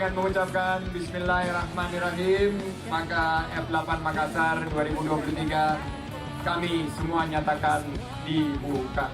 dengan mengucapkan Bismillahirrahmanirrahim, maka F8 Makassar 2023 kami semua nyatakan dibuka.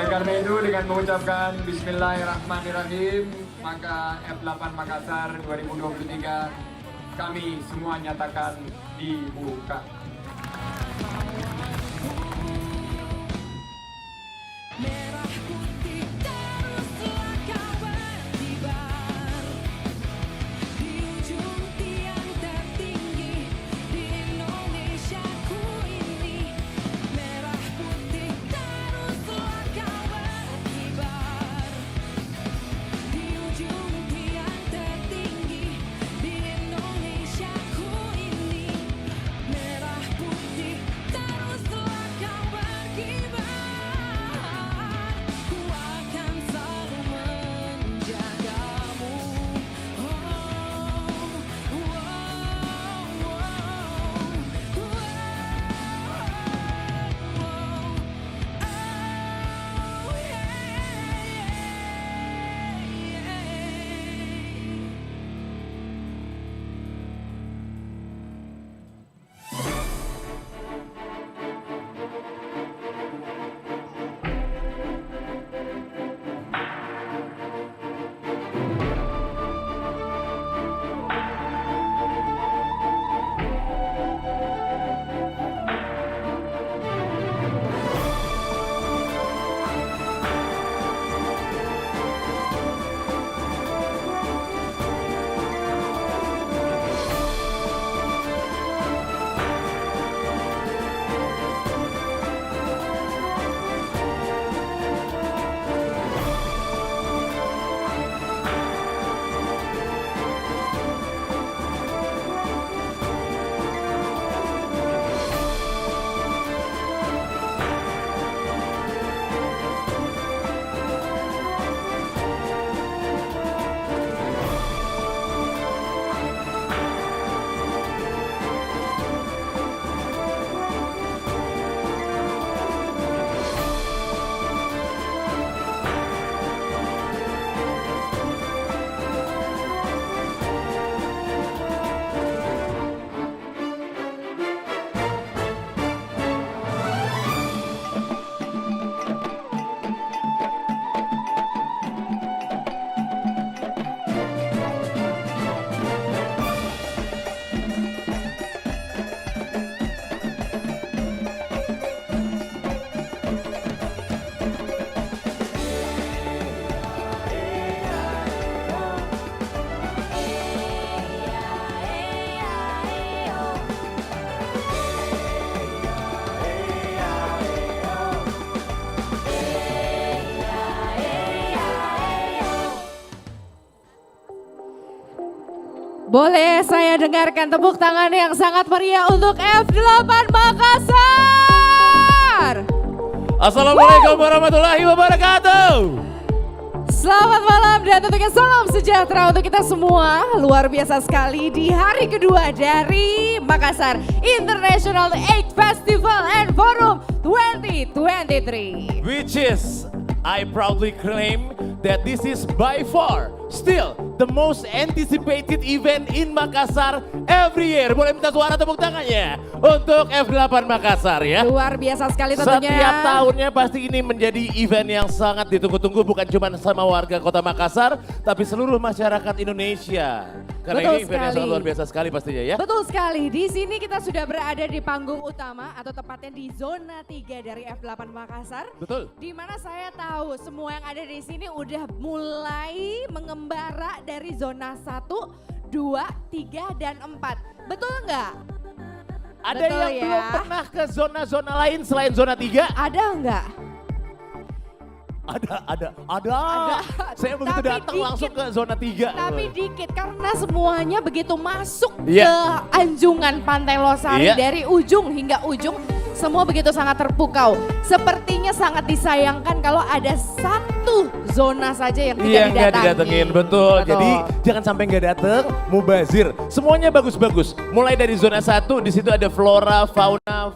Karena itu dengan mengucapkan Bismillahirrahmanirrahim, maka F8 Makassar 2023 kami semua nyatakan dibuka. Merah Boleh saya dengarkan tepuk tangan yang sangat meriah untuk F8 Makassar. Assalamualaikum warahmatullahi wabarakatuh. Selamat malam dan tentunya salam sejahtera untuk kita semua. Luar biasa sekali di hari kedua dari Makassar International 8 Festival and Forum 2023. Which is, I proudly claim that this is by far still the most anticipated event in Makassar every year. Boleh minta suara tepuk tangannya untuk F8 Makassar ya. Luar biasa sekali tentunya. Setiap tahunnya pasti ini menjadi event yang sangat ditunggu-tunggu bukan cuma sama warga kota Makassar, tapi seluruh masyarakat Indonesia. Karena Betul ini event yang sangat luar biasa sekali pastinya ya. Betul sekali. Di sini kita sudah berada di panggung utama atau tepatnya di zona 3 dari F8 Makassar. Betul. Di mana saya tahu semua yang ada di sini udah mulai mengembara dari zona 1, 2, 3 dan 4. Betul nggak? Ada Betul yang ya. belum pernah ke zona-zona lain selain zona 3? Ada nggak? Ada. Saya begitu Tapi datang dikit. langsung ke zona 3. Tapi dikit karena semuanya begitu masuk Iya. ke anjungan Pantai Losari Iya. dari ujung hingga ujung. Semua begitu sangat terpukau. Sepertinya sangat disayangkan kalau ada satu zona saja yang tidak Iya nggak didatangi. didatengin, betul. Jadi jangan sampai nggak dateng, mubazir. Semuanya bagus-bagus. Mulai dari zona 1, di situ ada flora, fauna,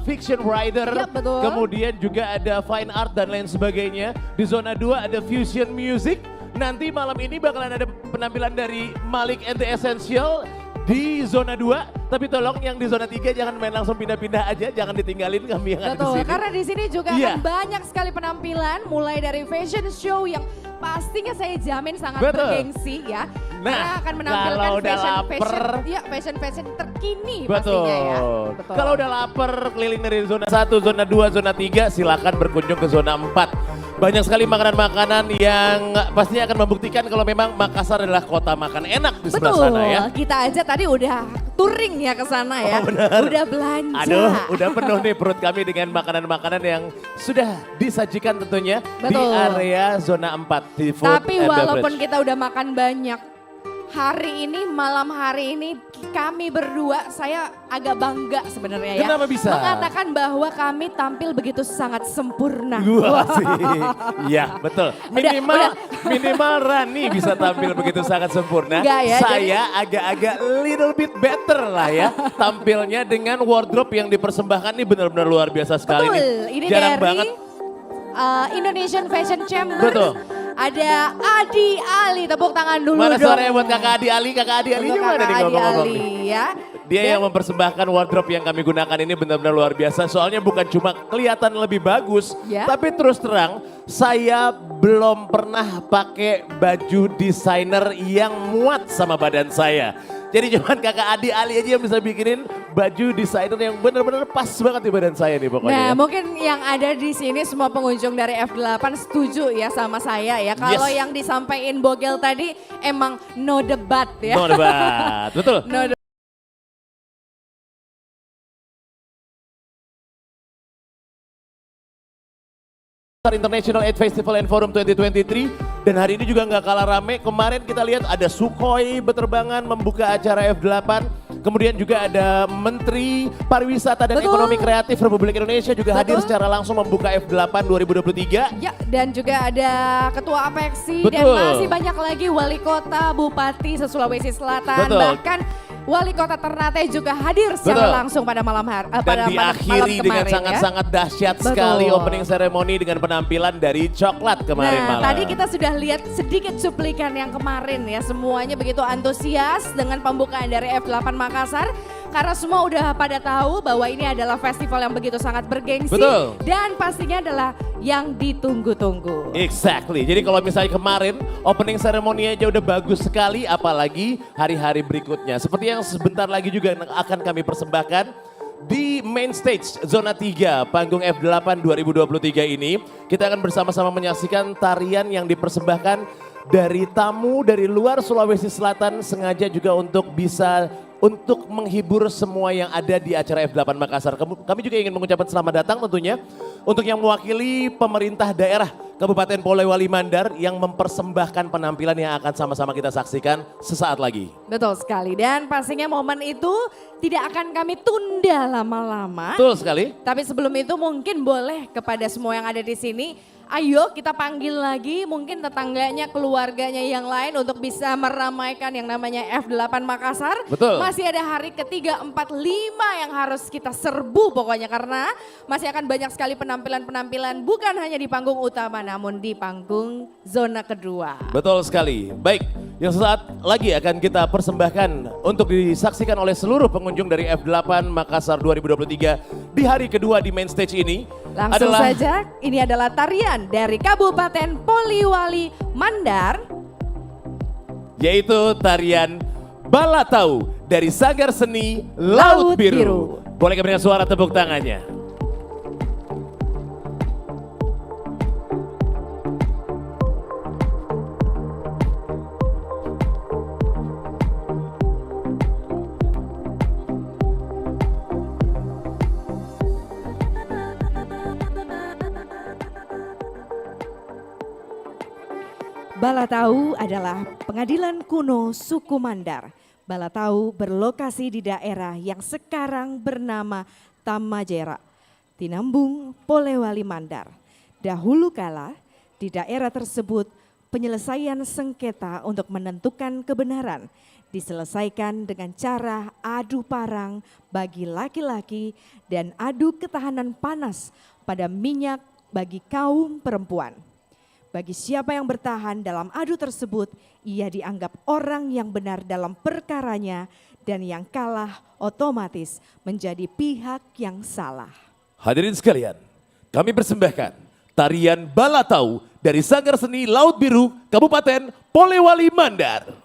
fiction writer. Ya, betul. Kemudian juga ada fine art dan lain sebagainya. Di zona 2 ada fusion music. Nanti malam ini bakalan ada penampilan dari Malik and the Essential di zona 2. Tapi tolong yang di zona 3 jangan main langsung pindah-pindah aja, jangan ditinggalin kami yang ada di Betul, sini. karena di sini juga Iya. akan banyak sekali penampilan, mulai dari fashion show yang pastinya saya jamin sangat Betul. bergengsi ya. Nah, Karena akan menampilkan kalau udah fashion terkini Betul. pastinya ya. Betul. Kalau udah lapar keliling dari zona 1, zona 2, zona 3 silakan berkunjung ke zona 4. Banyak sekali makanan-makanan yang pastinya akan membuktikan kalau memang Makassar adalah kota makan enak di sebelah Betul, sana ya. kita aja tadi udah touring ya ke sana ya. benar. Udah belanja. Aduh, udah penuh nih perut kami dengan makanan-makanan yang sudah disajikan tentunya di Betul. area zona 4 di food Tapi and walaupun beverage. kita udah makan banyak, hari ini, malam hari ini kami berdua, saya agak bangga sebenarnya ya. Kenapa bisa? Mengatakan bahwa kami tampil begitu sangat sempurna. Gua sih, iya betul. Minimal Rani bisa tampil begitu sangat sempurna. Enggak ya, Saya agak-agak little bit better lah ya. Tampilnya dengan wardrobe yang dipersembahkan ini benar-benar luar biasa sekali Betul, nih. ini Jarang dari banget. Indonesian Fashion Chamber. Betul. Ada Adi Ali, tepuk tangan dulu Mana dong. suaranya buat kakak Adi Ali? Kakak Adi Ali Untuk gimana Kakak nih Adi ngomong-ngomong Ali nih? ya. Dia yang mempersembahkan wardrobe yang kami gunakan ini benar-benar luar biasa. Soalnya bukan cuma kelihatan lebih bagus, Ya. tapi terus terang saya belum pernah pakai baju desainer yang muat sama badan saya. Jadi cuman kakak Adi Ali aja yang bisa bikinin baju desainer yang benar-benar pas banget di badan saya nih pokoknya. Nah, ya. mungkin yang ada di sini semua pengunjung dari F8 setuju ya sama saya ya. Kalau Yes. yang disampaikan Bogel tadi emang no debat ya. No debat, betul. No debat. International 8 Festival and Forum 2023 dan hari ini juga nggak kalah rame. Kemarin kita lihat ada Sukhoi berterbangan membuka acara F8. Kemudian juga ada Menteri Pariwisata dan Betul. Ekonomi Kreatif Republik Indonesia juga hadir Betul. secara langsung membuka F8 2023. Ya, dan juga ada Ketua Apeksi dan Betul. masih banyak lagi Wali Kota, Bupati se-Sulawesi Selatan, Betul. bahkan Wali Kota Ternate juga hadir secara Betul. langsung pada malam hari, Dan pada diakhiri malam dengan kemarin, sangat-sangat dahsyat Betul. sekali opening ceremony dengan penampilan dari Coklat kemarin Nah, malam. tadi kita sudah lihat sedikit cuplikan yang kemarin ya. Semuanya begitu antusias dengan pembukaan dari F8 Makassar. Karena semua udah pada tahu bahwa ini adalah festival yang begitu sangat bergengsi. Betul. Dan pastinya adalah yang ditunggu-tunggu. Exactly. Jadi kalau misalnya kemarin opening ceremony aja udah bagus sekali, apalagi hari-hari berikutnya. Seperti yang sebentar lagi juga akan kami persembahkan di main stage zona 3 panggung F8 2023 ini. Kita akan bersama-sama menyaksikan tarian yang dipersembahkan dari tamu dari luar Sulawesi Selatan sengaja juga untuk menghibur semua yang ada di acara F8 Makassar. Kami juga ingin mengucapkan selamat datang tentunya untuk yang mewakili pemerintah daerah Kabupaten Polewali Mandar yang mempersembahkan penampilan yang akan sama-sama kita saksikan sesaat lagi. Betul sekali, dan pastinya momen itu tidak akan kami tunda lama-lama. Betul sekali. Tapi sebelum itu mungkin boleh kepada semua yang ada di sini, ayo kita panggil lagi mungkin tetangganya, keluarganya yang lain untuk bisa meramaikan yang namanya F8 Makassar. Betul. Masih ada hari ketiga, 4, 5 yang harus kita serbu pokoknya karena masih akan banyak sekali penampilan-penampilan bukan hanya di panggung utama namun di panggung zona kedua. Betul sekali. Baik, yang sesaat lagi akan kita persembahkan untuk disaksikan oleh seluruh pengunjung dari F8 Makassar 2023 di hari kedua di main stage ini. Langsung saja, ini adalah tarian dari Kabupaten Polewali Mandar. Yaitu tarian Balatau dari Sanggar Seni Laut Biru. Boleh kami berikan suara tepuk tangannya. Balatau adalah pengadilan kuno suku Mandar. Balatau berlokasi di daerah yang sekarang bernama Tamajera, Tinambung, Polewali Mandar. Dahulu kala di daerah tersebut penyelesaian sengketa untuk menentukan kebenaran diselesaikan dengan cara adu parang bagi laki-laki dan adu ketahanan panas pada minyak bagi kaum perempuan. Bagi siapa yang bertahan dalam adu tersebut, ia dianggap orang yang benar dalam perkaranya dan yang kalah otomatis menjadi pihak yang salah. Hadirin sekalian, kami persembahkan tarian Balatau dari Sanggar Seni Laut Biru, Kabupaten Polewali Mandar.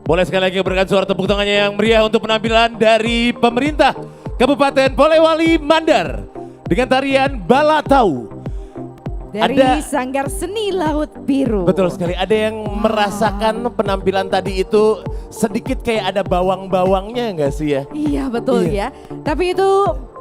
Boleh sekali lagi berikan suara tepuk tangannya yang meriah untuk penampilan dari pemerintah Kabupaten Polewali Mandar dengan tarian Bala Tau. Dari Sanggar Seni Laut Biru. Betul sekali, ada yang merasakan penampilan tadi itu sedikit kayak ada bawang-bawangnya enggak sih ya? Iya betul ya, tapi itu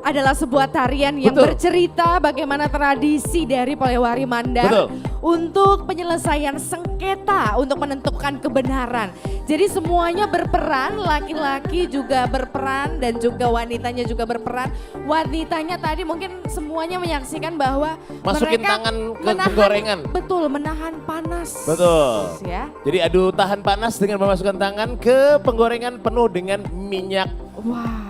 adalah sebuah tarian yang bercerita bagaimana tradisi dari Polewali Mandar untuk penyelesaian sengketa, untuk menentukan kebenaran. Jadi semuanya berperan, laki-laki juga berperan dan juga wanitanya juga berperan. Wanitanya tadi mungkin semuanya menyaksikan bahwa masukin mereka tangan ke penggorengan. Betul, menahan panas. Betul. Ya. Jadi adu tahan panas dengan memasukkan tangan ke penggorengan penuh dengan minyak. Wah.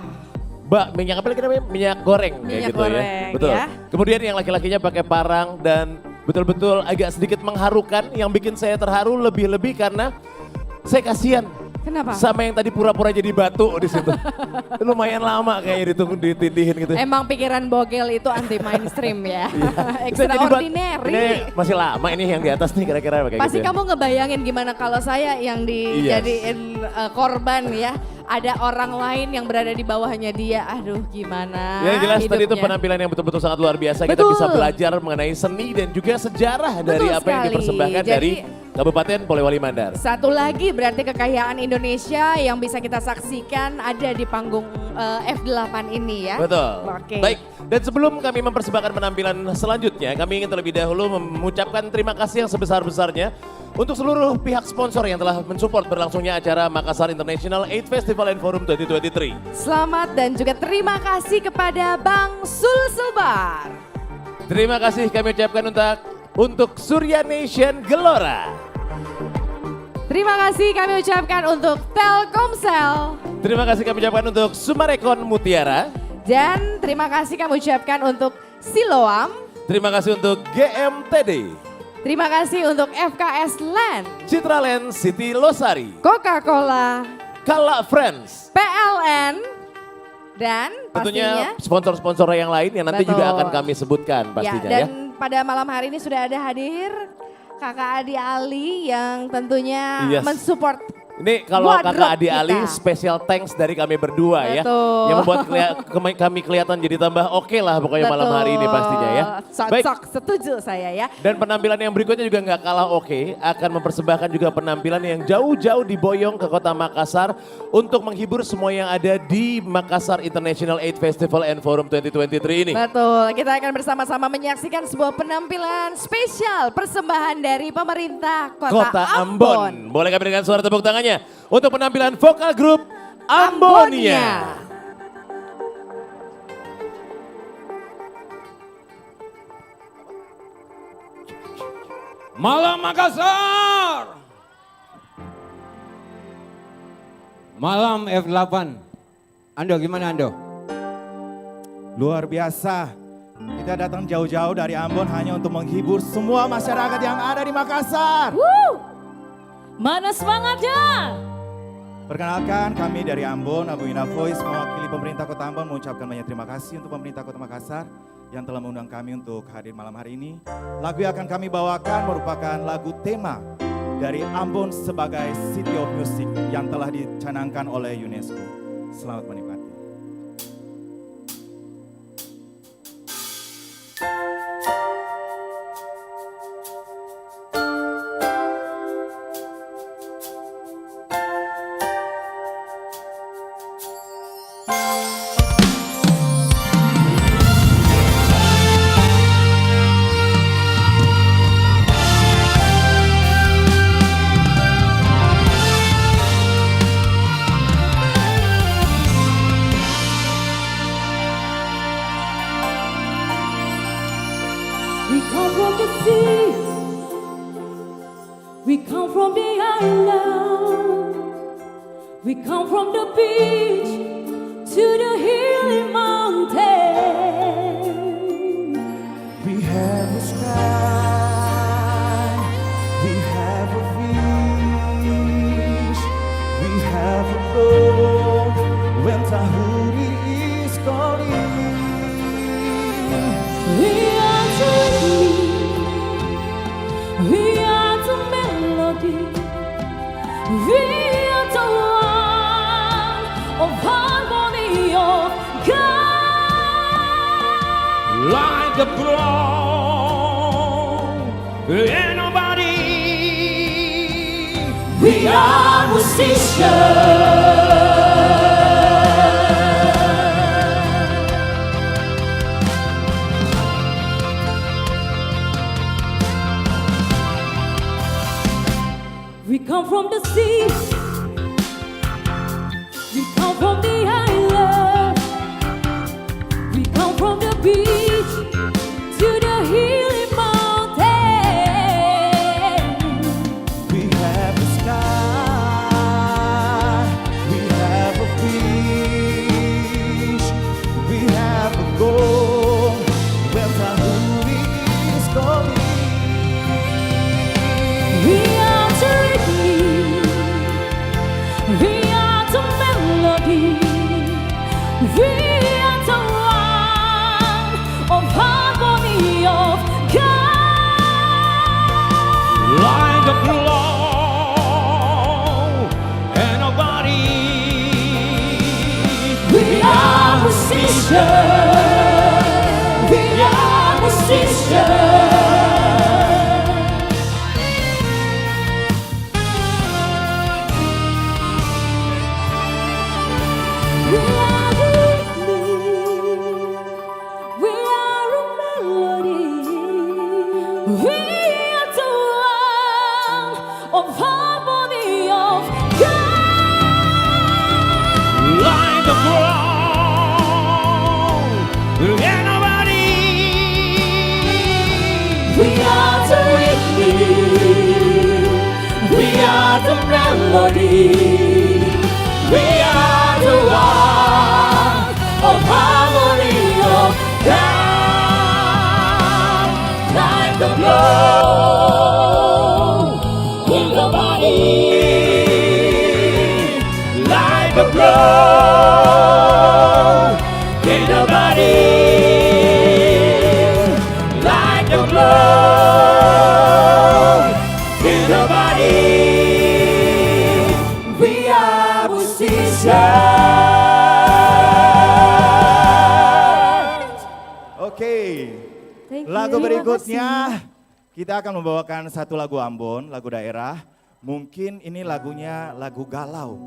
Minyak apa lagi namanya? Minyak goreng kayak Minyak gitu goreng, ya. Betul. ya. Kemudian yang laki-lakinya pakai parang dan betul-betul agak sedikit mengharukan. Yang bikin saya terharu lebih-lebih karena saya kasihan. Kenapa? Sama yang tadi pura-pura jadi batu di situ. Lumayan lama kayaknya ditindihin gitu. Emang pikiran bogel itu anti mainstream ya. Bisa jadi Extraordinary. Ini masih lama ini yang di atas nih kira-kira kayak Pasti gitu ya. kamu ngebayangin gimana kalau saya yang dijadiin korban ya. Ada orang lain yang berada di bawahnya dia. Aduh gimana Yang jelas tadi itu hidupnya. penampilan yang betul-betul sangat luar biasa. Kita Betul. bisa belajar mengenai seni dan juga sejarah dari apa yang sekali. dipersembahkan Jadi, dari Kabupaten Polewali Mandar. Satu lagi berarti kekayaan Indonesia yang bisa kita saksikan ada di panggung F8 ini ya. Betul. Oke. Baik, dan sebelum kami mempersembahkan penampilan selanjutnya, kami ingin terlebih dahulu mengucapkan terima kasih yang sebesar-besarnya untuk seluruh pihak sponsor yang telah mensupport berlangsungnya acara Makassar International 8 Festival and Forum 2023. Selamat dan juga terima kasih kepada Bang Sulselbar. Terima kasih kami ucapkan untuk Surya Nation Gelora. Terima kasih kami ucapkan untuk Telkomsel. Terima kasih kami ucapkan untuk Sumarekon Mutiara. Dan terima kasih kami ucapkan untuk Siloam. Terima kasih untuk GMTD. Terima kasih untuk FKS Land. Citraland City Losari. Coca-Cola. Kala Friends. PLN. Dan Tentunya pastinya. sponsor-sponsor yang lain yang nanti juga akan kami sebutkan pastinya ya. Dan pada malam hari ini sudah ada hadir Kakak Adi Ali yang tentunya mensupport. Ini kalau wardrobe Kakak Adi Ali kita. special thanks dari kami berdua ya. Betul. Yang membuat kami kelihatan jadi tambah oke lah pokoknya malam hari ini pastinya ya. Cocok, setuju saya ya. Dan penampilan yang berikutnya juga nggak kalah oke. Akan mempersembahkan juga penampilan yang jauh-jauh diboyong ke kota Makassar. Untuk menghibur semua yang ada di Makassar International 8 Festival and Forum 2023 ini. Betul, kita akan bersama-sama menyaksikan sebuah penampilan spesial persembahan dari pemerintah Kota Ambon. Boleh kami dengan suara tepuk tangannya untuk penampilan vokal grup Ambonia. Malam Makassar. Malam F8. Ando gimana Ando? Luar biasa. Kita datang jauh-jauh dari Ambon hanya untuk menghibur semua masyarakat yang ada di Makassar. Mana semangatnya? Perkenalkan kami dari Ambon, Abu Ina Voice mewakili pemerintah Kota Ambon mengucapkan banyak terima kasih untuk pemerintah Kota Makassar yang telah mengundang kami untuk hadir malam hari ini. Lagu yang akan kami bawakan merupakan lagu tema dari Ambon sebagai City of Music yang telah dicanangkan oleh UNESCO. Selamat menikmati. sea, we come from the island, we come from the beach to the hilly mountain. We have a sky, we have a fish, we have a boat when Tahuri is calling. We are the rhythm, we are the melody, we are the one of harmony of God. Like the glow in nobody. We are musicians. We come from the sea, we come from the island, we come from the beach to the hilly mountain. We have a sky, we have a fish, we have a goal when Tahuri is calling. We are the rhythm, we are the melody, we are the one of harmony of God. Like the glow in nobody. We are musicians, we are musicians. We are the rhythm, we are a melody, we are the one of harmony of God. Like the glow in nobody. We are the rhythm, we are the melody, we are the one of harmony of God. Like the glow in the body, Like the glow in nobody. Like the glow in nobody. we are musicians. Oke, Thank you. lagu Terima berikutnya kita akan membawakan satu lagu Ambon, lagu daerah. Mungkin ini lagunya lagu galau.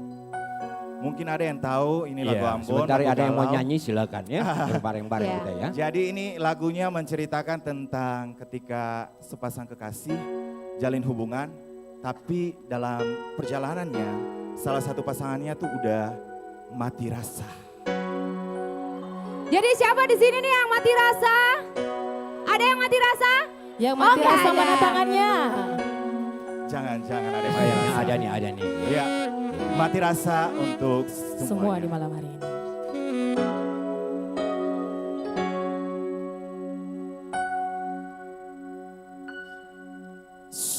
Mungkin ada yang tahu ini lagu Iya, Ambon. sebentar lagu ada yang mau galau. nyanyi silakan ya. Bareng-bareng Iya. kita ya. Jadi ini lagunya menceritakan tentang ketika sepasang kekasih jalin hubungan, tapi dalam perjalanannya salah satu pasangannya tuh udah mati rasa. Jadi siapa di sini nih yang mati rasa? Ada yang mati rasa? Yang mati nggak rasa ada. mana tangannya? Jangan ada yang mati Kayaknya rasa. ada nih. Ya, mati rasa untuk Semua semuanya. di malam hari ini.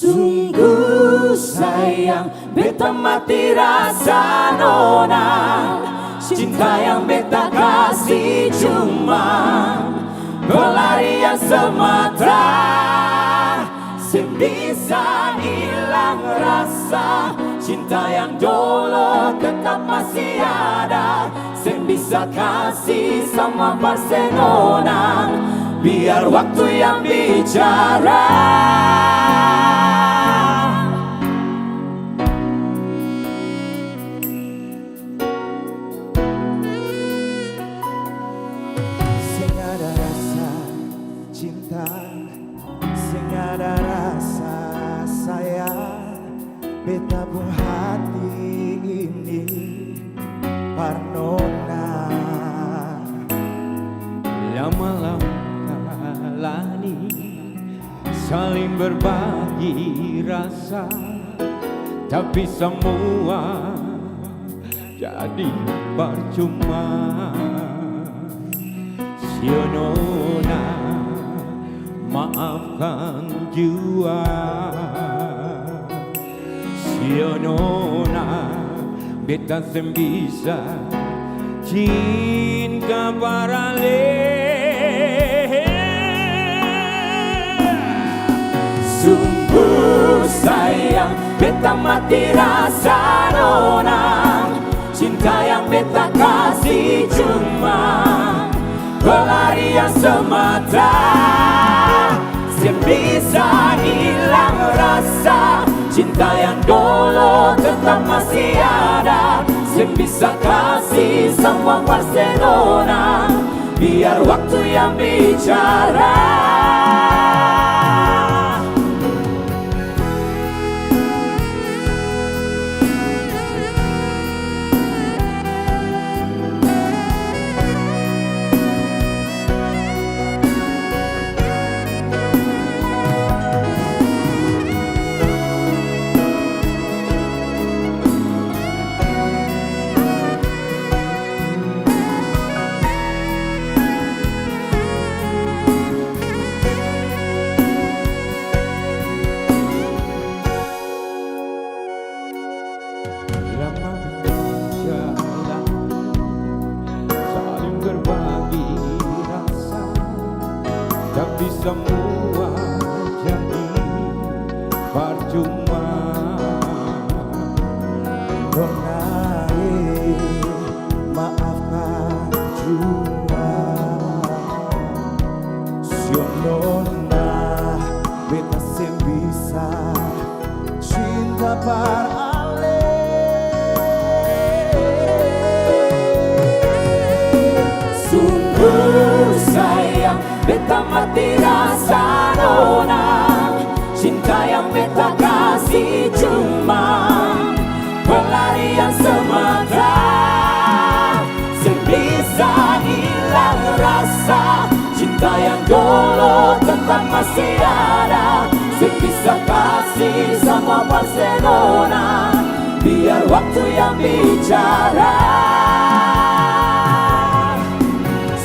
Sungguh sayang beta mati rasa nona, cinta yang beta kasih cuma pelarian semata, sing bisa hilang rasa. Cinta yang dulu tetap masih ada, sing bisa kasih sama Barcelona, biar waktu yang bicara. Sing ada rasa cinta, sing ada rasa sayang, beta pun hati ini parnona. Lama-lama jalani saling berbagi rasa, tapi semua jadi percuma. Sionona, maafkan jua. Sionona, beta sembisa cinta parale. Sungguh sayang, beta mati rasa nona. Cinta yang beta kasih cuma pelarian semata. Yang bisa hilang rasa, cinta yang dulu tetap masih ada. Yang bisa kasih semua Barcelona, biar waktu yang bicara. Saling berbagi rasa, tapi semua jadi percuma. Nona, maafkan jua. Sionona, beta sembisa cinta parale. Sungguh sayang, beta mati rasa nona. Cinta yang beta kasih cuma pelarian semata. Sebisa hilang rasa, cinta yang dulu tetap masih ada. Sebisa kasih sama Barcelona, biar waktu yang bicara.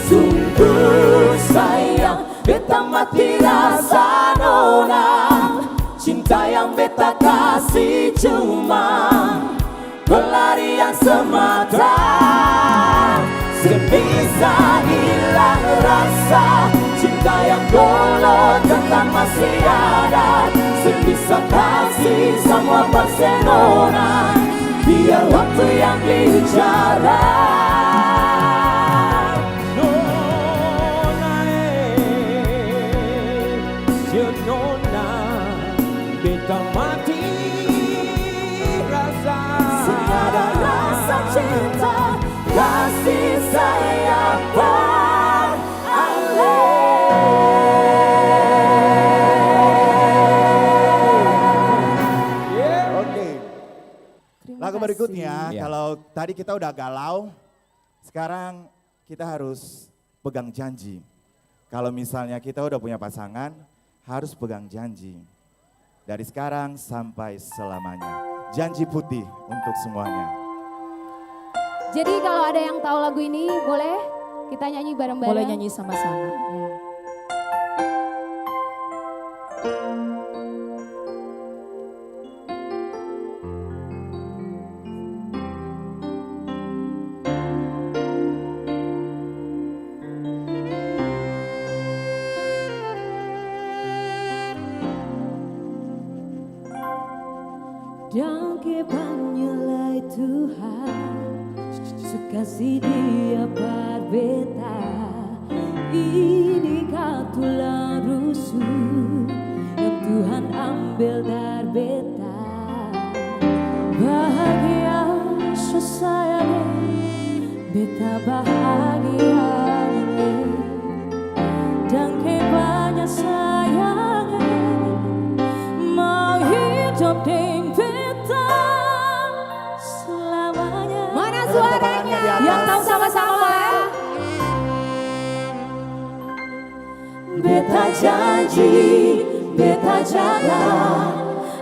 Sungguh sayang, beta mati rasa nona. Cinta yang beta kasih cuma pelarian semata. Sebisa hilang rasa, cinta yang dulu tetap masih ada. Sebisa kasih sama Barcelona, biar waktu yang bicara. Nona, beta mati rasa. Tiada rasa cinta, kasih sayang parale. Oke. Lagu berikutnya, kalau tadi kita udah galau, sekarang kita harus pegang janji. Kalau misalnya kita udah punya pasangan, harus pegang janji. Dari sekarang sampai selamanya. Janji putih untuk semuanya. Jadi kalau ada yang tahu lagu ini boleh kita nyanyi bareng-bareng. Boleh nyanyi sama-sama. Dan kebanyalah Tuhan, sukasih dia berbeta. Ini katulah rusuh yang Tuhan ambil dari beta. Bahagia sesayang beta bahagia ini. Dan kebanyakan sayangnya mau hidup dengan beta selamanya. Mana suaranya? Yang tahu sama-sama boleh? Beta janji beta jaga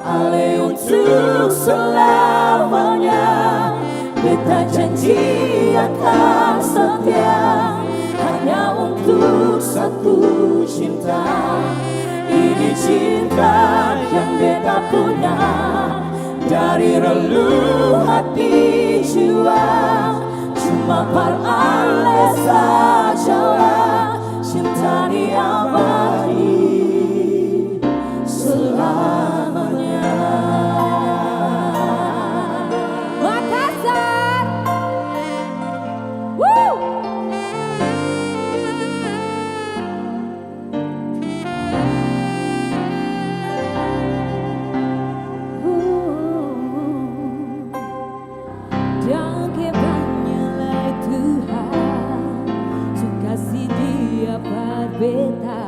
Ale untuk selamanya. Beta janji akan setia hanya untuk satu cinta. Ini cinta yang beta punya dari relung hati jiwa. Cuma peralih sajalah cinta ini abadi selamanya. Makassar. Woo! Dan kebanyalah Tuhan Su kasih dia pada beta.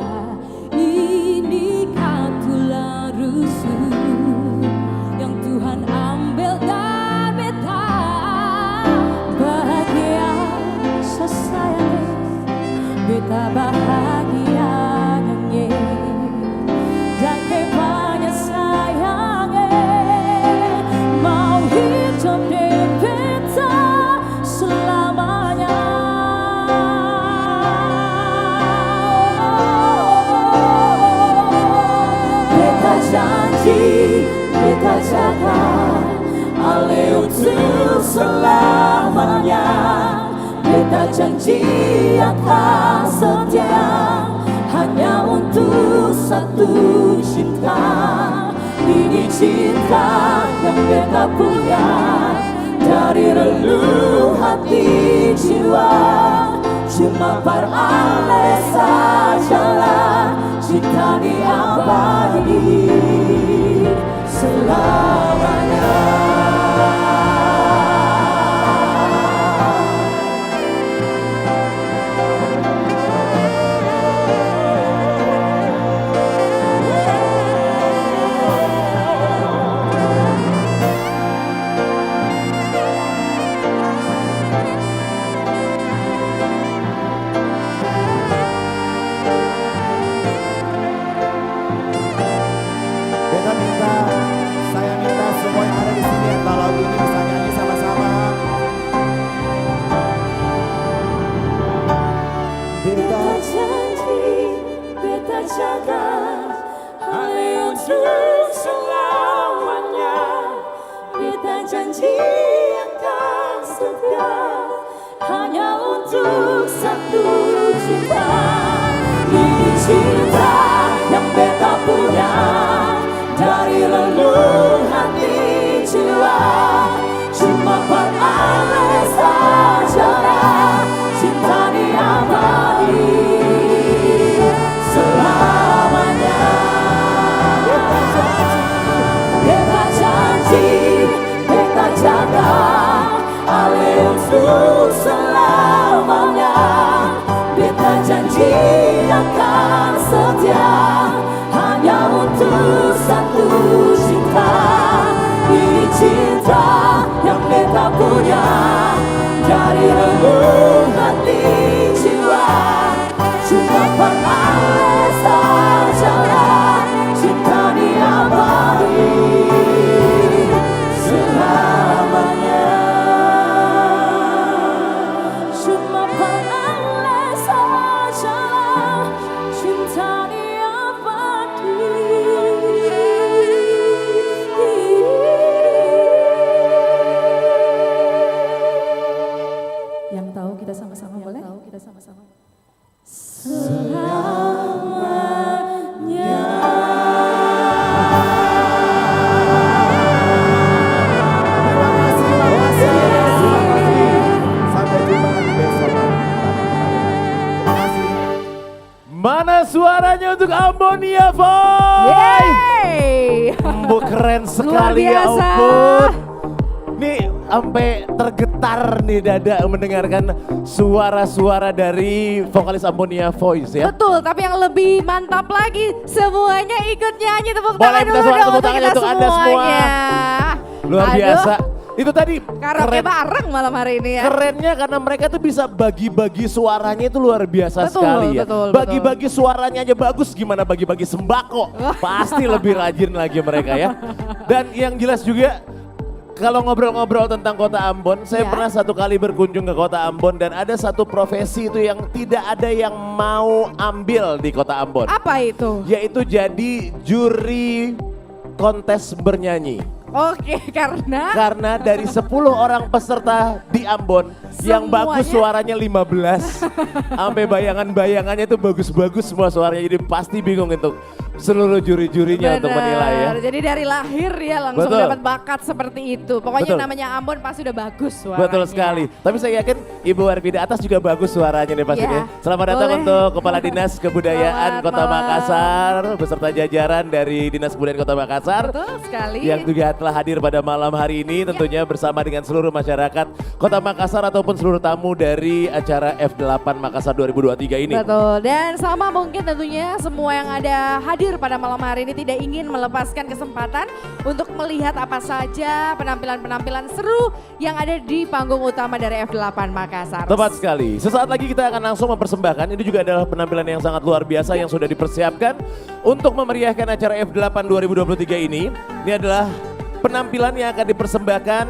Ini katulah rusuh yang Tuhan ambil dari beta. Bahagia sesayang beta bahagia nyanyi. Dan kebanyakan sayangnya mau hidup di beta selamanya. Beta janji, beta jaga Ale untuk selamanya. Beta janji akan setia hanya untuk satu cinta. Ini cinta yang beta punya dari relung hati jiwa. Cuma peralih sajalah cinta ini abadi selamanya. Saya minta semua yang ada di sini yang tahu lagu ini bisa nyanyi sama-sama. Beta janji, beta jaga Ale untuk selamanya. Beta janji akan setia hanya untuk satu cinta. Ini cinta yang beta punya dari relung hati jiwa. Cuma peralih sajalah cinta ini abadi selamanya. Beta janji, beta jaga Ale untuk selamanya. Beta janji akan setia hanya untuk satu cinta. Ini cinta yang beta punya dari relung hati jiwa. Cuma peralih sajalah cinta ini abadi selamanya. Cuma peralih sajalah cinta ini abadi. Yang tahu kita sama-sama boleh? Yang tahu kita sama-sama. Selamanya. Terima kasih. Sampai jumpa lagi besok. Terima kasih. Mana suaranya untuk Ammonia Voice? Yeay! Bu, keren sekali ya biasa. ampun. Nih sampai tergetar nih dada mendengarkan suara-suara dari vokalis Ammonia Voice ya. Betul, tapi yang lebih mantap lagi semuanya ikut nyanyi. Tepuk Boleh tangan minta dulu suara dong tepuk untuk tangan kita untuk Anda semua. semuanya. Luar Aduh. biasa. Itu tadi Karaoke bareng malam hari ini ya. kerennya karena mereka tuh bisa bagi-bagi suaranya itu luar biasa Betul, sekali ya. betul, Bagi-bagi suaranya aja bagus, gimana bagi-bagi sembako. Pasti lebih rajin lagi mereka ya. Dan yang jelas juga kalau ngobrol-ngobrol tentang kota Ambon, saya Ya. pernah satu kali berkunjung ke kota Ambon dan ada satu profesi itu yang tidak ada yang mau ambil di kota Ambon. Apa itu? Yaitu jadi juri kontes bernyanyi. Oke, karena Karena dari 10 orang peserta di Ambon yang bagus suaranya 15. Sampai bayangan-bayangannya itu bagus-bagus semua suaranya. Jadi pasti bingung untuk seluruh juri-jurinya untuk menilai ya. Jadi dari lahir ya langsung Betul. dapat bakat seperti itu. Pokoknya Betul. namanya Ambon pasti udah bagus suaranya. Betul sekali. Tapi saya yakin Ibu Arvida Atas juga bagus suaranya nih pastinya. Ya, Selamat datang boleh. untuk Kepala Dinas Kebudayaan Selamat Kota malam. Makassar beserta jajaran dari Dinas Kebudayaan Kota Makassar. Betul sekali. Yang juga telah hadir pada malam hari ini tentunya bersama dengan seluruh masyarakat Kota Makassar ataupun seluruh tamu dari acara F8 Makassar 2023 ini. Betul, dan sama mungkin tentunya semua yang ada hadir pada malam hari ini tidak ingin melepaskan kesempatan untuk melihat apa saja penampilan-penampilan seru yang ada di panggung utama dari F8 Makassar. Tepat sekali. Sesaat lagi kita akan langsung mempersembahkan. Ini juga adalah penampilan yang sangat luar biasa yang sudah dipersiapkan untuk memeriahkan acara F8 2023 ini. Ini adalah penampilan yang akan dipersembahkan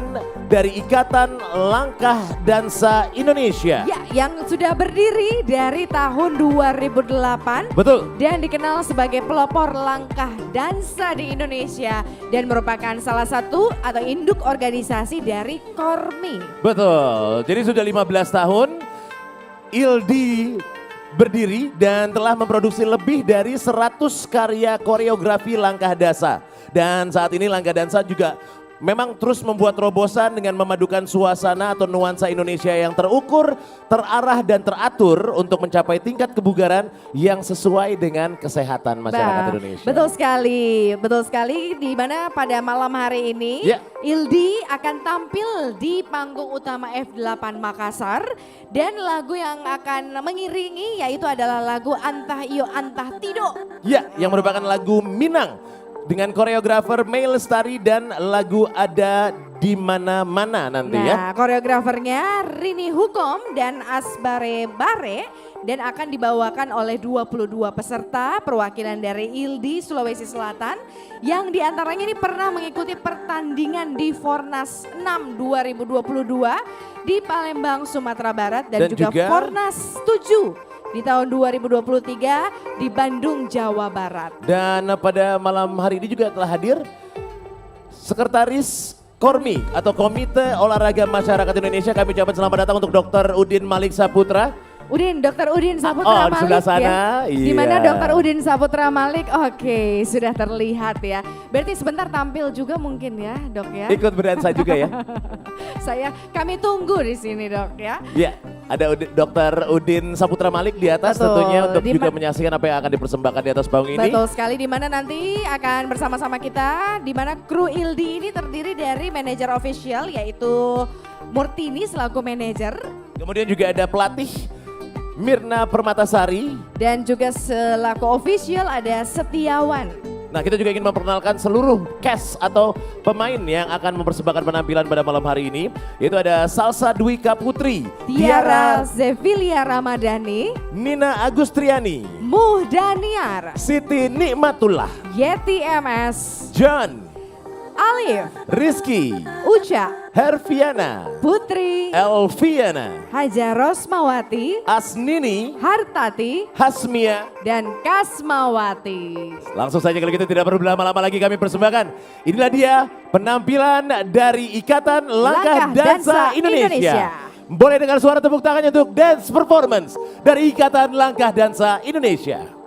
dari Ikatan Langkah Dansa Indonesia. Ya, yang sudah berdiri dari tahun 2008. Betul. Dan dikenal sebagai pelopor langkah dansa di Indonesia dan merupakan salah satu atau induk organisasi dari Kormi. Betul. Jadi sudah 15 tahun Ildi berdiri dan telah memproduksi lebih dari 100 karya koreografi langkah dansa. Dan saat ini langkah dansa juga memang terus membuat terobosan dengan memadukan suasana atau nuansa Indonesia yang terukur, terarah dan teratur untuk mencapai tingkat kebugaran yang sesuai dengan kesehatan masyarakat Indonesia. Betul sekali di mana pada malam hari ini Ya. Ildi akan tampil di panggung utama F8 Makassar dan lagu yang akan mengiringi yaitu adalah lagu Antah Iyo Antah Tido. Ya, yang merupakan lagu Minang dengan koreografer Mei Lestari dan lagu Ada di Mana-Mana nanti ya. Nah, koreografernya Rini Hukom dan Asbare Bare dan akan dibawakan oleh 22 peserta perwakilan dari Ildi Sulawesi Selatan yang diantaranya ini pernah mengikuti pertandingan di Fornas 6 2022 di Palembang, Sumatera Barat dan juga Fornas 7 di tahun 2023 di Bandung, Jawa Barat. Dan pada malam hari ini juga telah hadir Sekretaris Kormi atau Komite Olahraga Masyarakat Indonesia. Kami ucapkan selamat datang untuk Dr. Udin Malik Saputra. Dr. Udin Saputra Oh, di Malik sebelah sana, ya. Di mana iya. Dr. Udin Saputra Malik? Oke, sudah terlihat ya. Berarti sebentar tampil juga mungkin ya, Dok ya. Ikut berdansa juga ya. Kami tunggu di sini, Dok ya. Ya, ada Dr. Udin Saputra Malik di atas Betul. tentunya untuk juga menyaksikan apa yang akan dipersembahkan di atas panggung ini. Betul sekali, di mana nanti akan bersama-sama kita, di mana kru Ildi ini terdiri dari manajer official yaitu Murtini selaku manajer. Kemudian juga ada pelatih Mirna Permatasari. Dan juga selaku official ada Setiawan. Nah, kita juga ingin memperkenalkan seluruh cast atau pemain yang akan mempersembahkan penampilan pada malam hari ini. Yaitu ada Salsa Dwika Putri, Tiara Zevilia Ramadhani, Nina Agustriani, Muh Daniar, Siti Nikmatullah, Yeti MS, John, Alif, Rizky, Uca, Herviana, Putri, Elviana, Haja Rosmawati, Asnini, Hartati, Hasmia. dan Kasmawati. Langsung saja kalau gitu tidak perlu berlama-lama lagi kami persembahkan. Inilah dia penampilan dari Ikatan Langkah Dansa Indonesia. Boleh dengar suara tepuk tangannya untuk dance performance dari Ikatan Langkah Dansa Indonesia.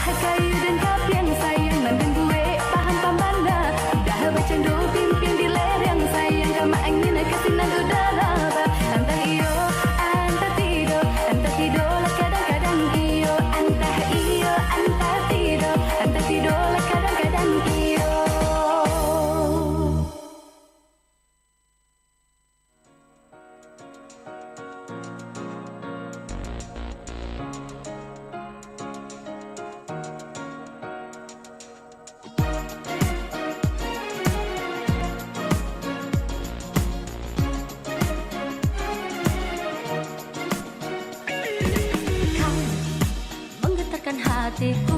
Dah kayu dan kapian sayang nandang gue paham pamana. Dah bercanda pimpin di lereng sayang kama angin kasih nandu daraba. Antah iyo, antah tido lah kadang-kadang iyo. Antah iyo, antah tido lah kadang-kadang iyo. Kau menggetarkan hatiku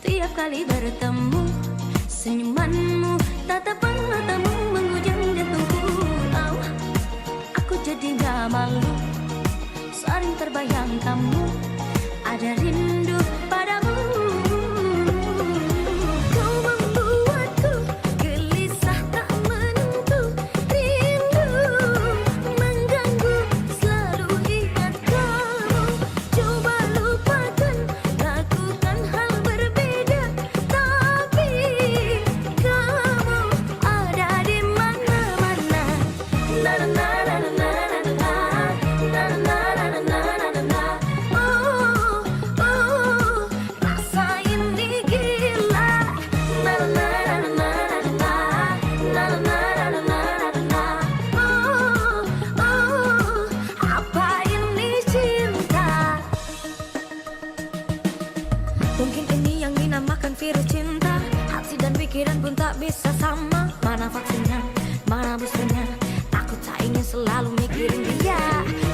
tiap kali bertemu. Senyumanmu, tatapan matamu menghujam jantungku. Oh, aku jadi gak malu, sering terbayang kamu. Ada rindu padamu. Kau membuatku gelisah tak menentu. Rindu mengganggu, selalu ingat kamu. Coba lupakan, lakukan hal berbeda. Tapi kamu ada di mana-mana. Na na na na na na na na. Na na na na na na na na. Oh, oh, rasa ini gila. Na na na na na na na. Na na na na na na na. Oh, oh, apa ini cinta? Mungkin ini yang dinamakan virus cinta. Hati dan pikiran pun tak bisa sama. Mana vaksinnya, mana boosternya. Aku tak ingin selalu mikirin dia.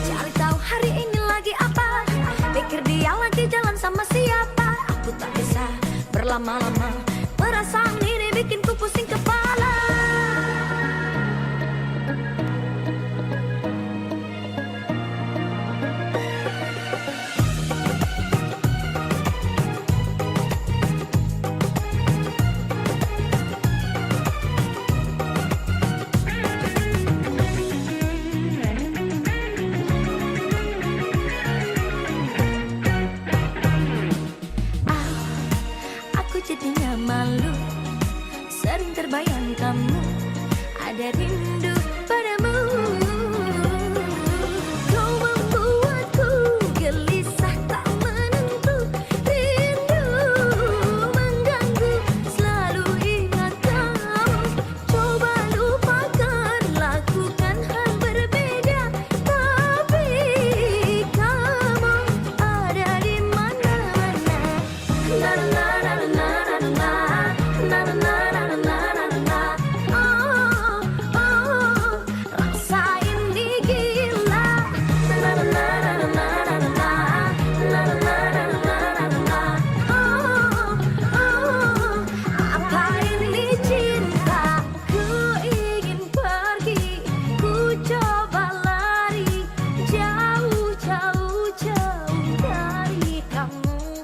Cari tahu hari ini lagi apa. Pikir dia lagi jalan sama siapa. Aku tak bisa berlama-lama. Perasaan ini bikin ku pusing kepala. Aku jadinya malu, sering terbayang kamu. Ada rindu padamu. Kau membuatku gelisah tak menentu. Rindu mengganggu, selalu ingat kamu. Coba lupakan, lakukan hal berbeda. Tapi kamu ada di mana-mana. Na na na na na na na. Na na na na na na na na. Oh, oh, rasa ini gila. Na na na na na na na na. Na na na na na na na. Oh, oh, apa ini cinta? Ku ingin pergi, ku coba lari jauh jauh jauh dari kamu.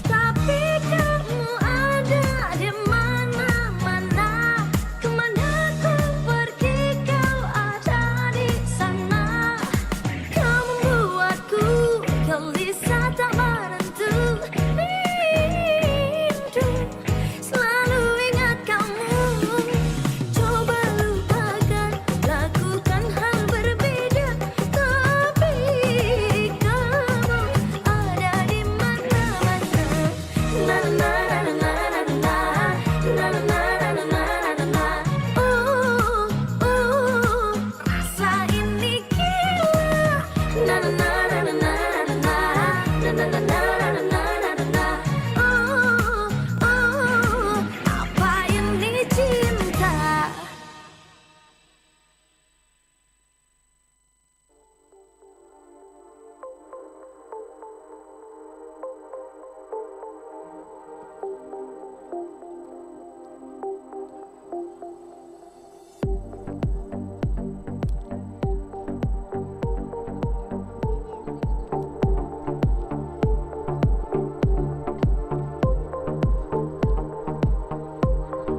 Tapi kamu ada di mana-mana. Kemana ku pergi, kau ada di sana. Kau membuatku gelisah tak menentu. Rindu selalu ingat kamu. Coba lupakan, lakukan hal berbeda. Tapi kamu ada di mana-mana. Na na na na na na na. Na na na na na na na na. Oh, oh, rasa ini gila. Na na na na na na na na. Na na na na na na na na. Oh, oh, apa ini cinta?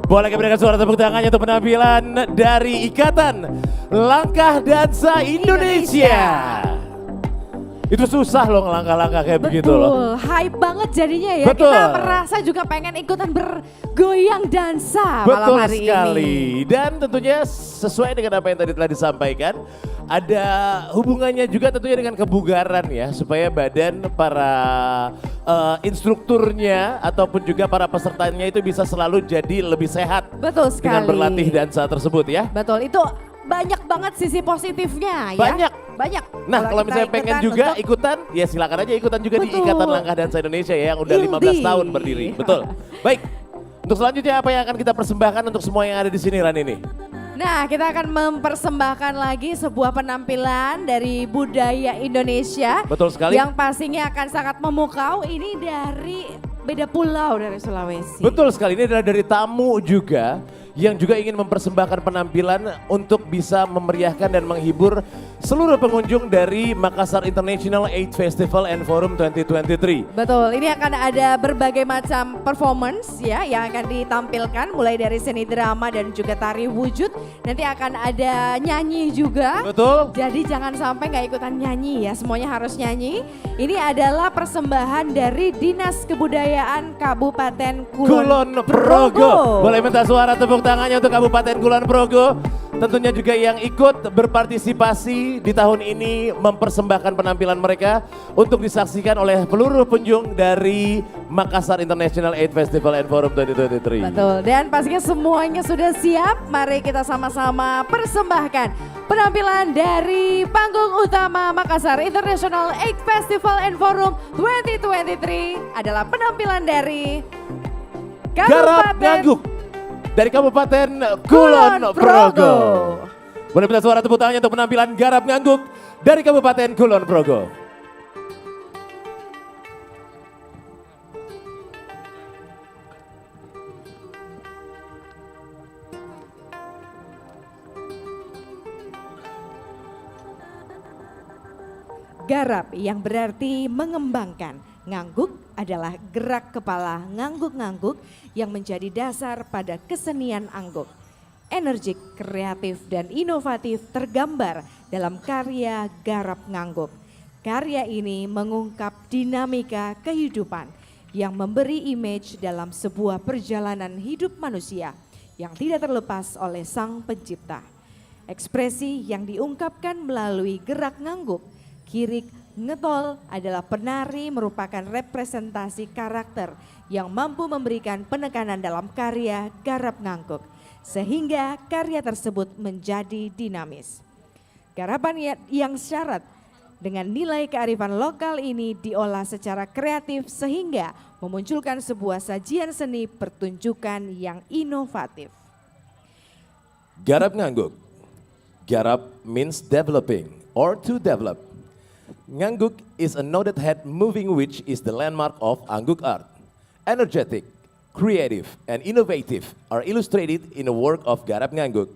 Boleh kami berikan suara tepuk tangannya untuk penampilan dari Ikatan Langkah Dansa Indonesia. Itu susah loh langkah-langkah kayak begitu loh. Hype banget jadinya ya. Betul. Kita merasa juga pengen ikutan bergoyang dansa malam Betul hari sekali. ini. Dan tentunya sesuai dengan apa yang tadi telah disampaikan, ada hubungannya juga tentunya dengan kebugaran ya, supaya badan para instrukturnya ataupun juga para pesertanya itu bisa selalu jadi lebih sehat Betul sekali. dengan berlatih dansa tersebut ya. Betul, itu banyak banget sisi positifnya ya. Banyak. Banyak. Nah kalau kita misalnya pengen ikutan juga untuk- ikutan, ya silakan aja ikutan juga di Betul. Ikatan Langkah Dansa Indonesia ya, yang udah 15 Ildi. tahun berdiri. Betul. Baik, untuk selanjutnya apa yang akan kita persembahkan untuk semua yang ada di sini Ran ini? Nah, kita akan mempersembahkan lagi sebuah penampilan dari budaya Indonesia. Betul sekali. Yang pastinya akan sangat memukau. Ini dari beda pulau dari Sulawesi. Betul sekali, ini adalah dari tamu juga yang juga ingin mempersembahkan penampilan untuk bisa memeriahkan dan menghibur seluruh pengunjung dari Makassar International AIDS Festival and Forum 2023. Betul, ini akan ada berbagai macam performance ya yang akan ditampilkan mulai dari seni drama dan juga tari wujud. Nanti akan ada nyanyi juga. Betul. Jadi jangan sampai nggak ikutan nyanyi ya, semuanya harus nyanyi. Ini adalah persembahan dari Dinas Kebudayaan Kabupaten Kulon Progo. Boleh minta suara tepuk tangannya untuk Kabupaten Kulon Progo. Tentunya juga yang ikut berpartisipasi di tahun ini mempersembahkan penampilan mereka untuk disaksikan oleh seluruh pengunjung dari Makassar International AIDS Festival and Forum 2023. Betul, dan pastinya semuanya sudah siap. Mari kita sama-sama persembahkan penampilan dari panggung utama Makassar International AIDS Festival and Forum 2023 adalah penampilan dari Garap Ngangguk dari Kabupaten Kulon Progo. Boleh minta suara tepuk tangannya untuk penampilan Garap Ngangguk dari Kabupaten Kulon Progo. Garap yang berarti mengembangkan. Ngangguk adalah gerak kepala ngangguk-ngangguk yang menjadi dasar pada kesenian angguk. Energik, kreatif, dan inovatif tergambar dalam karya Garap Ngangguk. Karya ini mengungkap dinamika kehidupan yang memberi image dalam sebuah perjalanan hidup manusia yang tidak terlepas oleh Sang Pencipta. Ekspresi yang diungkapkan melalui gerak ngangguk, kirik, ngetol adalah penari merupakan representasi karakter yang mampu memberikan penekanan dalam karya Garap Ngangguk sehingga karya tersebut menjadi dinamis. Garapan yang syarat dengan nilai kearifan lokal ini diolah secara kreatif sehingga memunculkan sebuah sajian seni pertunjukan yang inovatif. Garap Ngangguk. Garap means developing or to develop. Ngangguk is a noted head moving which is the landmark of Angguk art. Energetic, creative, and innovative are illustrated in a work of Garap Ngangguk.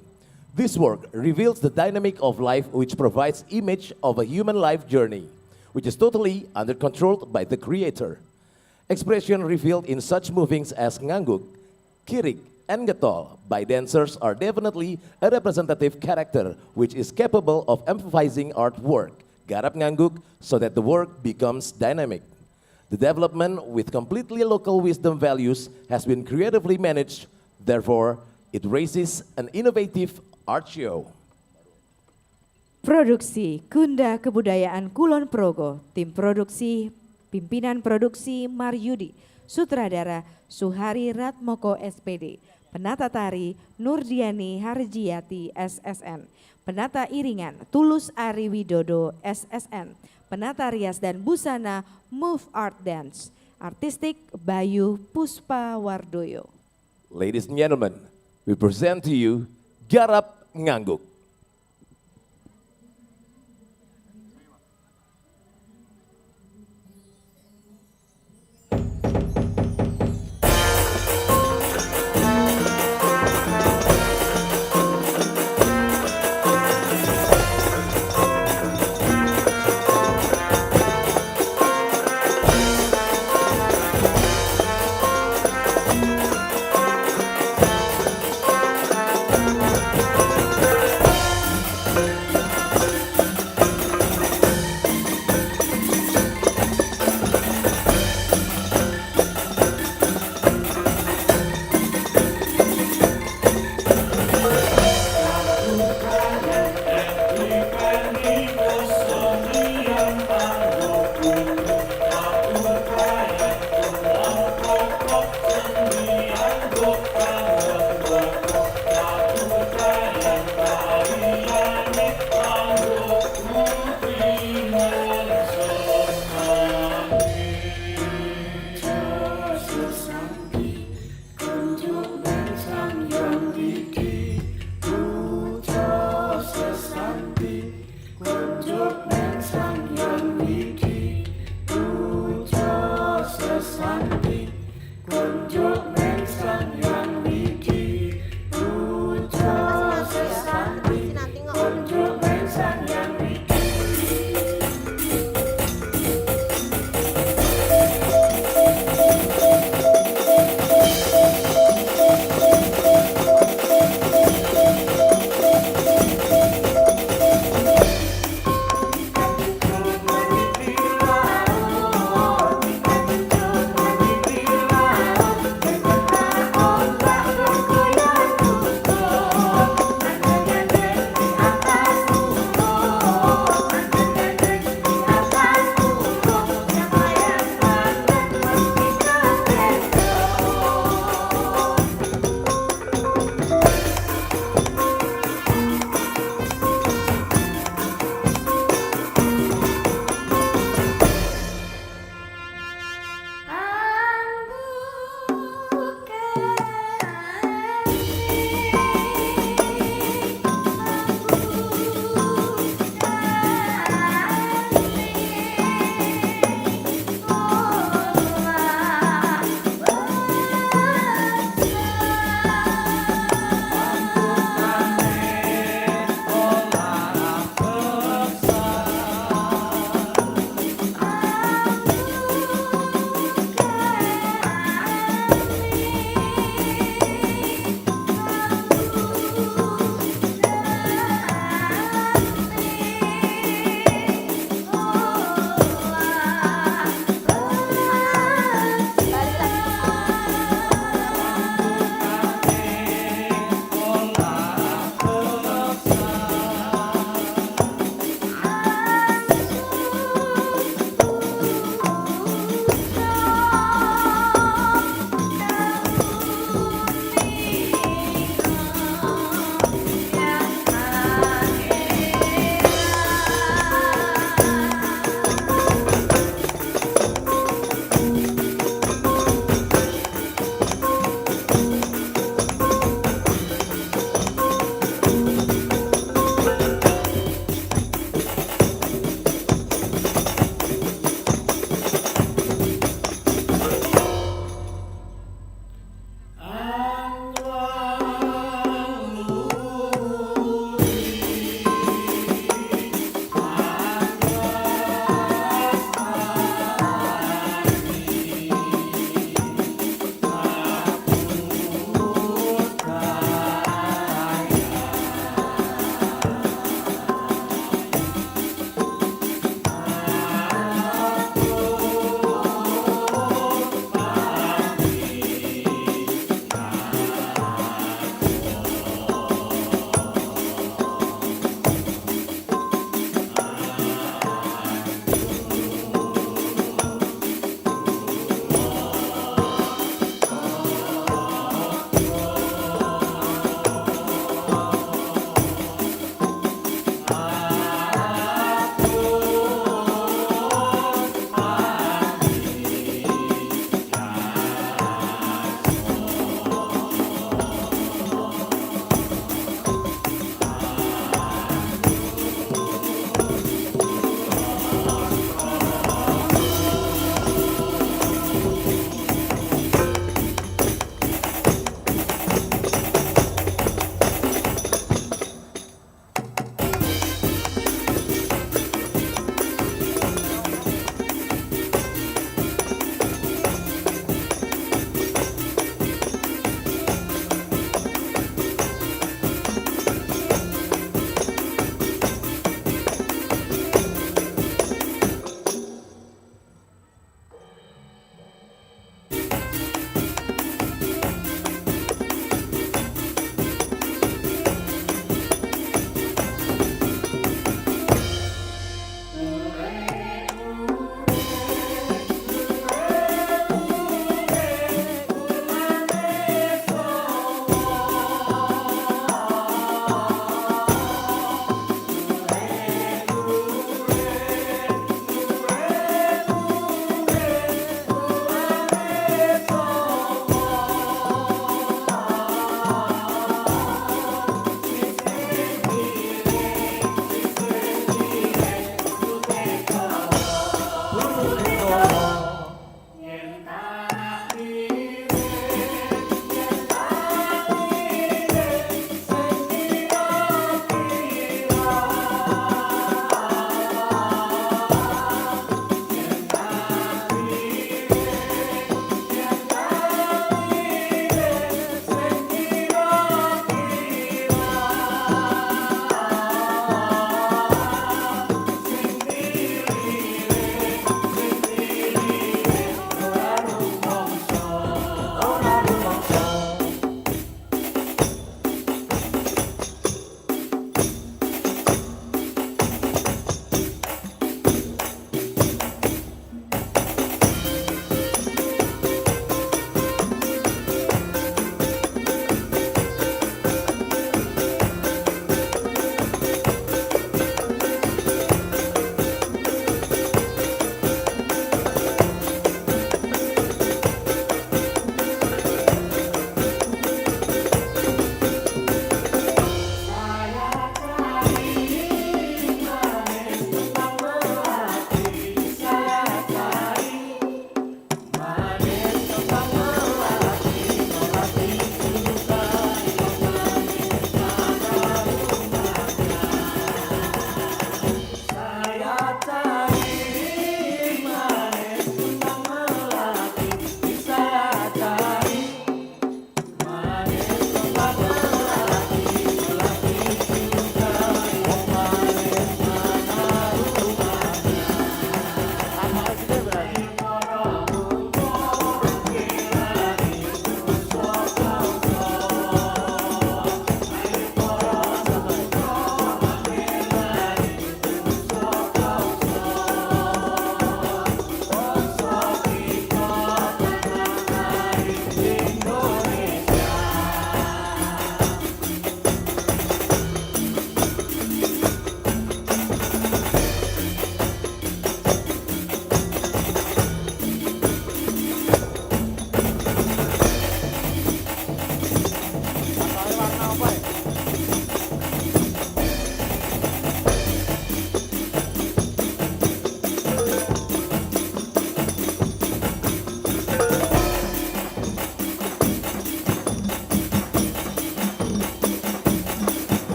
This work reveals the dynamic of life which provides image of a human life journey, which is totally under control by the creator. Expression revealed in such movings as Ngangguk, Kirik, and Getol by dancers are definitely a representative character which is capable of emphasizing artwork. Garap Ngangguk so that the work becomes dynamic. The development with completely local wisdom values has been creatively managed, therefore it raises an innovative art show. Produksi Kunda Kebudayaan Kulon Progo, tim produksi, pimpinan produksi Maryudi, sutradara Suhari Ratmoko SPD, penata tari Nurdiani Harjiati SSN, penata iringan Tulus Ari Widodo SSN, penata rias dan busana Move Art Dance, artistik Bayu Puspa Wardoyo. Ladies and gentlemen, we present to you Garap Ngangguk. Hãy subscribe cho kênh Ghiền Mì Gõ để không bỏ lỡ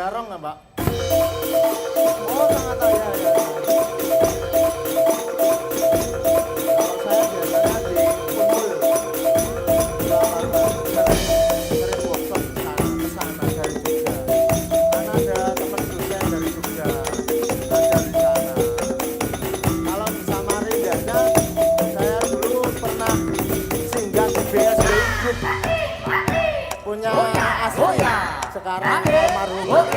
Garong nggak, Mbak? Oh, sangat ya. Kalau saya biasanya di Kumpul. Sering workshop ke sana dari Jogja. Karena ada teman dosen dari Jogja belajar di sana. Kalau di Samarinda, saya dulu pernah singgah di BSD Group. Punya asli sekarang almarhum.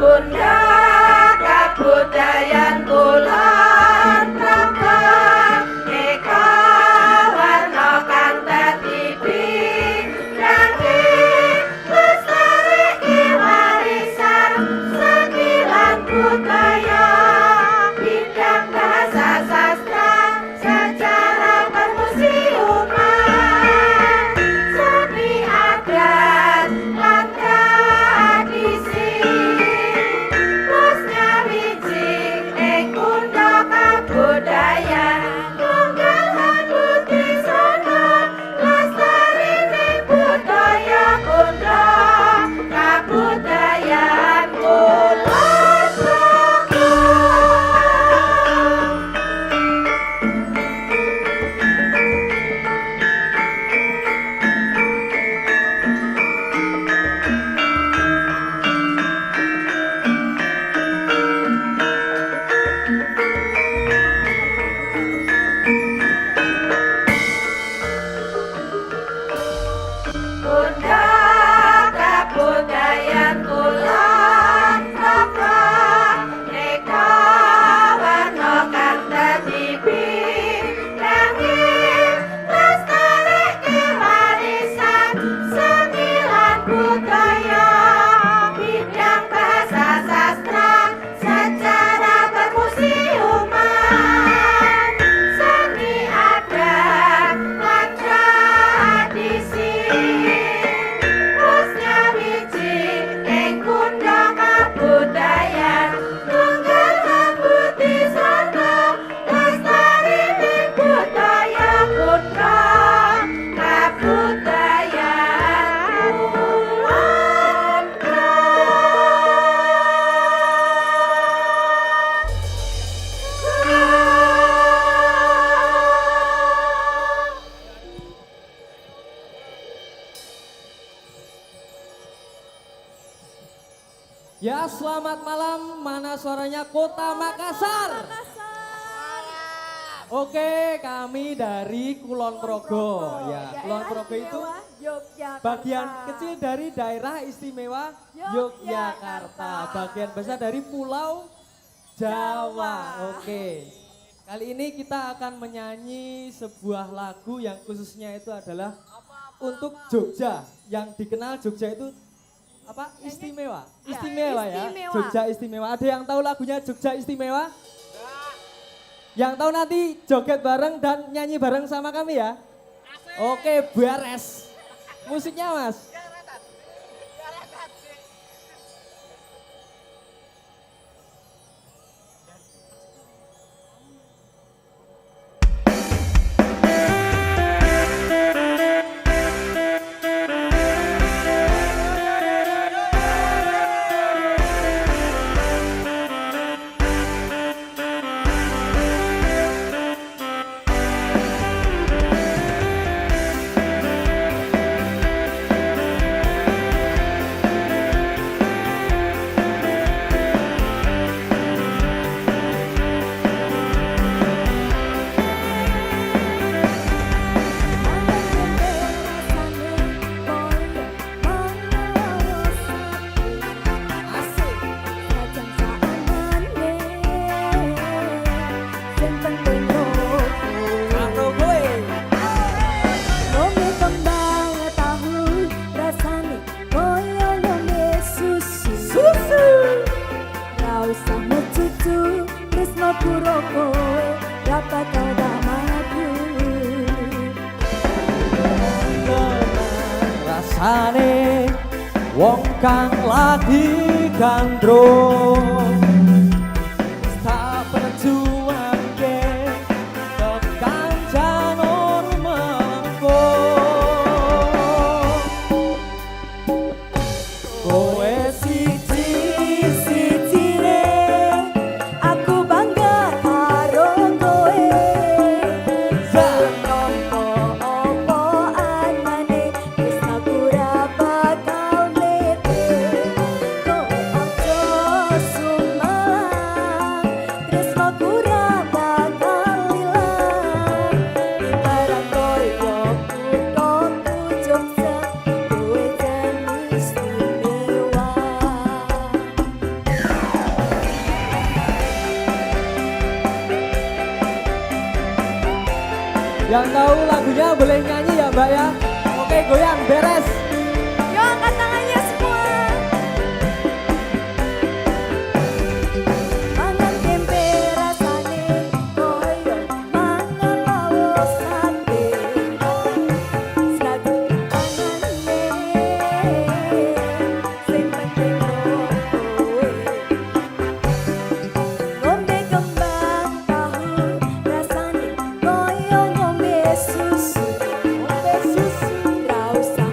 Bunda kabudayan kulon praga eka warna kang dadi piranti lestari warisan sembilan budaya bidang bahasa sastra sejarah permusiuman seni adat lan tradisi Ya, selamat malam. Mana suaranya Kota Makassar? Oke, kami dari Kulon Progo. Ya, Kulon Progo itu bagian kecil dari daerah istimewa Yogyakarta. Bagian besar dari Pulau Jawa. Oke. Kali ini kita akan menyanyi sebuah lagu yang khususnya itu adalah untuk Jogja. Yang dikenal Jogja itu apa? Istimewa. Istimewa ya. istimewa. Jogja istimewa. Ada yang tahu lagunya Jogja Istimewa? Yang tahu nanti joget bareng dan nyanyi bareng sama kami ya. Oke, beres. Musiknya Mas. Rasane wong kang lagi gandrung tak perjuang ke kekancanon mengko kowe Siji-sijine aku bangga karo kowe. Opo anane wis aku ra bakal mete. Kowe ojo sumelang, tresnaku ra bakal ilang. Ibarat koyo kuthaku Jogja, kowe jan istimewa. yang tahu lagunya boleh nyanyi ya Mbak ya. Oke, goyang beres. Yuk angkat tangannya semua. Mangan tempe rasane koyo mangan lawos sate. Sradu panganane sing penting kowe. Ngombe kembang tahu rasane koyo ngombe susu. Ra usah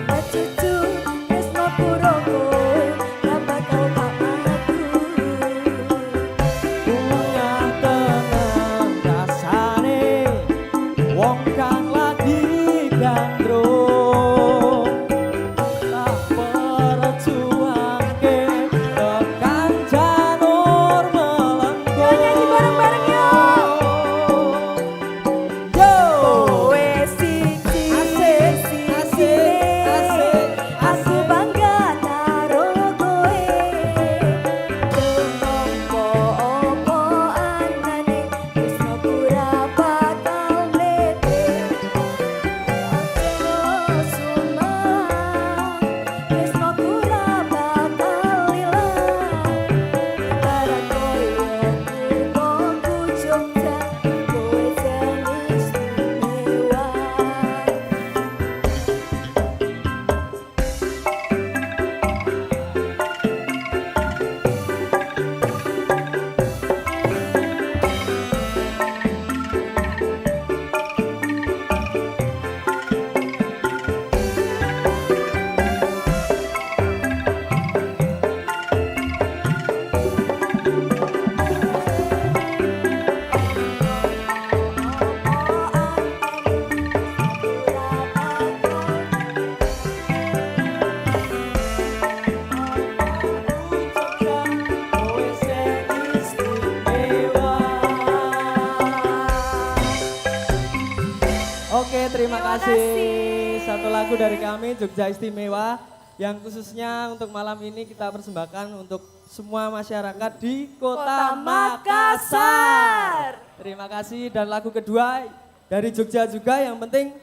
kasih. Satu lagu dari kami Jogja Istimewa yang khususnya untuk malam ini kita persembahkan untuk semua masyarakat di Kota Makassar. Terima kasih, dan lagu kedua dari Jogja juga, yang penting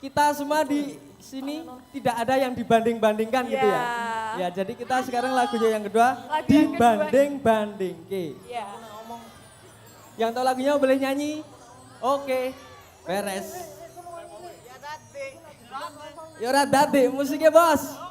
kita semua di sini tidak ada yang dibanding-bandingkan gitu ya. Ya, jadi kita sekarang lagunya yang kedua dibanding-bandingke. Yang tahu lagunya boleh nyanyi? Oke, beres. Yora dadi musiknya bos.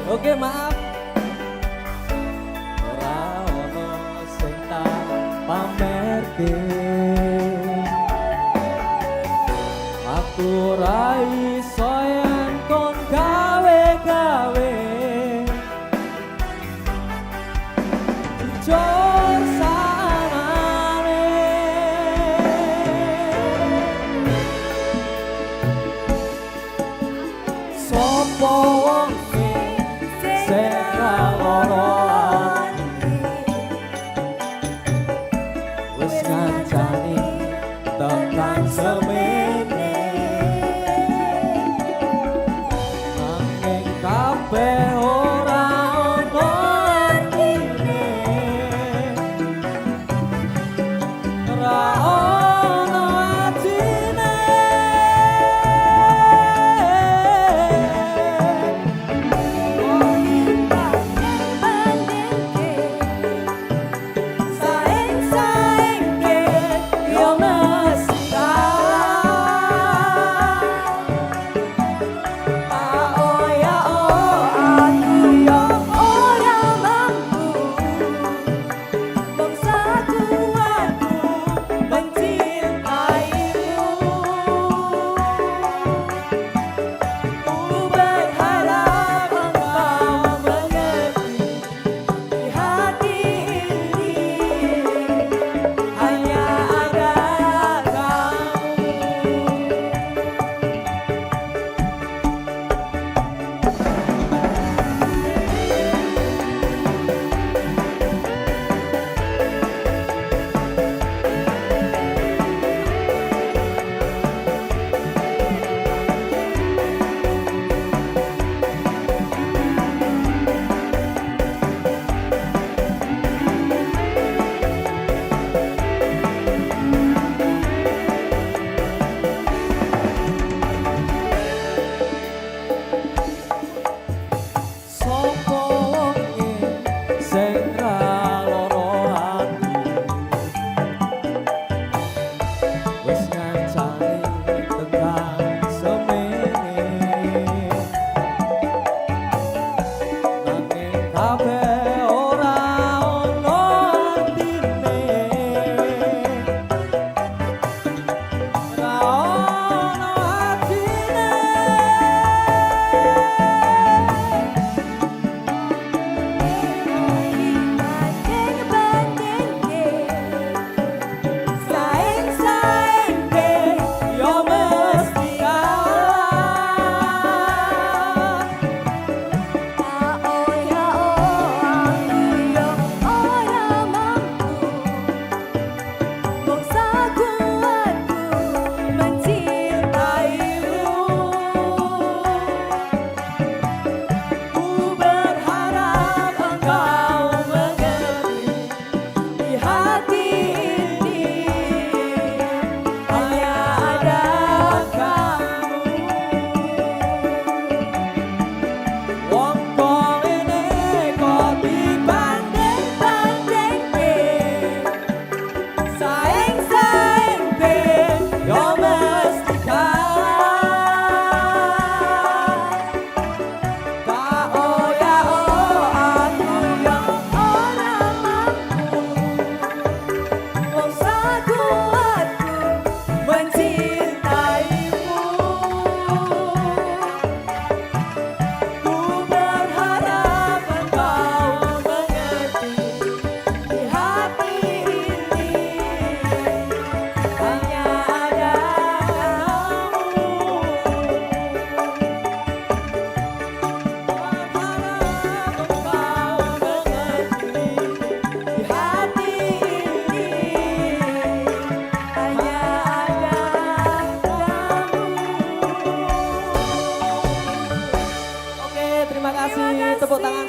Oke, maaf. Ora ono sing tak pamerke. Aku ra iso yen kon gawe-gawe. Jujur sanane. Sopo wong wis ngancani tekan semene nanging kabeh ora ono artine ora ono artine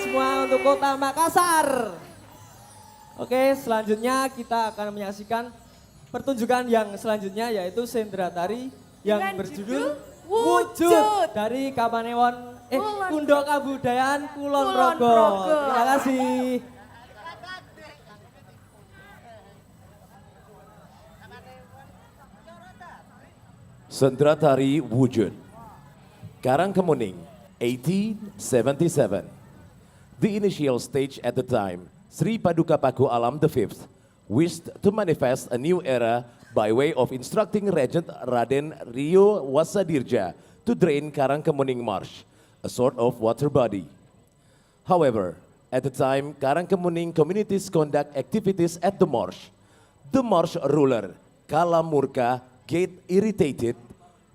semua untuk Kota Makassar. Oke, selanjutnya kita akan menyaksikan pertunjukan yang selanjutnya yaitu sendera tari yang Dengan berjudul judul Wujud. Wujud dari Kapanewon Kundo Kabudayaan Kulon Kulon Progo. Progo. Terima kasih. Sendera tari Wujud. Karangkemuning, 1877. The initial stage at the time, Sri Paduka Paku Alam V wished to manifest a new era by way of instructing Regent Raden Rio Wasadirja to drain Karangkemuning Marsh, a sort of water body. However, at the time Karangkemuning communities conduct activities at the marsh ruler Kala Murka get irritated,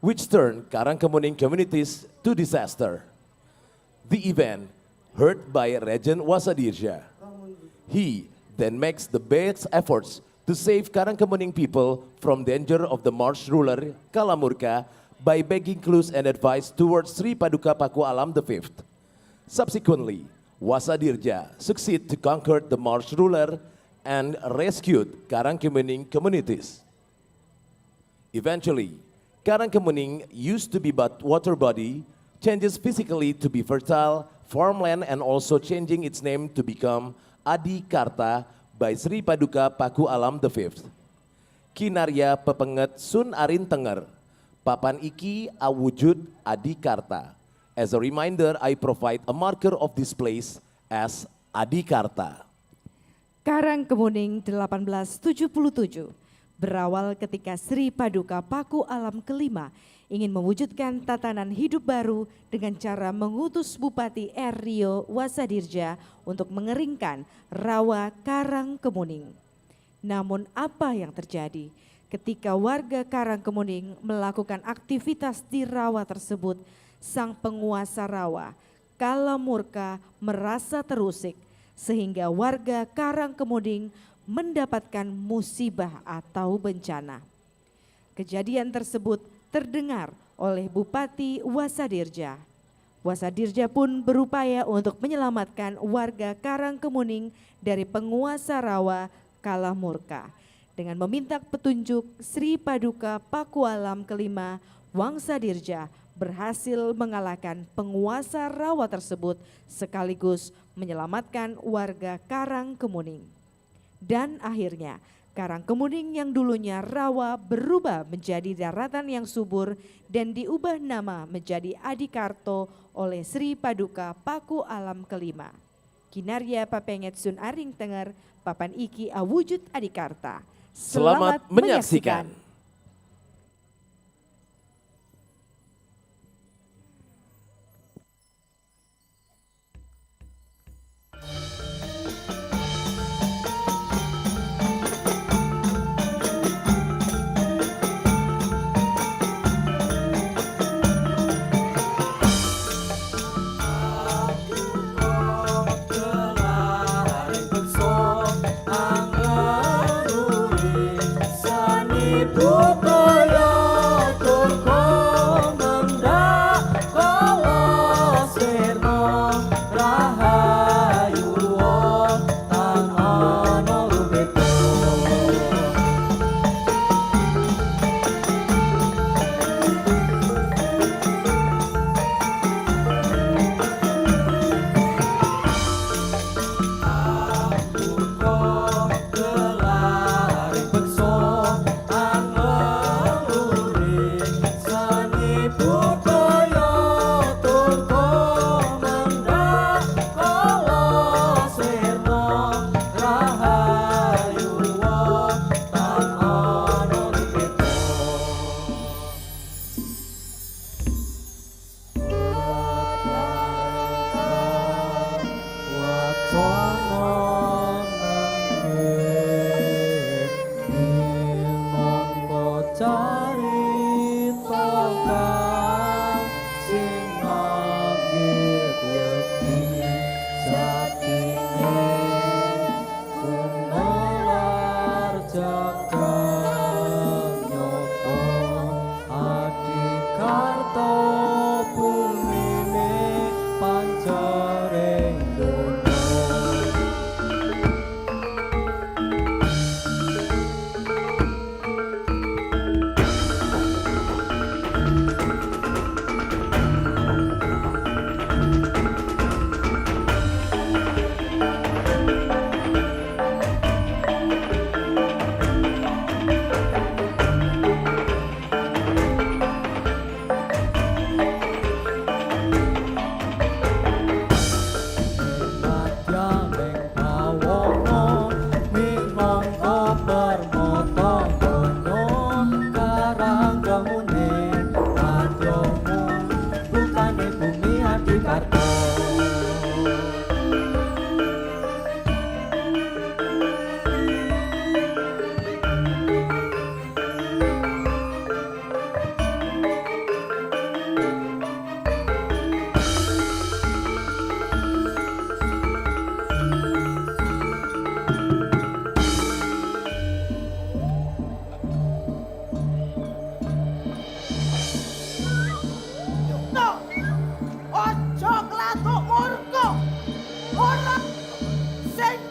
which turned Karangkemuning communities to disaster. The event heard by Regent Wasadirja. He then makes the best efforts to save Karangkemuning people from danger of the marsh ruler Kala Murka by begging clues and advice towards Sri Paduka Paku Alam V. Subsequently, Wasadirja succeeded to conquer the marsh ruler and rescued Karangkemuning communities. Eventually, Karangkemuning used to be but water body, changes physically to be fertile, farmland, and also changing its name to become Adikarta by Sri Paduka Paku Alam V. Kinarya Pepenget Sun Arin Tenger, Papan Iki Awujud Adikarta. As a reminder, I provide a marker of this place as Adikarta. Karangkemuning 1877 berawal ketika Sri Paduka Paku Alam kelima ingin mewujudkan tatanan hidup baru dengan cara mengutus Bupati R. Rio Wasadirja untuk mengeringkan rawa Karangkemuning. Namun apa yang terjadi ketika warga Karangkemuning melakukan aktivitas di rawa tersebut? Sang penguasa rawa Kala Murka merasa terusik sehingga warga Karangkemuning mendapatkan musibah atau bencana. Kejadian tersebut terdengar oleh Bupati Wasadirja. Wasadirja pun berupaya untuk menyelamatkan warga Karangkemuning dari penguasa rawa Kala Murka. Dengan meminta petunjuk Sri Paduka Paku Alam kelima, Wangsadirja berhasil mengalahkan penguasa rawa tersebut sekaligus menyelamatkan warga Karangkemuning. Dan akhirnya Karangkemuning yang dulunya rawa berubah menjadi daratan yang subur dan diubah nama menjadi Adikarto oleh Sri Paduka Paku Alam kelima. Kinarya Papenget Sun Aring Tenger, Papan Iki Awujud Adikarta. Selamat menyaksikan. Adikarto bumine panjarenggo.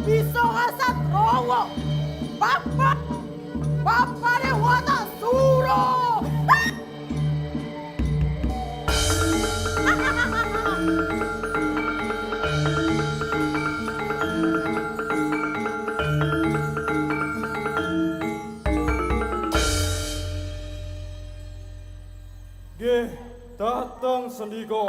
bisa ngasat rowo. Bapak Dewata Suro. Nggih, dateng sendika.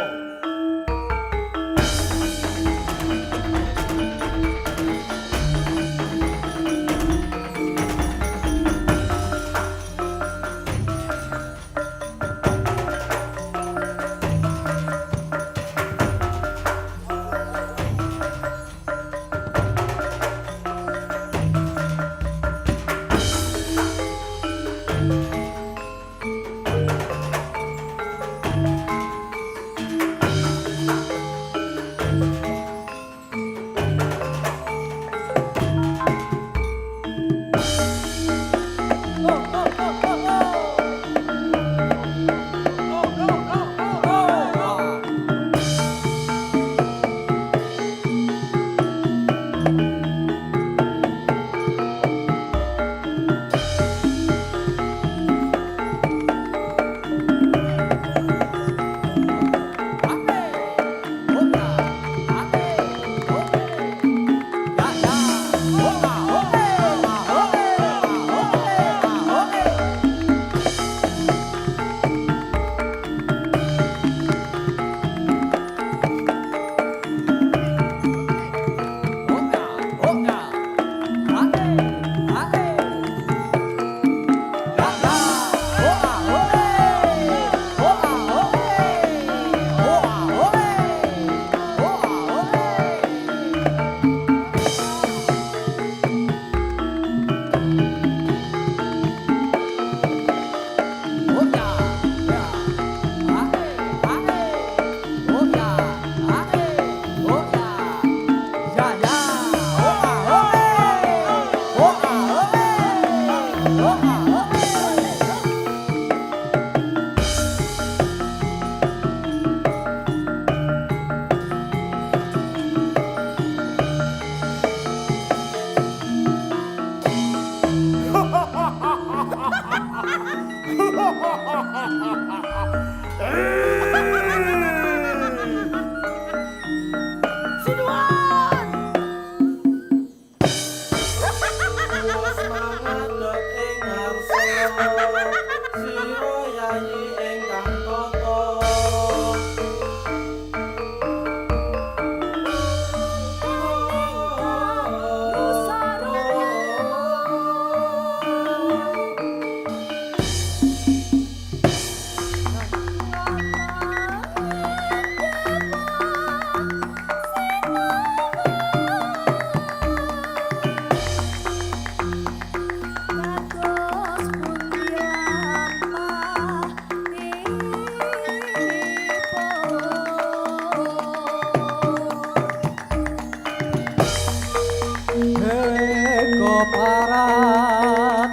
parat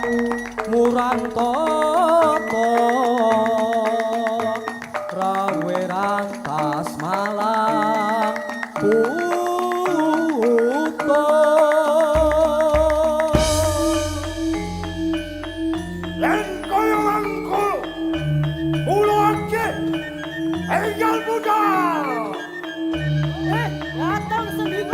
murang toko rawe rantas malang puto Len koyongangku Ulo ake Enggal muda Datang sendiri.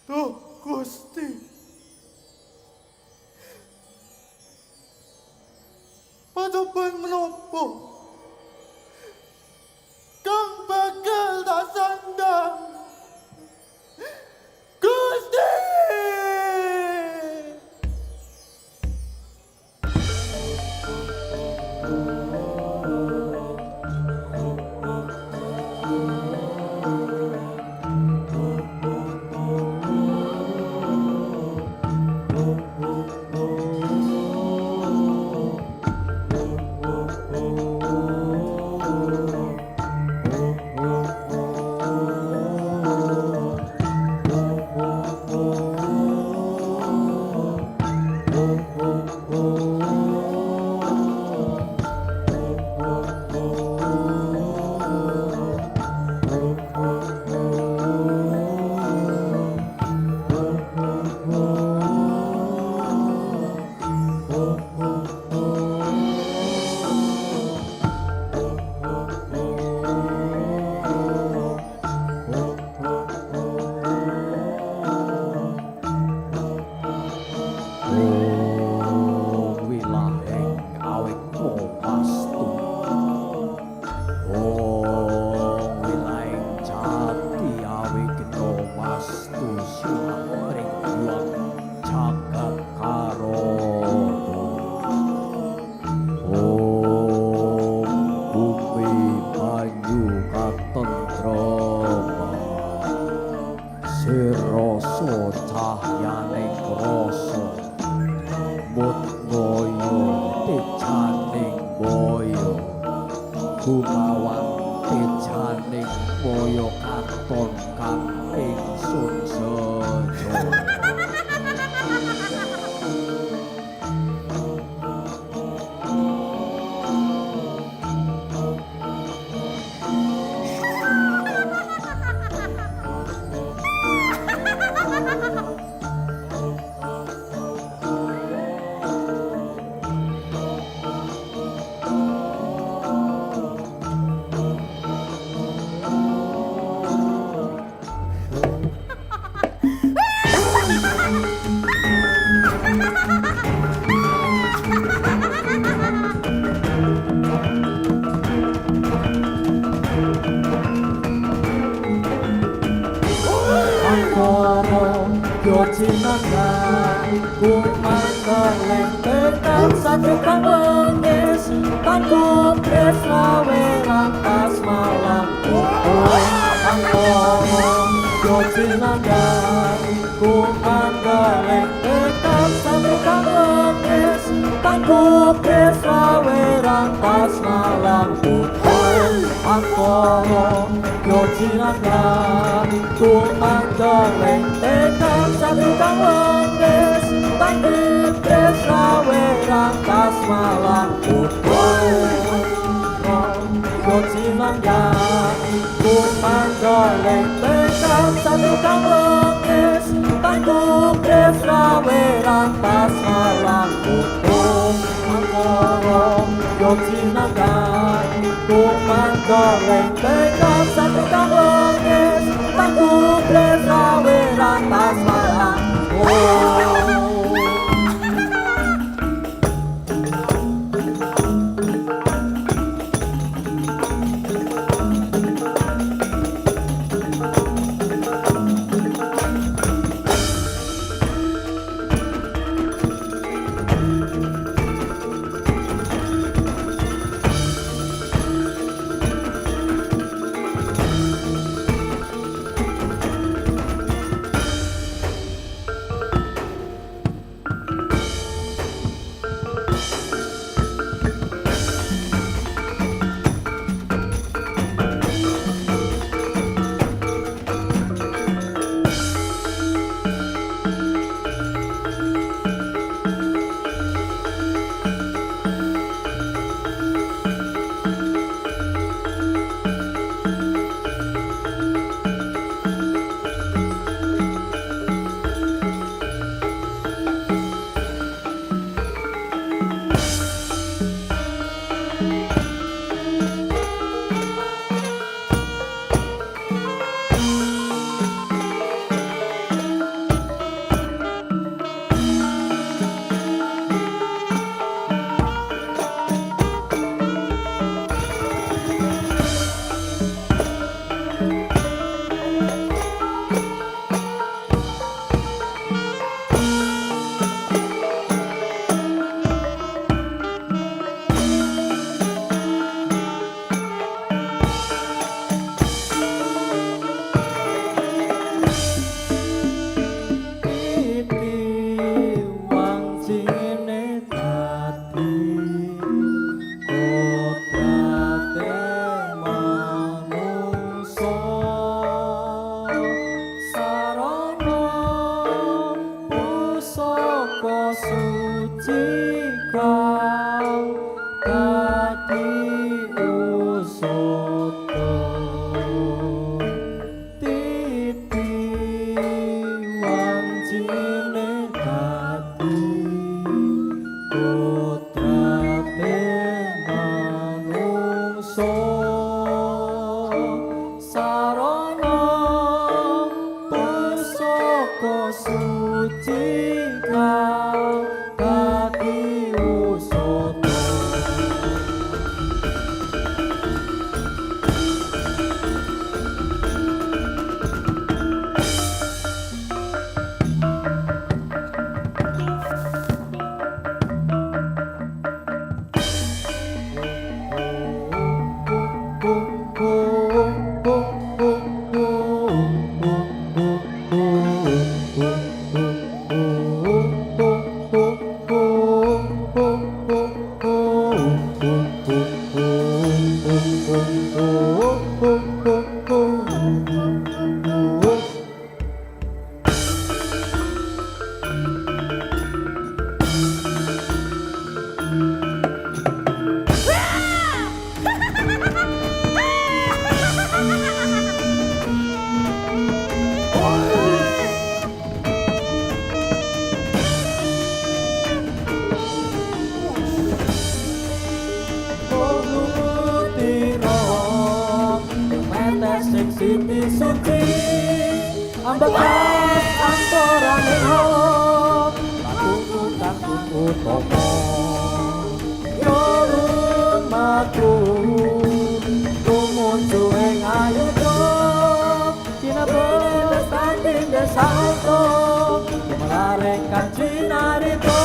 Duh, Gusti. Pacoban menapa? Kang bakal tak sandang. Gusti! Rasa cahyaning rasa mut ngoyo tejaning boyo gumawan tejaning boyo katon kang ingsun sejo. Kumanggaleng tekan satu kang wengis, tangguh Sinanggan ku anggaling tekad satu kang lengis tanggup desa werang pas malam putih angkoro yo sinanggan ku anggaling tekad satu kang lengis tanggup desa werang pas malam putih yo sinanggan ku anggaling tekad satu kang lengis tanggup desa werang pas malam putih angkoro yo sinanggan ku anggaling tekad satu kang lengis tanggup desa werang pas malam putih. Siti Suci ambekan antorane alam lakuku takuku tomo yorun matu tumuncu ing ayudo cinabel standing desato kemalarengkan cinarito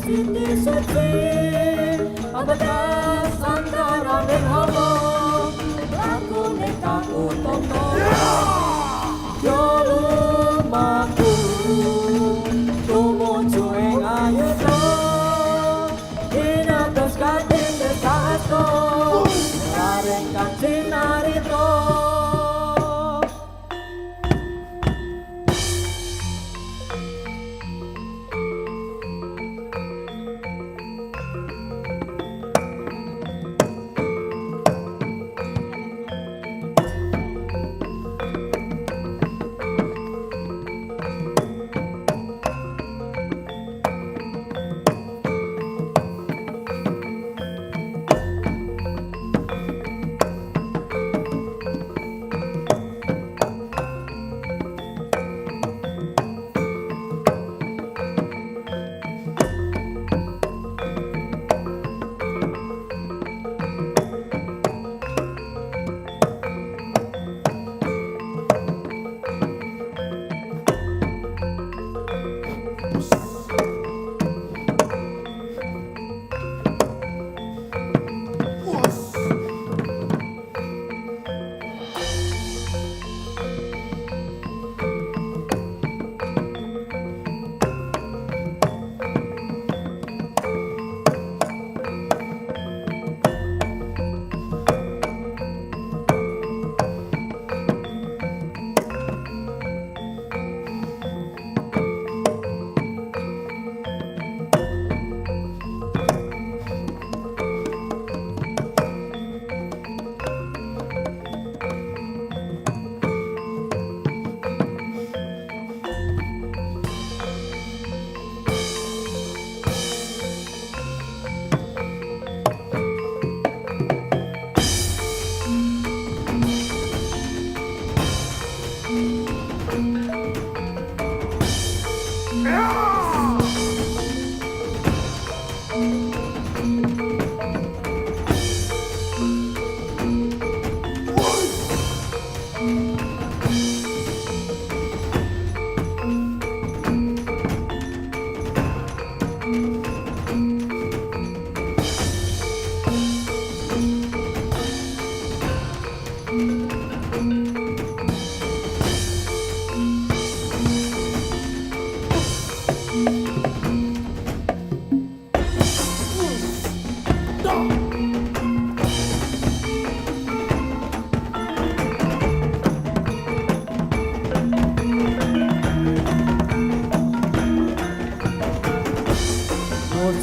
Siti suci Pambekas antara ning hawa Laku ning kang utama Yo lumaku Tumuju ing ayuto Inatos kating desasko Lareng kang sinarito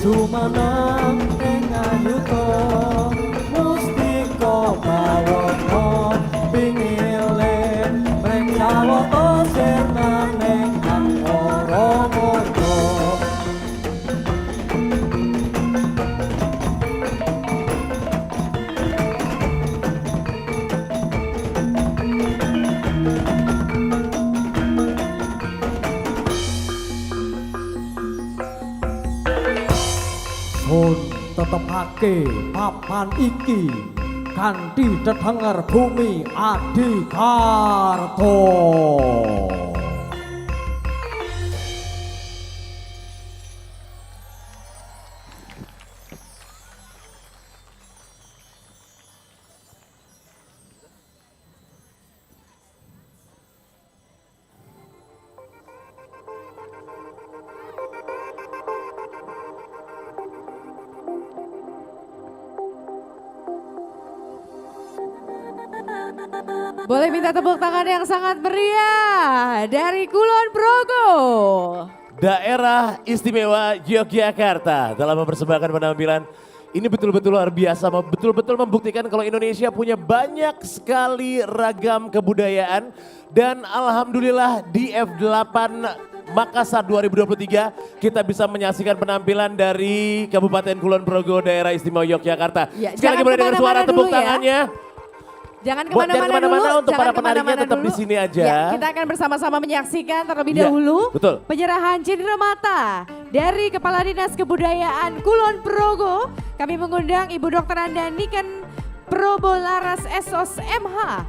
Sumanang ing ayuto Mustika bawata pingile mring sawata sirnaning angkara murka Sun tetepake papan iki kanthi dedenger bumi Adikarta. Boleh minta tepuk tangan yang sangat meriah dari Kulon Progo. Daerah Istimewa Yogyakarta dalam mempersembahkan penampilan ini betul-betul luar biasa, betul-betul membuktikan kalau Indonesia punya banyak sekali ragam kebudayaan dan alhamdulillah di F8 Makassar 2023 kita bisa menyaksikan penampilan dari Kabupaten Kulon Progo daerah Istimewa Yogyakarta. Ya, sekali lagi boleh dengar suara tepuk tangannya. Jangan Buat jangan kemana-mana dulu. untuk para penarinya tetap di sini aja. Ya, kita akan bersama-sama menyaksikan terlebih Ya, dahulu betul. penyerahan cindera mata dari Kepala Dinas Kebudayaan Kulon Progo. Kami mengundang Ibu Dr. Andaniken Probolaras SOS MH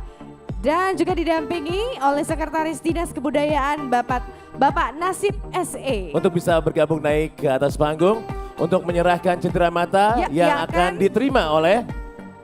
dan juga didampingi oleh Sekretaris Dinas Kebudayaan Bapak Nasib SE. Untuk bisa bergabung naik ke atas panggung. untuk menyerahkan cenderamata Ya, yang ya akan kan? diterima oleh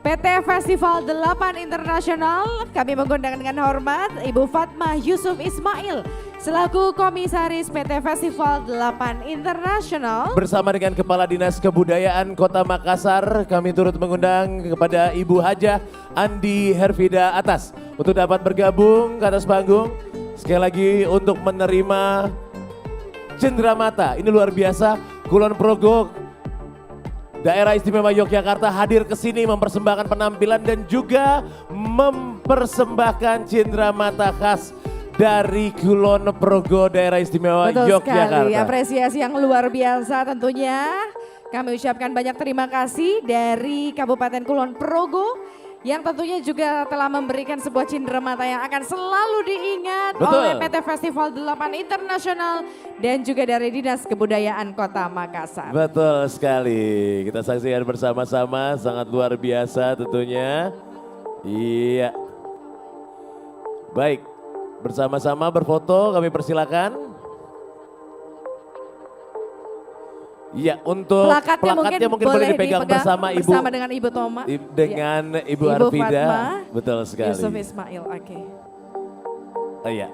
PT Festival 8 Internasional. Kami mengundang dengan hormat Ibu Fatma Yusuf Ismail selaku Komisaris PT Festival 8 Internasional. bersama dengan Kepala Dinas Kebudayaan Kota Makassar. Kami turut mengundang kepada Ibu Hajah Andi Hervida Atas untuk dapat bergabung ke atas panggung. Sekali lagi untuk menerima cenderamata. Ini luar biasa. Kulon Progo Daerah Istimewa Yogyakarta hadir ke sini mempersembahkan penampilan dan juga mempersembahkan cenderamata khas dari Kulon Progo Daerah Istimewa Betul Yogyakarta. sekali, apresiasi yang luar biasa tentunya. Kami ucapkan banyak terima kasih dari Kabupaten Kulon Progo yang tentunya juga telah memberikan sebuah cenderamata yang akan selalu diingat Betul. oleh PT Festival 8 Internasional dan juga dari Dinas Kebudayaan Kota Makassar. Betul sekali, kita saksikan bersama-sama, sangat luar biasa tentunya. Iya. Baik, bersama-sama berfoto kami persilakan. Iya, untuk Plakatnya mungkin boleh boleh dipegang bersama Ibu. bersama dengan Ibu Toma. Dengan Ibu Ibu Arvida. Fatma Betul sekali. Yusuf Ismail, oke. Oh, iya.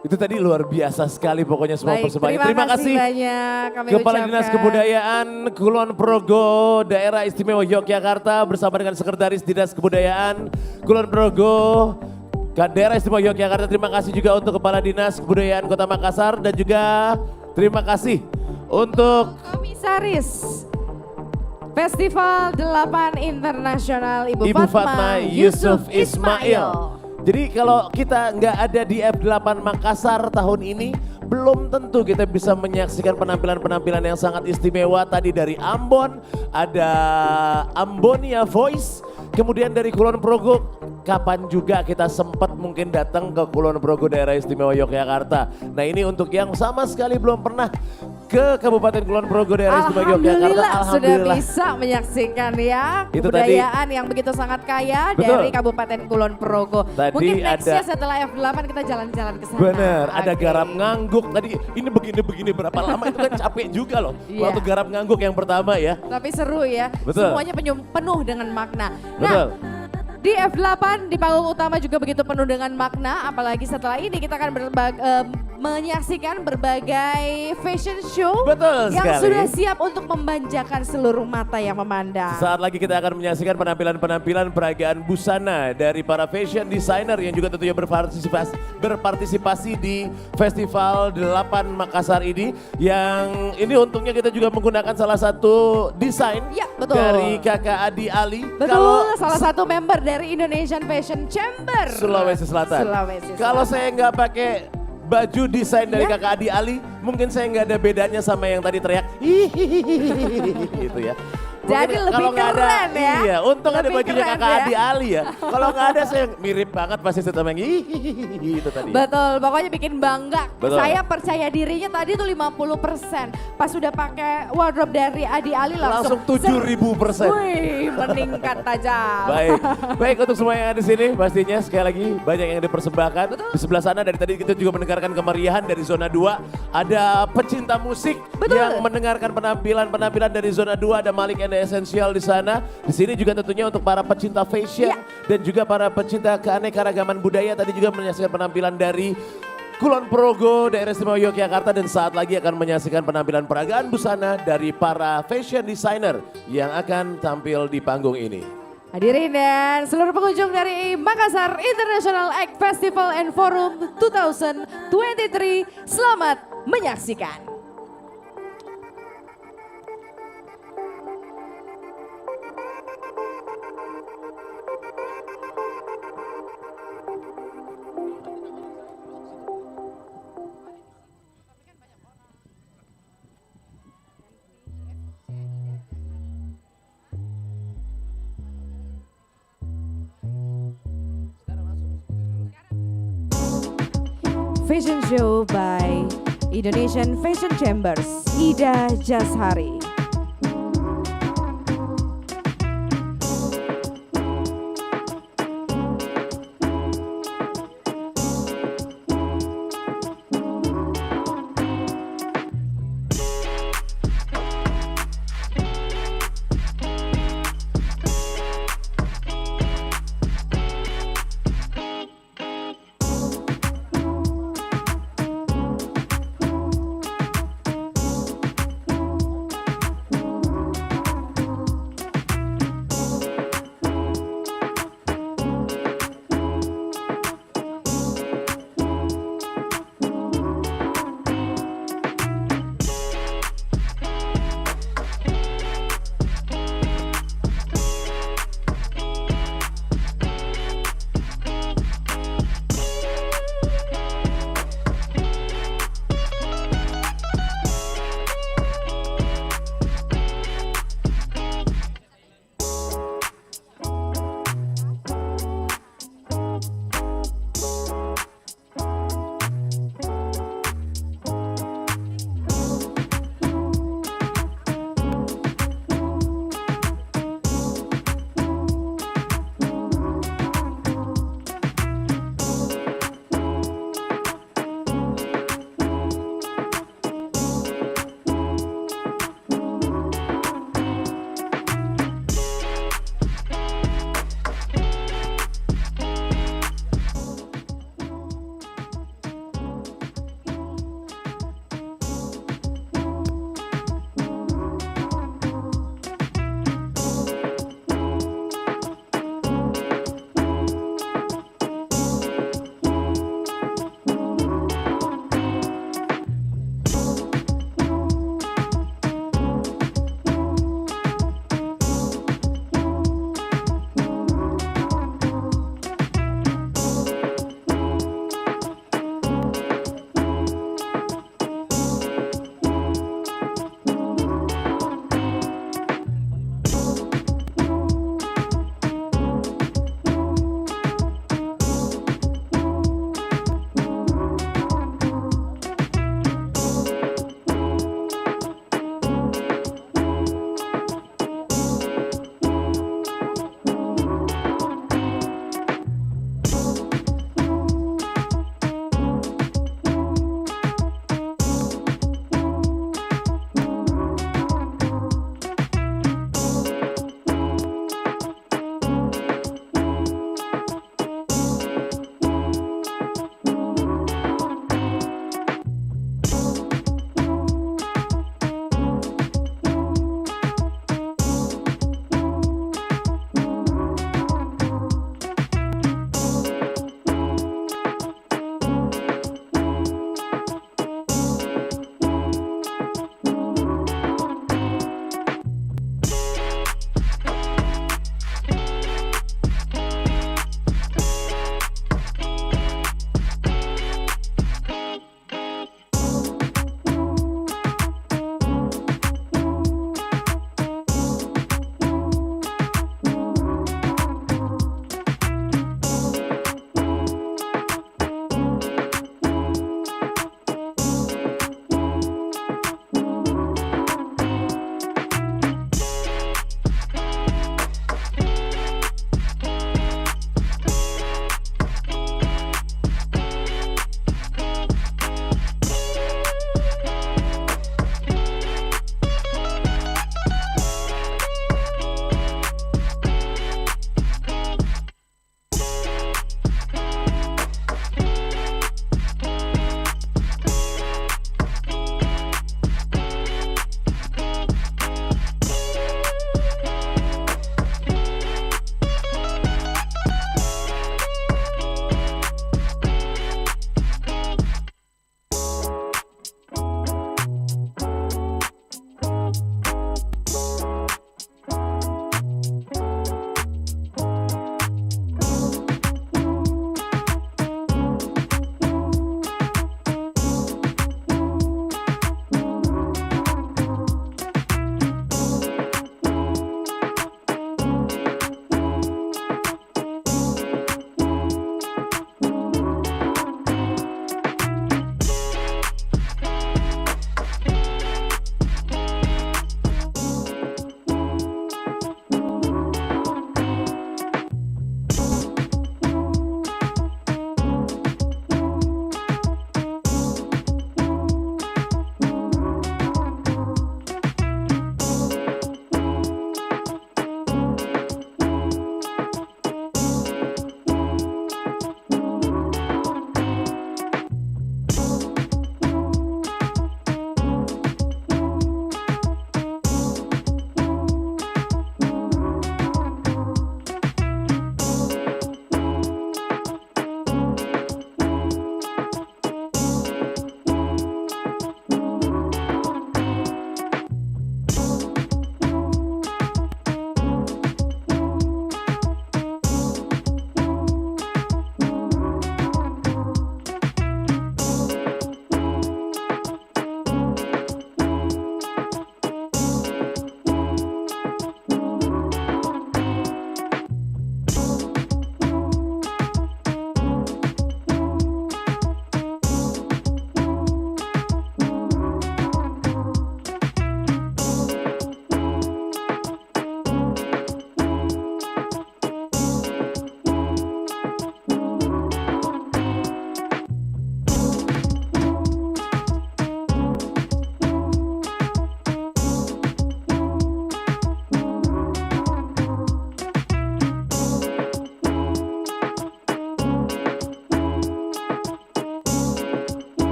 Itu tadi luar biasa sekali pokoknya semua Baik, persembahan. terima kasih banyak kami Kepala ucapkan. Dinas Kebudayaan Kulon Progo Daerah Istimewa Yogyakarta bersama dengan Sekretaris Dinas Kebudayaan Kulon Progo Daerah Istimewa Yogyakarta. Terima kasih juga untuk Kepala Dinas Kebudayaan Kota Makassar dan juga terima kasih untuk Komisaris Festival 8 Internasional Ibu Ibu Fatma Fatma Yusuf Ismail. Jadi kalau kita nggak ada di F8 Makassar tahun ini, belum tentu kita bisa menyaksikan penampilan-penampilan yang sangat istimewa. Tadi dari Ambon, ada Ambonia Voice, kemudian dari Kulon Progo. Kapan juga kita sempat mungkin datang ke Kulon Progo Daerah Istimewa Yogyakarta. Nah ini untuk yang sama sekali belum pernah ke Kabupaten Kulon Progo Daerah Istimewa Yogyakarta. Alhamdulillah sudah bisa menyaksikan ya Itu kebudayaan yang begitu sangat kaya Betul. dari Kabupaten Kulon Progo. Tadi Mungkin nextnya ada- setelah F8 kita jalan-jalan ke sana. Bener, ada Oke. garap ngangguk. Tadi ini begini-begini berapa lama itu kan capek juga loh. Iya. Waktu garap ngangguk yang pertama ya. Tapi seru ya, Betul. semuanya penuh dengan makna. Betul. Nah, di F8 di panggung utama juga begitu penuh dengan makna, apalagi setelah ini kita akan menyaksikan berbagai fashion show Betul yang sekali. sudah siap untuk memanjakan seluruh mata yang memandang. Saat lagi kita akan menyaksikan penampilan-penampilan peragaan busana dari para fashion designer yang juga tentunya berpartisipasi di Festival 8 Makassar ini. Yang ini untungnya kita juga menggunakan salah satu desain Ya, betul. dari Kakak Adi Ali. Betul, salah satu member dari Indonesian Fashion Chamber. Sulawesi Selatan. Sulawesi Kalau Selatan. saya nggak pakai baju desain dari Ya. Kakak Adi Ali, mungkin saya nggak ada bedanya sama yang tadi teriak hihihi gitu ya. Jadi Mungkin lebih kalau nggak ada, keren ya. Iya, untung ada Lebih bajunya keren Kakak ya. Adi Ali ya. Kalau nggak ada saya mirip banget pasti sama yang hihihi itu tadi. Betul, pokoknya bikin bangga. Betul. Saya percaya dirinya tadi tuh 50%. Pas sudah pakai wardrobe dari Adi Ali Langsung langsung 7.000%. Wih, meningkat tajam. Baik, baik untuk semua yang ada di sini pastinya sekali lagi banyak yang dipersembahkan. Di sebelah sana dari tadi kita juga mendengarkan kemeriahan dari zona 2. Ada pecinta musik Betul. yang mendengarkan penampilan-penampilan dari zona 2. Ada Malik and the Essential di sana. Di sini juga tentunya untuk para pecinta fashion dan juga para pecinta keanekaragaman budaya. Tadi juga menyaksikan penampilan dari Kulon Progo Daerah Istimewa Yogyakarta dan saat lagi akan menyaksikan penampilan peragaan busana dari para fashion designer yang akan tampil di panggung ini. Hadirin dan seluruh pengunjung dari Makassar International Egg Festival and Forum 2023, selamat menyaksikan. Fashion Show by Indonesian Fashion Chambers, Ida Jashari.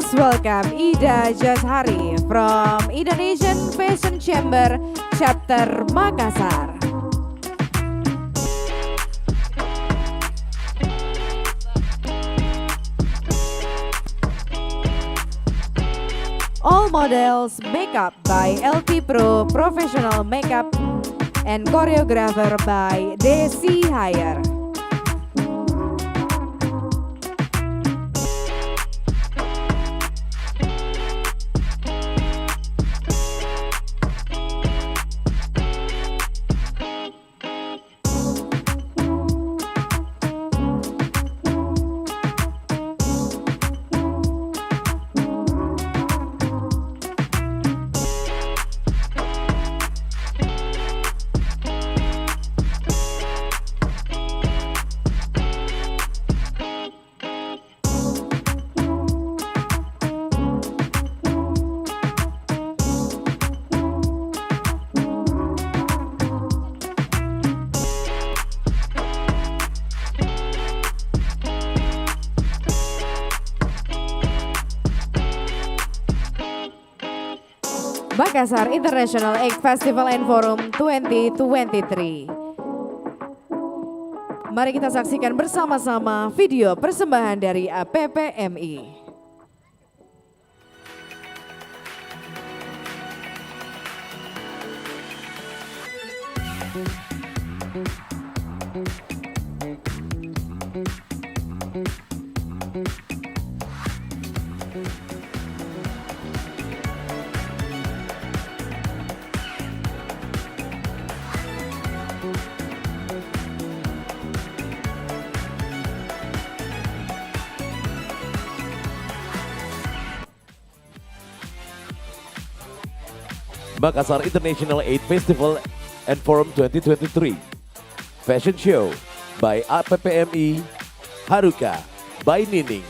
Please welcome Ida Jazhari from Indonesian Fashion Chamber Chapter Makassar. All models makeup by LT Pro Professional Makeup and choreographer by Desi Hire. Makassar International Egg Festival and Forum 2023. Mari kita saksikan bersama-sama video persembahan dari APPMI. Makassar International Aid Festival and Forum 2023. Fashion Show by APPMI, Haruka by Nining.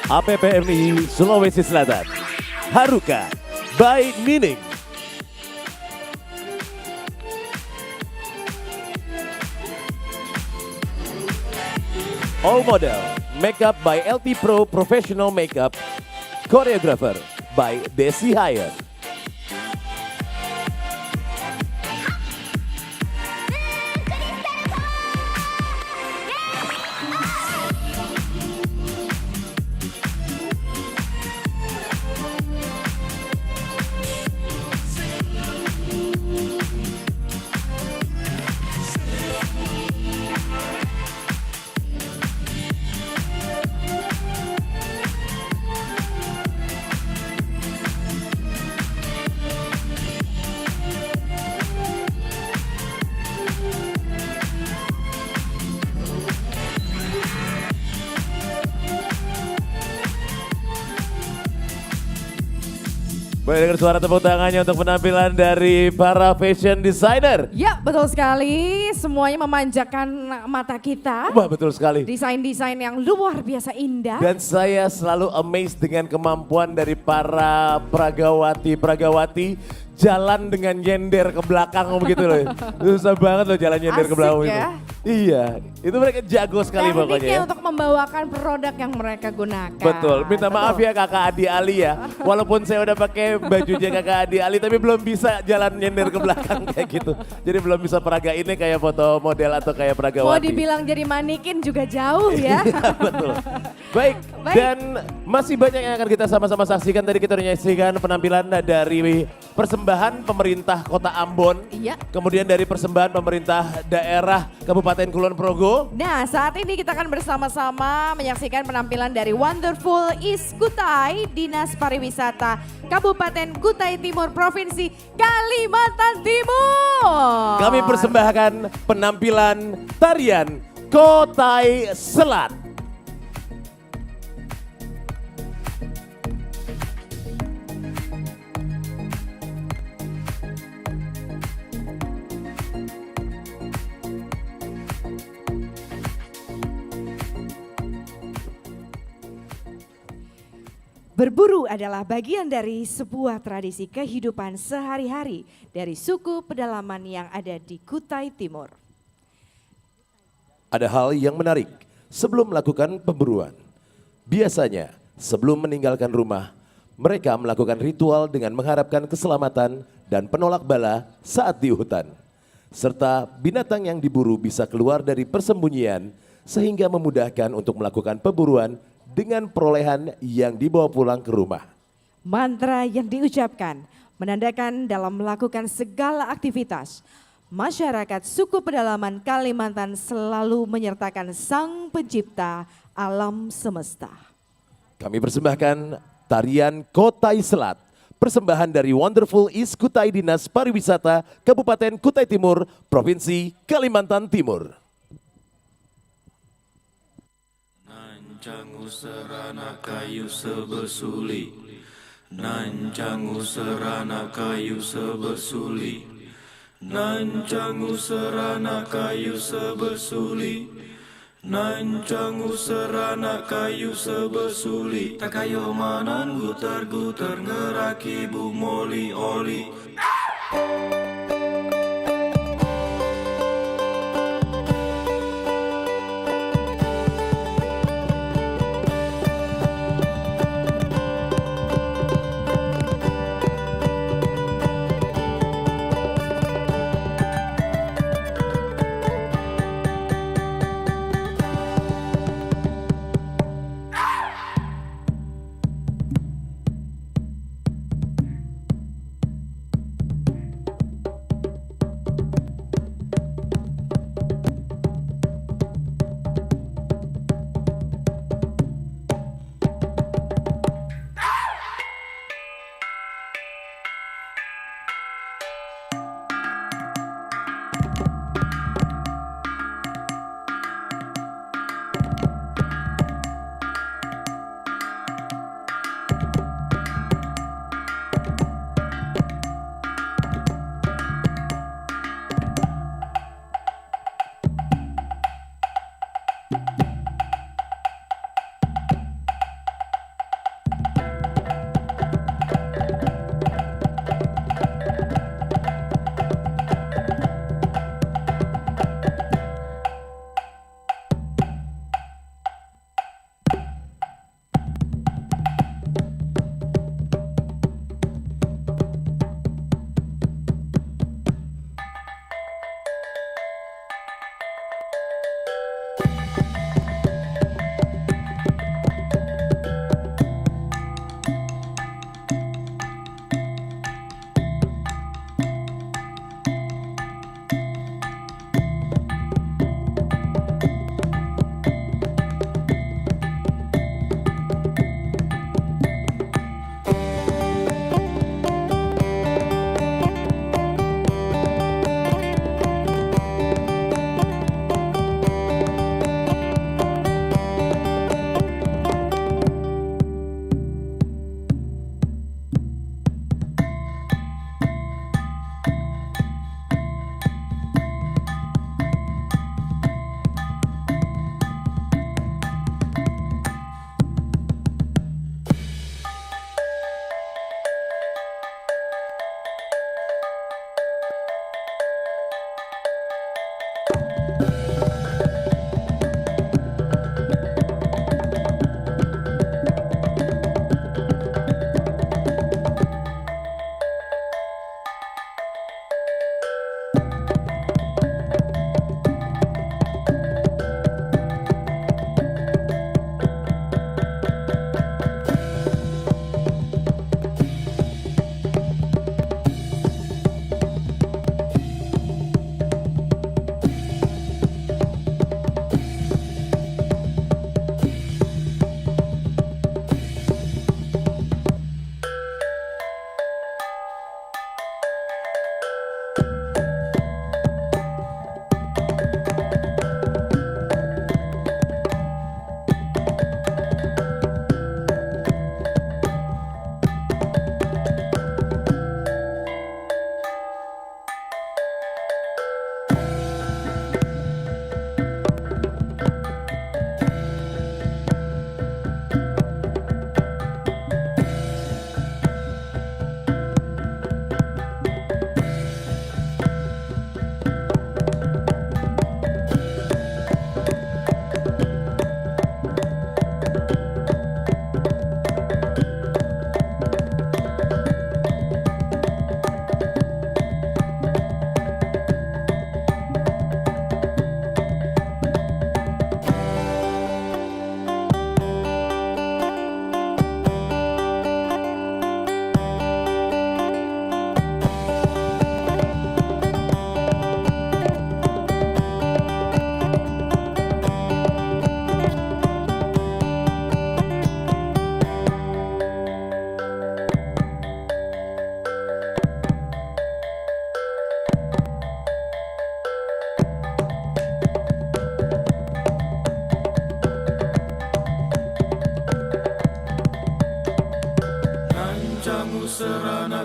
APPMI Sulawesi Selatan. Haruka by Nining. All Model, makeup by LT Pro Professional Makeup. Choreographer by Desi Hyatt. Boleh dengar suara tepuk tangannya untuk penampilan dari para fashion designer. Ya, betul sekali. Semuanya memanjakan mata kita. Wah, betul sekali. Desain-desain yang luar biasa indah. Dan saya selalu amazed dengan kemampuan dari para pragawati jalan dengan nyender ke belakang begitu loh. Susah banget loh jalan nyender ke Asik belakang ya. itu. Iya, itu mereka jago sekali pokoknya Tekniknya ya. untuk membawakan produk yang mereka gunakan. Betul, minta maaf ya kakak Adi Ali ya. Walaupun saya udah pakai bajunya kakak Adi Ali tapi belum bisa jalan nyender ke belakang kayak gitu. Jadi belum bisa peraga ini kayak foto model atau kayak pragawati. Mau dibilang jadi manikin juga jauh ya. Iya, betul. Baik, dan masih banyak yang akan kita sama-sama saksikan. Tadi kita udah menyaksikan penampilan dari persembahan pemerintah Kota Ambon. Iya. Kemudian dari persembahan pemerintah daerah Kabupaten Kulon Progo. Nah, saat ini kita akan bersama-sama menyaksikan penampilan dari Wonderful East Kutai, Dinas Pariwisata Kabupaten Kutai Timur, Provinsi Kalimantan Timur. Kami persembahkan penampilan tarian Kutai Selat. Berburu adalah bagian dari sebuah tradisi kehidupan sehari-hari dari suku pedalaman yang ada di Kutai Timur. Ada hal yang menarik sebelum melakukan pemburuan. Biasanya sebelum meninggalkan rumah, mereka melakukan ritual dengan mengharapkan keselamatan dan penolak bala saat di hutan. Serta binatang yang diburu bisa keluar dari persembunyian sehingga memudahkan untuk melakukan pemburuan dengan perolehan yang dibawa pulang ke rumah. Mantra yang diucapkan menandakan dalam melakukan segala aktivitas. Masyarakat suku pedalaman Kalimantan selalu menyertakan Sang Pencipta alam semesta. Kami persembahkan tarian Kutai Selat, persembahan dari Wonderful East Kutai Dinas Pariwisata Kabupaten Kutai Timur, Provinsi Kalimantan Timur. Nancang userana kayu sebesuli, nancang userana kayu sebesuli, nancang userana kayu sebesuli, nancang userana kayu sebesuli. Takayo manan guter-guter ngeraki bumoli oli.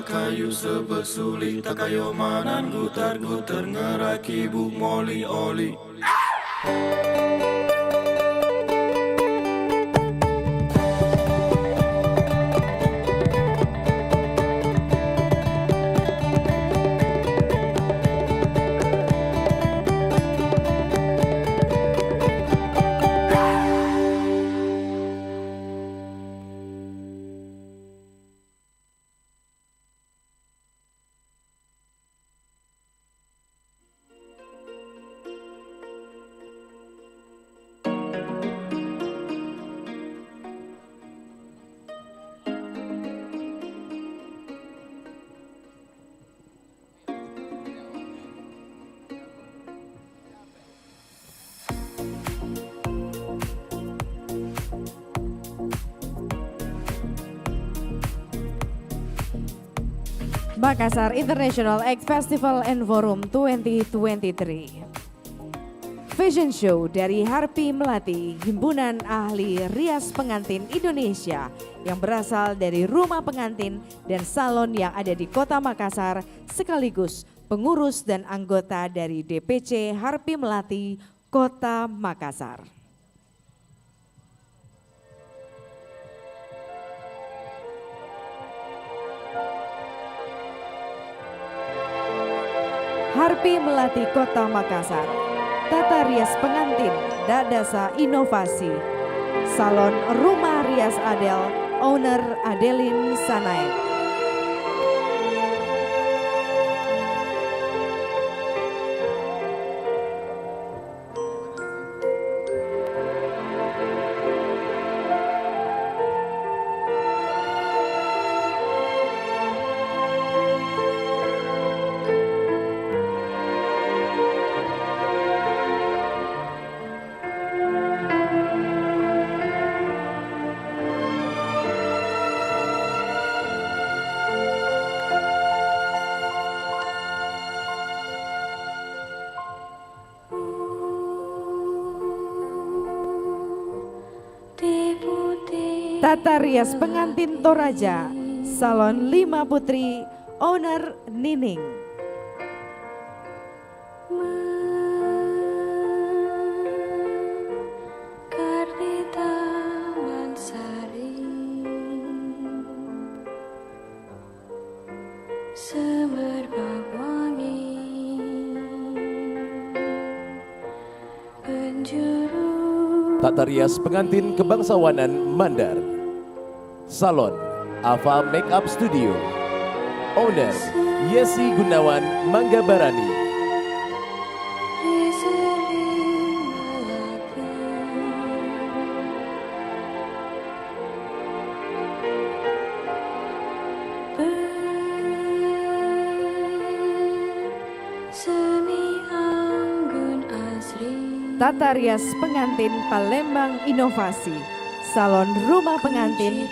kayu sebesuli takayo manan gutar-gutar ngeraki bu moli oli. Makassar International X Festival and Forum 2023. Fashion Show dari Harpi Melati, Himpunan Ahli Rias Pengantin Indonesia yang berasal dari rumah pengantin dan salon yang ada di Kota Makassar sekaligus pengurus dan anggota dari DPC Harpi Melati Kota Makassar. Harpi Melati Kota Makassar, Tata Rias Pengantin, Dadasa Inovasi, Salon Rumah Rias Adel, Owner Adelin Sanae. Tata Rias Pengantin Toraja, Salon 5 Putri, Owner Nining. Mekar di Taman Sari, semerbak wangi, penjuru Tata Rias Pengantin Kebangsawanan Mandar, Salon Ava Makeup Studio, Owner Yesi Gunawan Manggabarani. di Seling Melati, berseni anggun asri. Tata Rias Pengantin Palembang Inovasi, Salon Rumah Pengantin,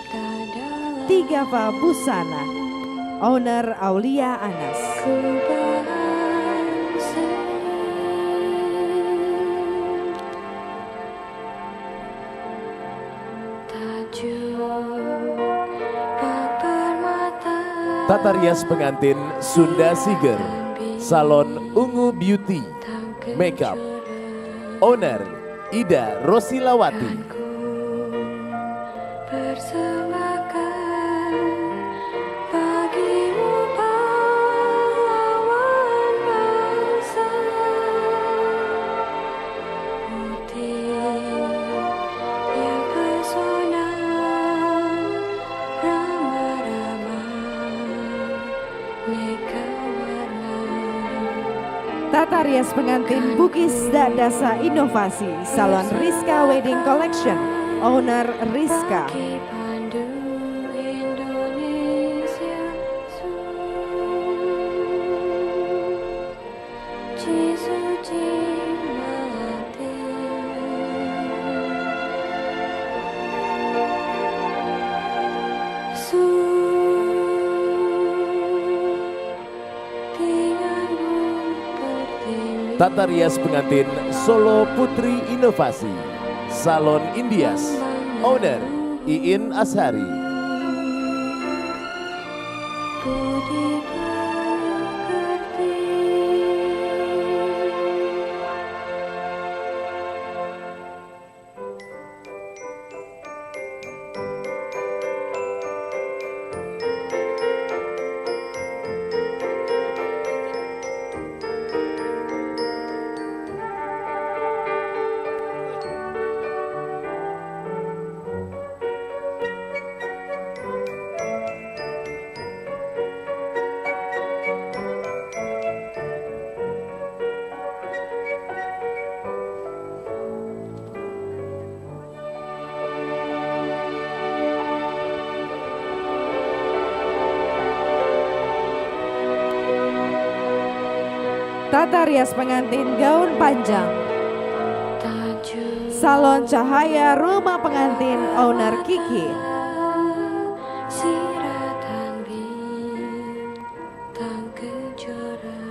Tigava Busana, Owner Aulia Anas. Tata Rias Pengantin Sunda Siger, Salon Ungu Beauty, Makeup, Owner Ida Rosilawati. Persembahkan bagimu pahlawan bangsa, putih yang pesona, ramah-ramah, neka warna. Tata Rias Pengantin Bugis Dadasa Inovasi, Salon Rizka Wedding Collection, Owner Rizka. Pandu Indonesia, suci Melati. Tata Rias Pengantin Solo Putri Inovasi, Salon Indias, Owner Iin Ashari. Budi Tata rias pengantin gaun panjang. Salon cahaya rumah pengantin owner Kiki. Siratan bintang kejora,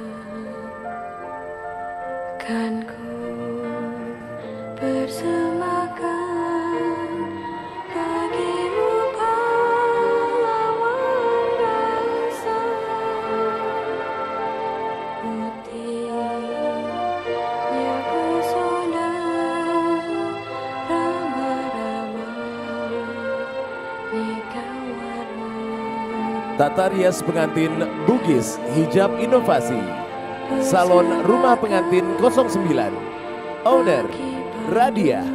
kan ku persembahkan bagimu pahlawan bangsa. Putihnya pesona Tata rias pengantin Bugis Hijab Inovasi. Salon Rumah Pengantin 09. Owner Radia.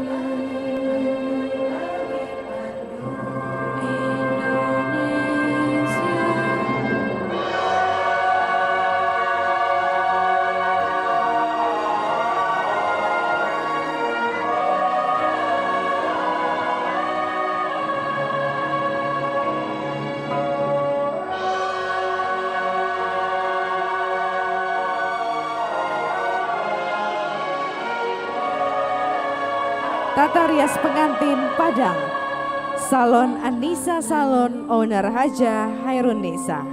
Tata rias pengantin Padang. Salon Anissa Salon owner Haja Hairunisa.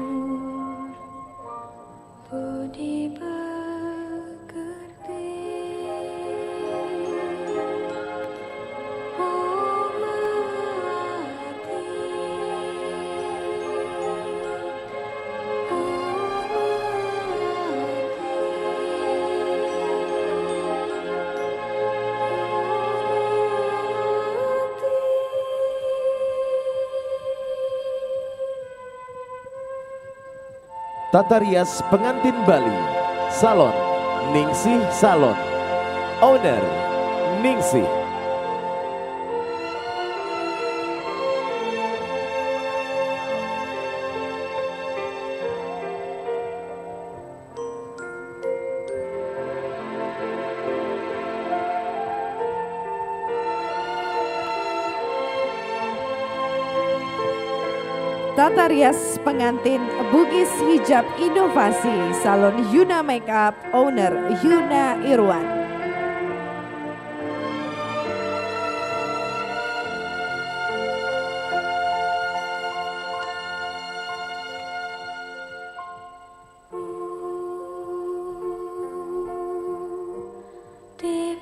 Budi pekerti, oh melati, Tata rias pengantin Bali. Salon Ningsih Salon. Owner Ningsih. Tata rias pengantin Bugis Hijab Inovasi. Salon Yuna Makeup owner Yuna Irwan.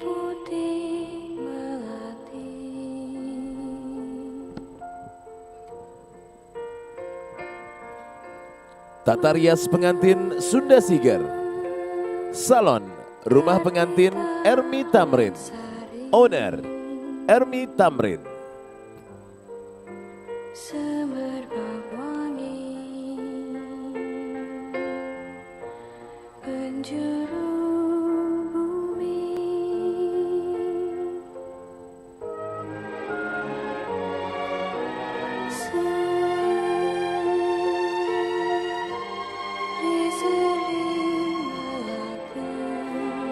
putih melati. Tata rias pengantin Sunda Siger. Salon Rumah Pengantin Ermi Tamrin. Owner Ermi Tamrin. Semerbak wangi penjuru bumi,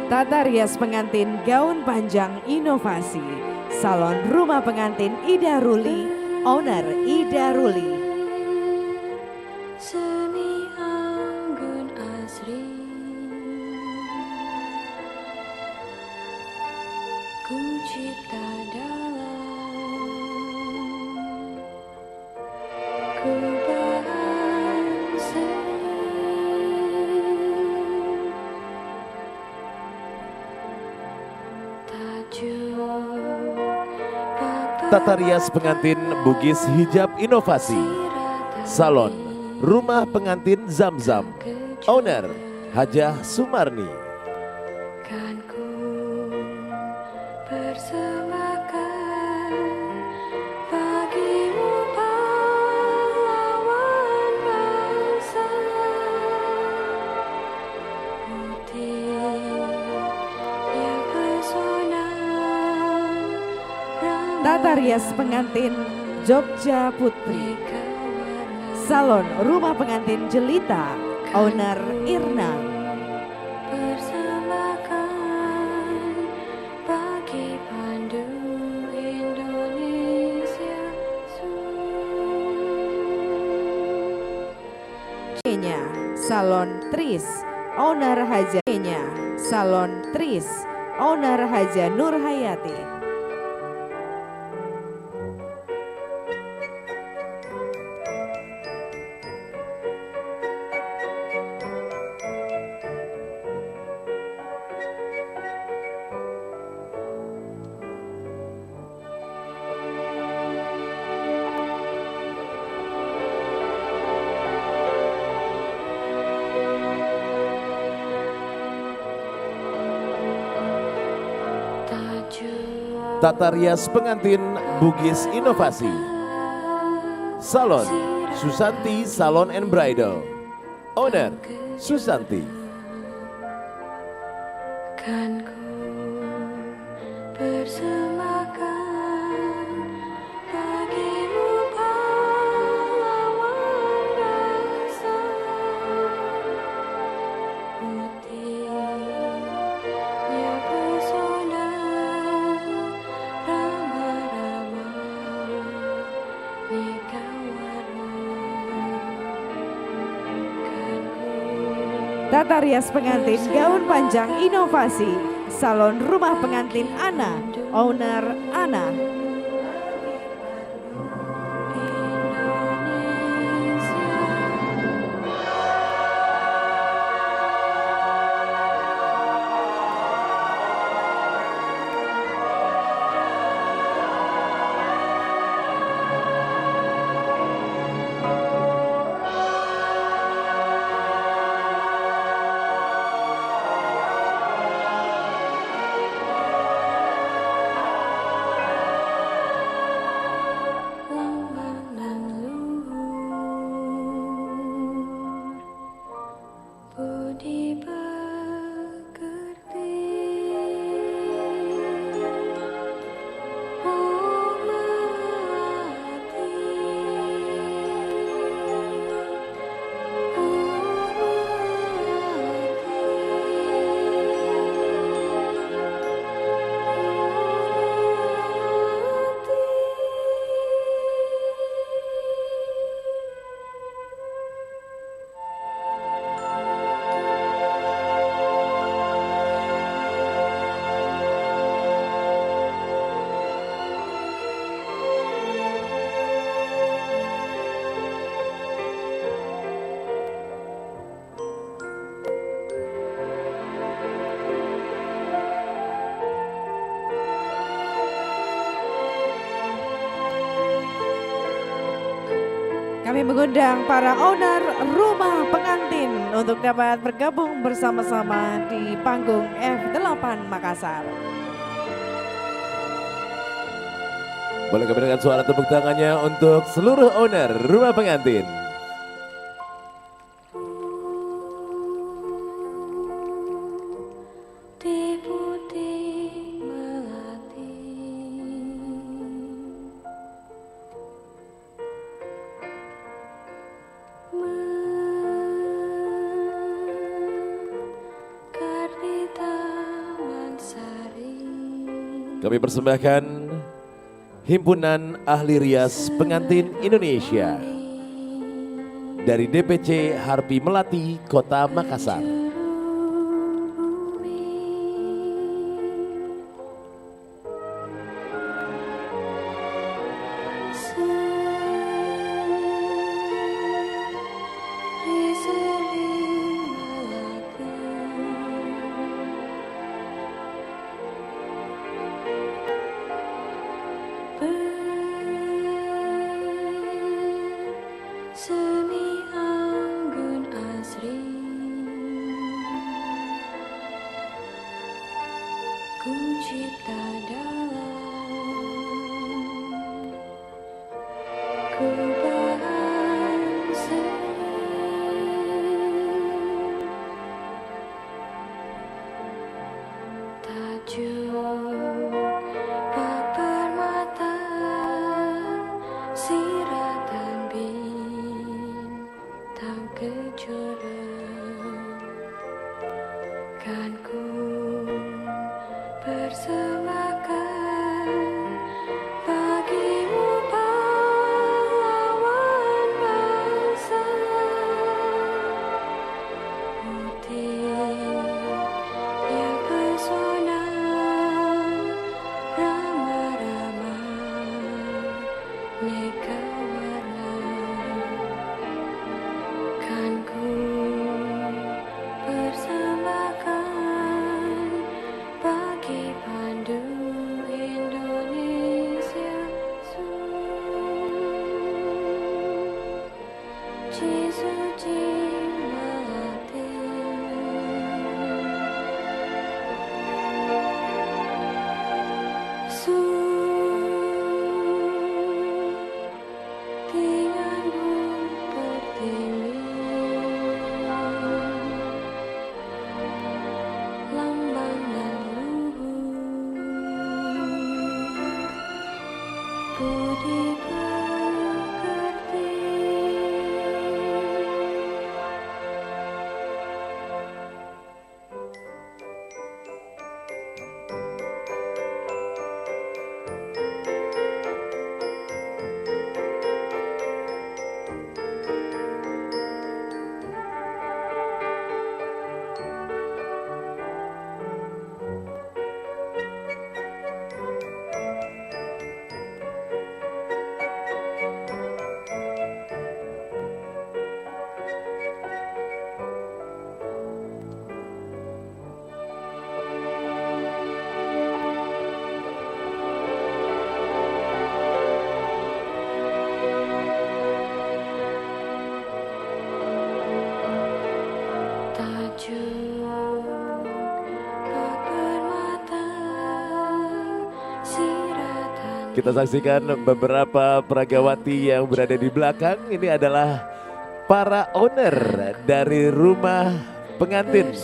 Tata rias pengantin gaun panjang inovasi. Salon Rumah Pengantin Ida Ruli. Owner Ida Ruli. seni anggun asri, ku cipta dalam kubah seni. Tata rias pengantin Bugis Hijab Inovasi. Salon Rumah Pengantin Zamzam. Owner Hajah Sumarni. Kan ku persembahkan bagimu pahlawan bangsa. Putihnya pesona Tata rias pengantin Jogja Putri. Salon Rumah Pengantin Jelita. Owner Irna. persembahkan bagi pandu Indonesia. Salon Tris. Owner Hajanya, Salon Tris, Owner Haja Nur Hayati. Tata rias pengantin Bugis Inovasi. Salon Susanti Salon and Bridal. Owner Susanti. Kan ku persembahkan bagimu pahlawan rasa putihnya pesona rama-rama neka warna kan ku. Tata rias pengantin gaun panjang inovasi, Salon Rumah Pengantin Ana, Owner Ana. Budi pekerti hormati Kami mengundang para owner rumah pengantin untuk dapat bergabung bersama-sama di panggung F8 Makassar. Boleh kami dengan suara tepuk tangannya untuk seluruh owner rumah pengantin. putih melati mekar di taman sari. Kami persembahkan Himpunan Ahli Rias Pengantin Indonesia dari DPC Harpi Melati, Kota Makassar. Seni anggun asri ku cipta dalam kubahan tajuk bak permata siratan bintang kejora kan ku persembahkan bagimu pahlawan neka warna kan ku persembahkan bagi pandu Indonesia suci Melati Tinganmu pertiwi lambang dan luhur budi pekerti. Tajuk permata siratan. Kita saksikan beberapa peragawati yang berada di belakang. Ini adalah para owner dari rumah pengantin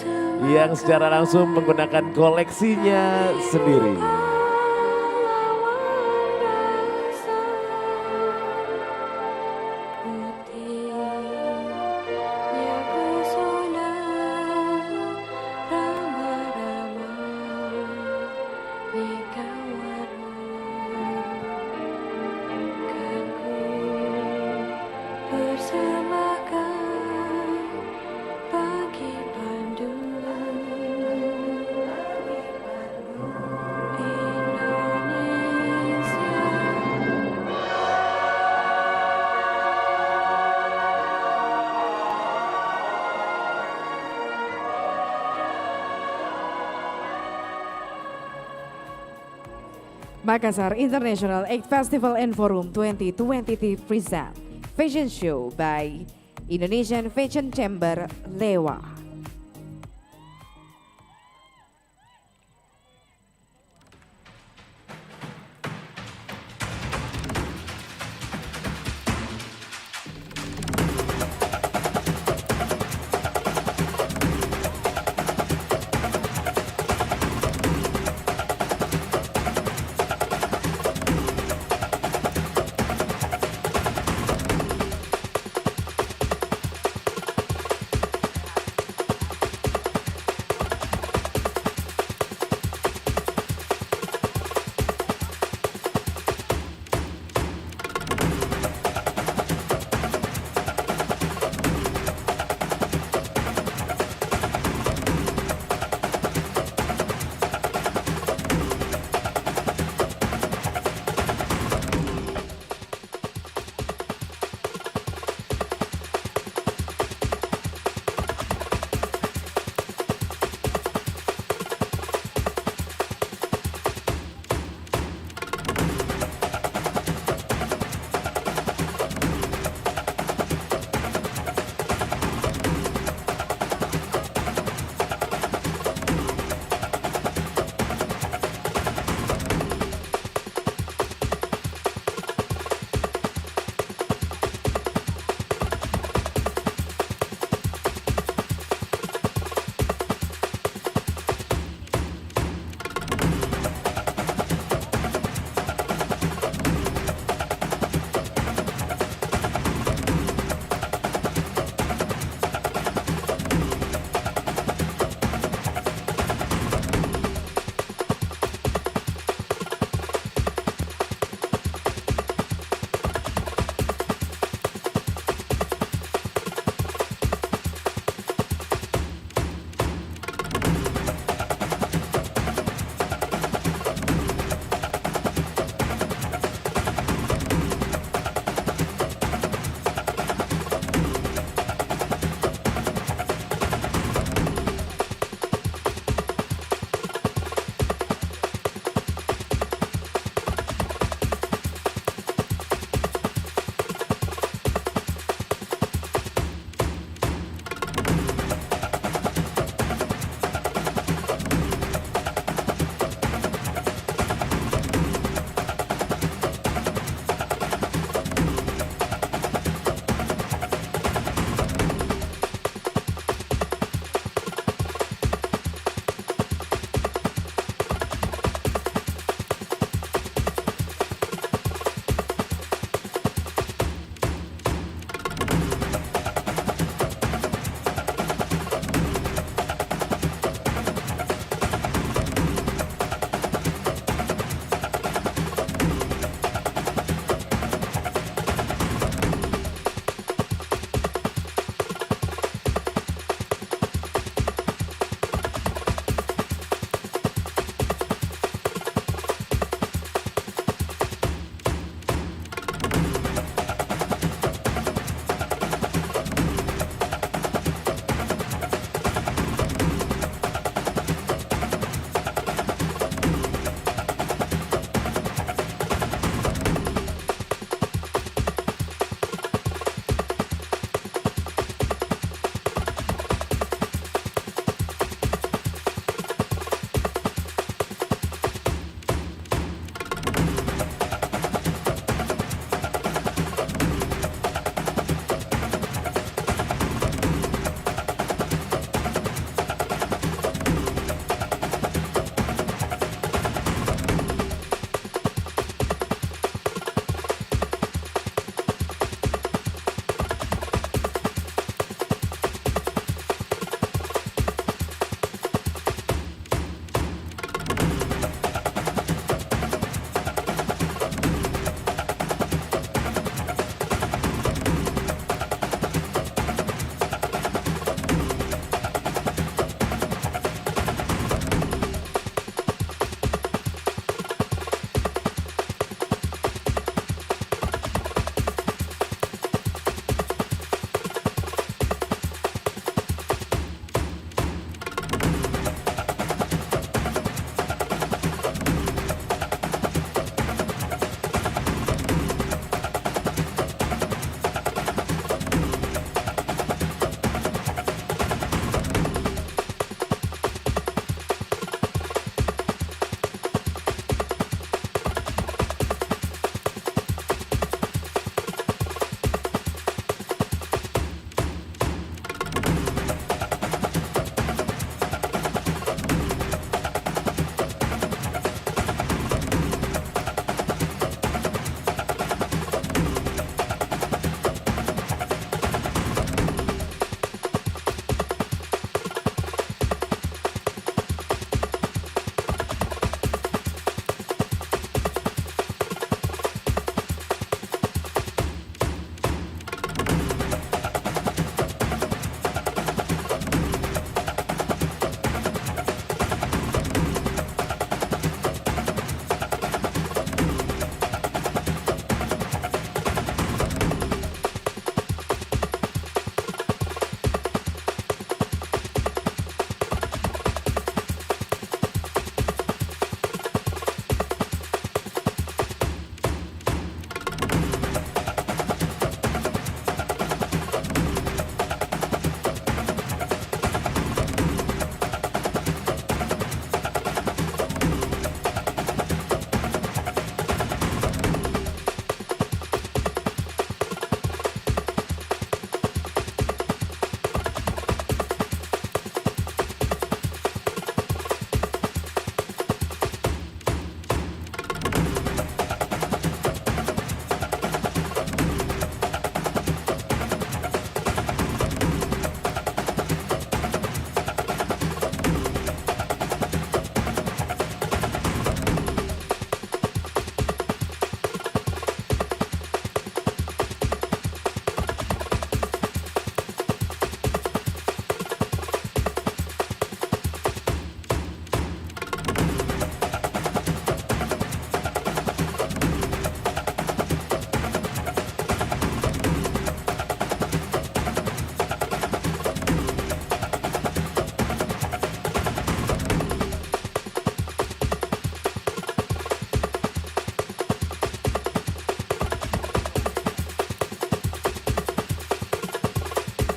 yang secara langsung menggunakan koleksinya sendiri. Persembahkan bagi pandu Indonesia. Makassar International Act Festival and Forum 2023 present Fashion Show by Indonesian Fashion Chamber Lewa.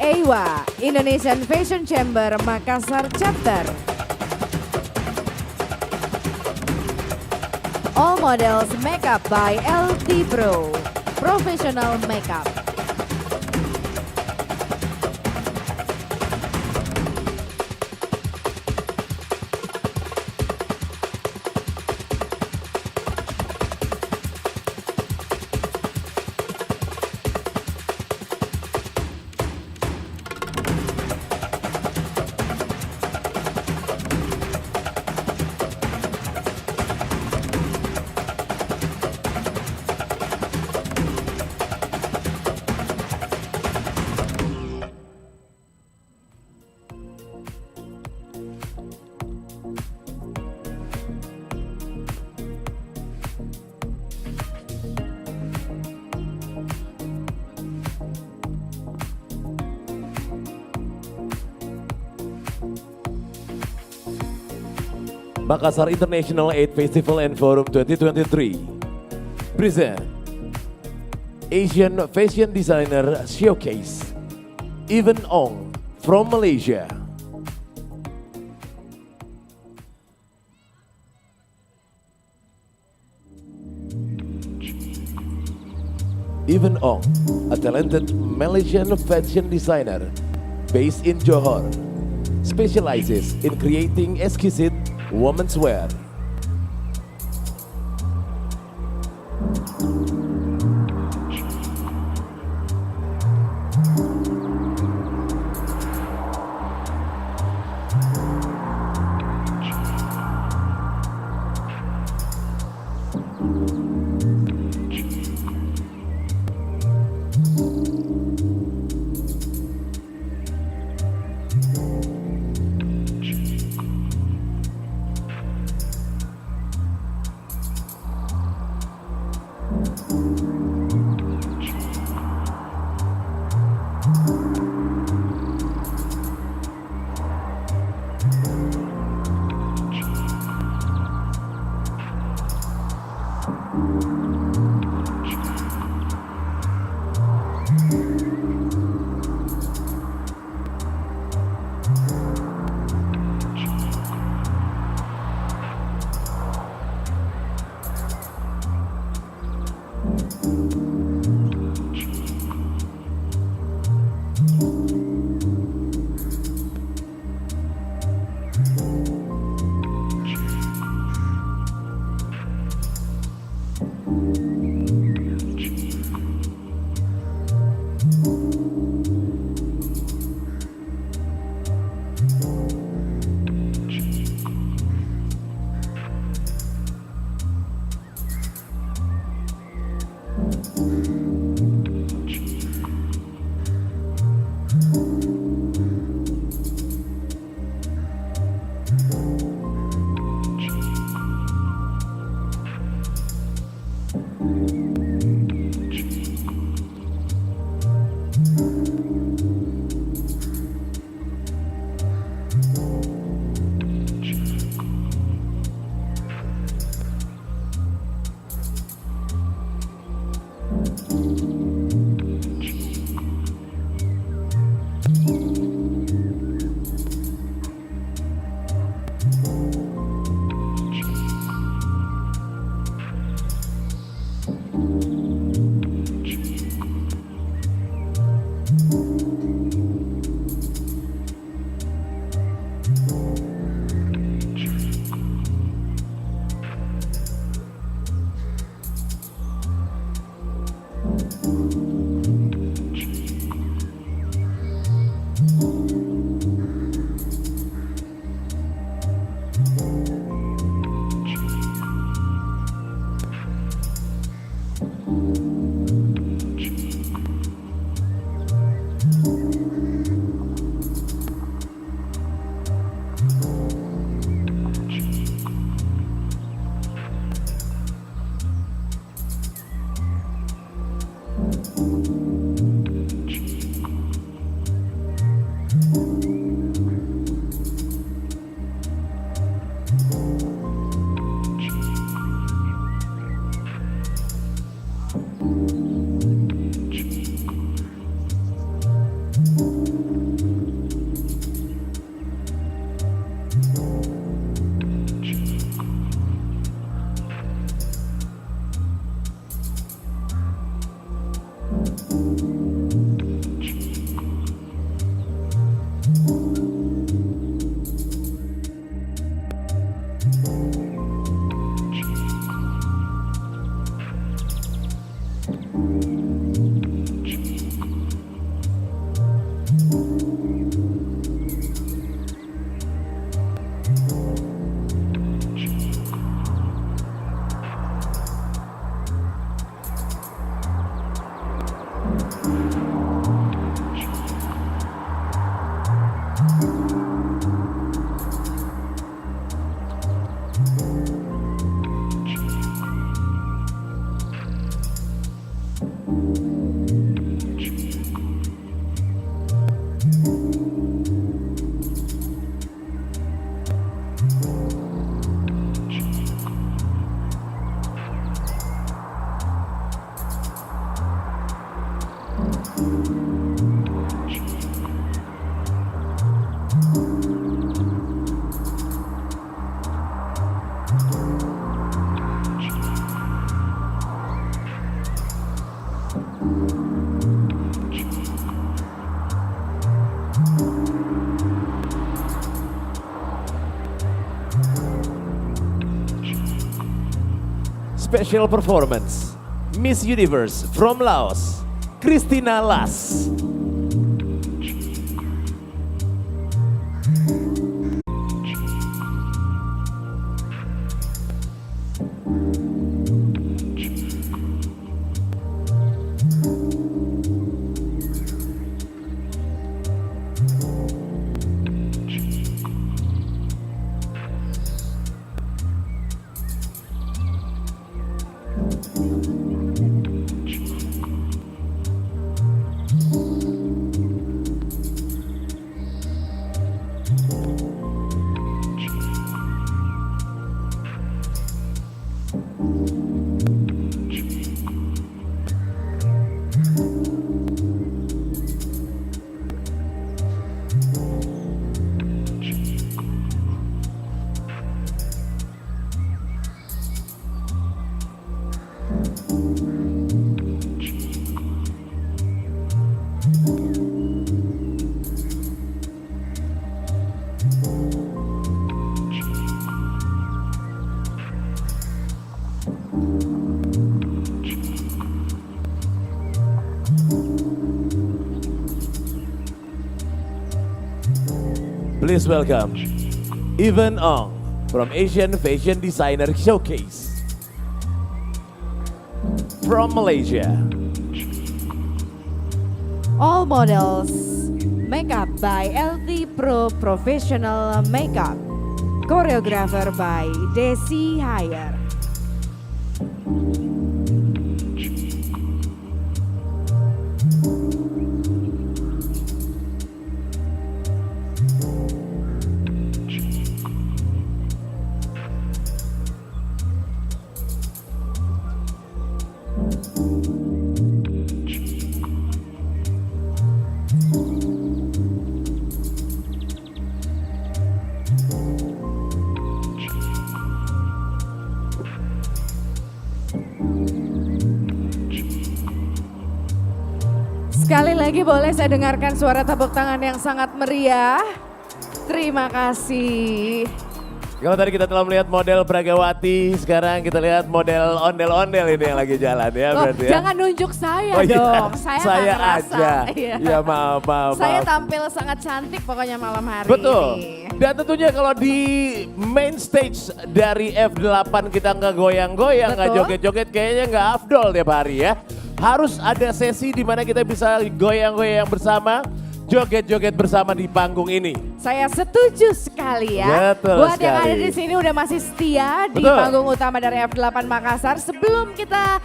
EIWA, Indonesian Fashion Chamber Makassar Chapter. All Models Makeup by LT Pro, Professional Makeup. Makassar International 8 Festival and Forum 2023 present Asian Fashion Designer Showcase. Even Ong from Malaysia. Even Ong, a talented Malaysian fashion designer based in Johor, specializes in creating exquisite women's wear. Special performance, Miss Universe from Laos, Christina Las. Please welcome Evan Ong from Asian Fashion Designer Showcase from Malaysia. All models makeup by LT Pro Professional Makeup. Choreographer by Desi Hire. Sekali lagi boleh saya dengarkan suara tepuk tangan yang sangat meriah. Terima kasih. Kalau tadi kita telah melihat model Pragawati, sekarang kita lihat model ondel-ondel ini yang lagi jalan ya Loh, berarti ya. jangan nunjuk saya Oh, iya. dong, saya nggak ngerasa. aja. Iya. Ya maaf. Saya tampil sangat cantik pokoknya malam hari Betul. ini. Dan tentunya kalau di main stage dari F8 kita nggak goyang-goyang, nggak Betul. joget-joget, kayaknya nggak afdol tiap hari ya. Harus ada sesi di mana kita bisa goyang-goyang bersama, joget-joget bersama di panggung ini. Saya setuju sekali ya. Betul Buat yang sekali. ada di sini udah masih setia di Betul. panggung utama dari F8 Makassar. Sebelum kita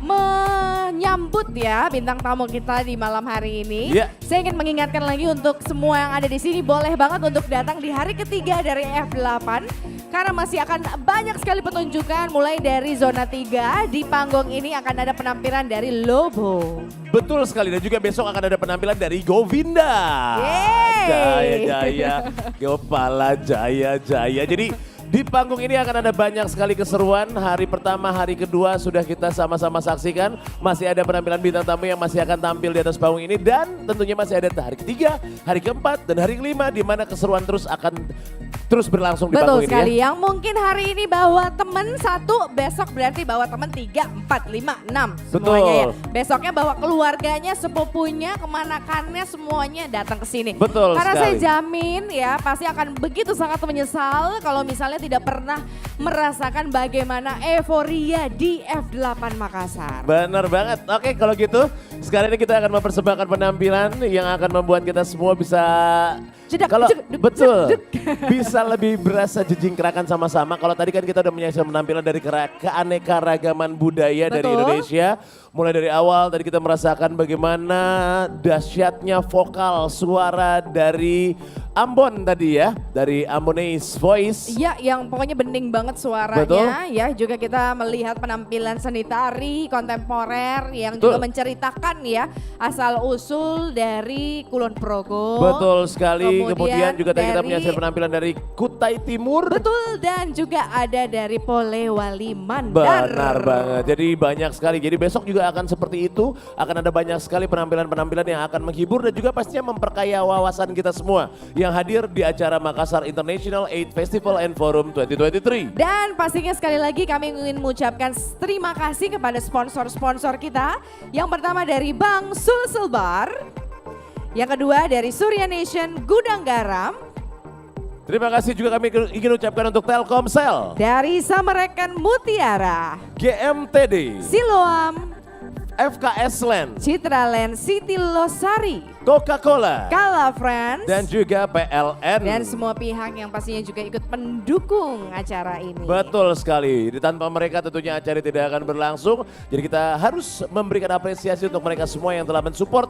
menyambut ya bintang tamu kita di malam hari ini. Iya. Saya ingin mengingatkan lagi untuk semua yang ada di sini boleh banget untuk datang di hari ketiga dari F8. Karena masih akan banyak sekali pertunjukan mulai dari zona 3. Di panggung ini akan ada penampilan dari Lobo. Betul sekali, dan juga besok akan ada penampilan dari Govinda. Yeay. Jaya, Kepala Jaya. Jadi di panggung ini akan ada banyak sekali keseruan. Hari pertama, hari kedua sudah kita sama-sama saksikan. Masih ada penampilan bintang tamu yang masih akan tampil di atas panggung ini. Dan tentunya masih ada hari ketiga, hari keempat, dan hari kelima. Di mana keseruan akan terus berlangsung di panggung Betul ini sekali, ya. yang mungkin hari ini bawa temen 1, besok berarti bawa temen 3, 4, 5, 6 semuanya ya. Besoknya bawa keluarganya, sepupunya, kemanakannya semuanya datang ke sini. Betul Karena saya sekali. jamin ya pasti akan begitu sangat menyesal kalau misalnya tidak pernah merasakan bagaimana euforia di F8 Makassar. Benar banget. Oke, kalau gitu sekarang ini kita akan mempersembahkan penampilan yang akan membuat kita semua bisa Jedak, kalau jeduk, jeduk, betul jeduk. bisa lebih berasa jejingkrakan sama-sama. Kalau tadi kan kita udah menyaksikan penampilan dari keanekaragaman budaya dari Betul. Indonesia. Mulai dari awal tadi kita merasakan bagaimana dahsyatnya vokal suara dari Ambon tadi ya, dari Ambonese Voice. Ya, yang pokoknya bening banget suaranya. Betul. Ya, juga kita melihat penampilan seni tari kontemporer yang Betul. juga menceritakan ya asal usul dari Kulon Progo. Betul sekali. Kemudian juga tadi kita dari- menyaksikan penampilan dari Kutai Timur. Betul, dan juga ada dari Polewali Mandar. Benar banget. Jadi banyak sekali. Jadi besok juga akan seperti itu. Akan ada banyak sekali penampilan-penampilan yang akan menghibur dan juga pastinya memperkaya wawasan kita semua yang hadir di acara Makassar International 8 Festival and Forum 2023. Dan pastinya sekali lagi kami ingin mengucapkan terima kasih kepada sponsor-sponsor kita. Yang pertama dari Bank Sulselbar. Yang kedua dari Surya Nation Gudang Garam. Terima kasih juga kami ingin ucapkan untuk Telkomsel, Dari Samerekan Mutiara. GMTD, Siloam. FKS Land, Citraland Siti Losari. Coca-Cola, Kala Friends. dan juga PLN. Dan semua pihak yang pastinya juga ikut mendukung acara ini. Betul sekali. Tanpa mereka tentunya acara tidak akan berlangsung. Jadi kita harus memberikan apresiasi untuk mereka semua yang telah mensupport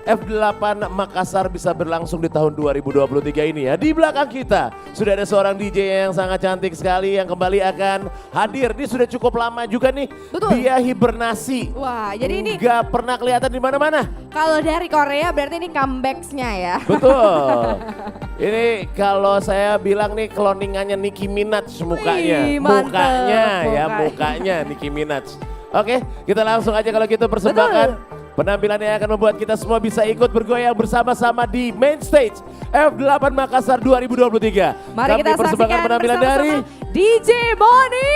F8 Makassar bisa berlangsung di tahun 2023 ini ya. Di belakang kita sudah ada seorang DJ yang sangat cantik sekali yang kembali akan hadir. Ini sudah cukup lama juga nih. Betul. Dia hibernasi. Wah, jadi ini nggak pernah kelihatan di mana-mana. kalau dari Korea berarti ini comeback-nya ya. Betul. Ini kalau saya bilang nih cloningannya Nicki Minaj mukanya. Wih, mantep Mukanya ya, mukanya. mukanya Nicki Minaj. Oke, kita langsung aja kalau gitu persembahkan penampilan yang akan membuat kita semua bisa ikut bergoyang bersama-sama di main stage F8 Makassar 2023. Mari Kami kita persembahkan saksikan penampilan bersama-sama dari DJ Boni.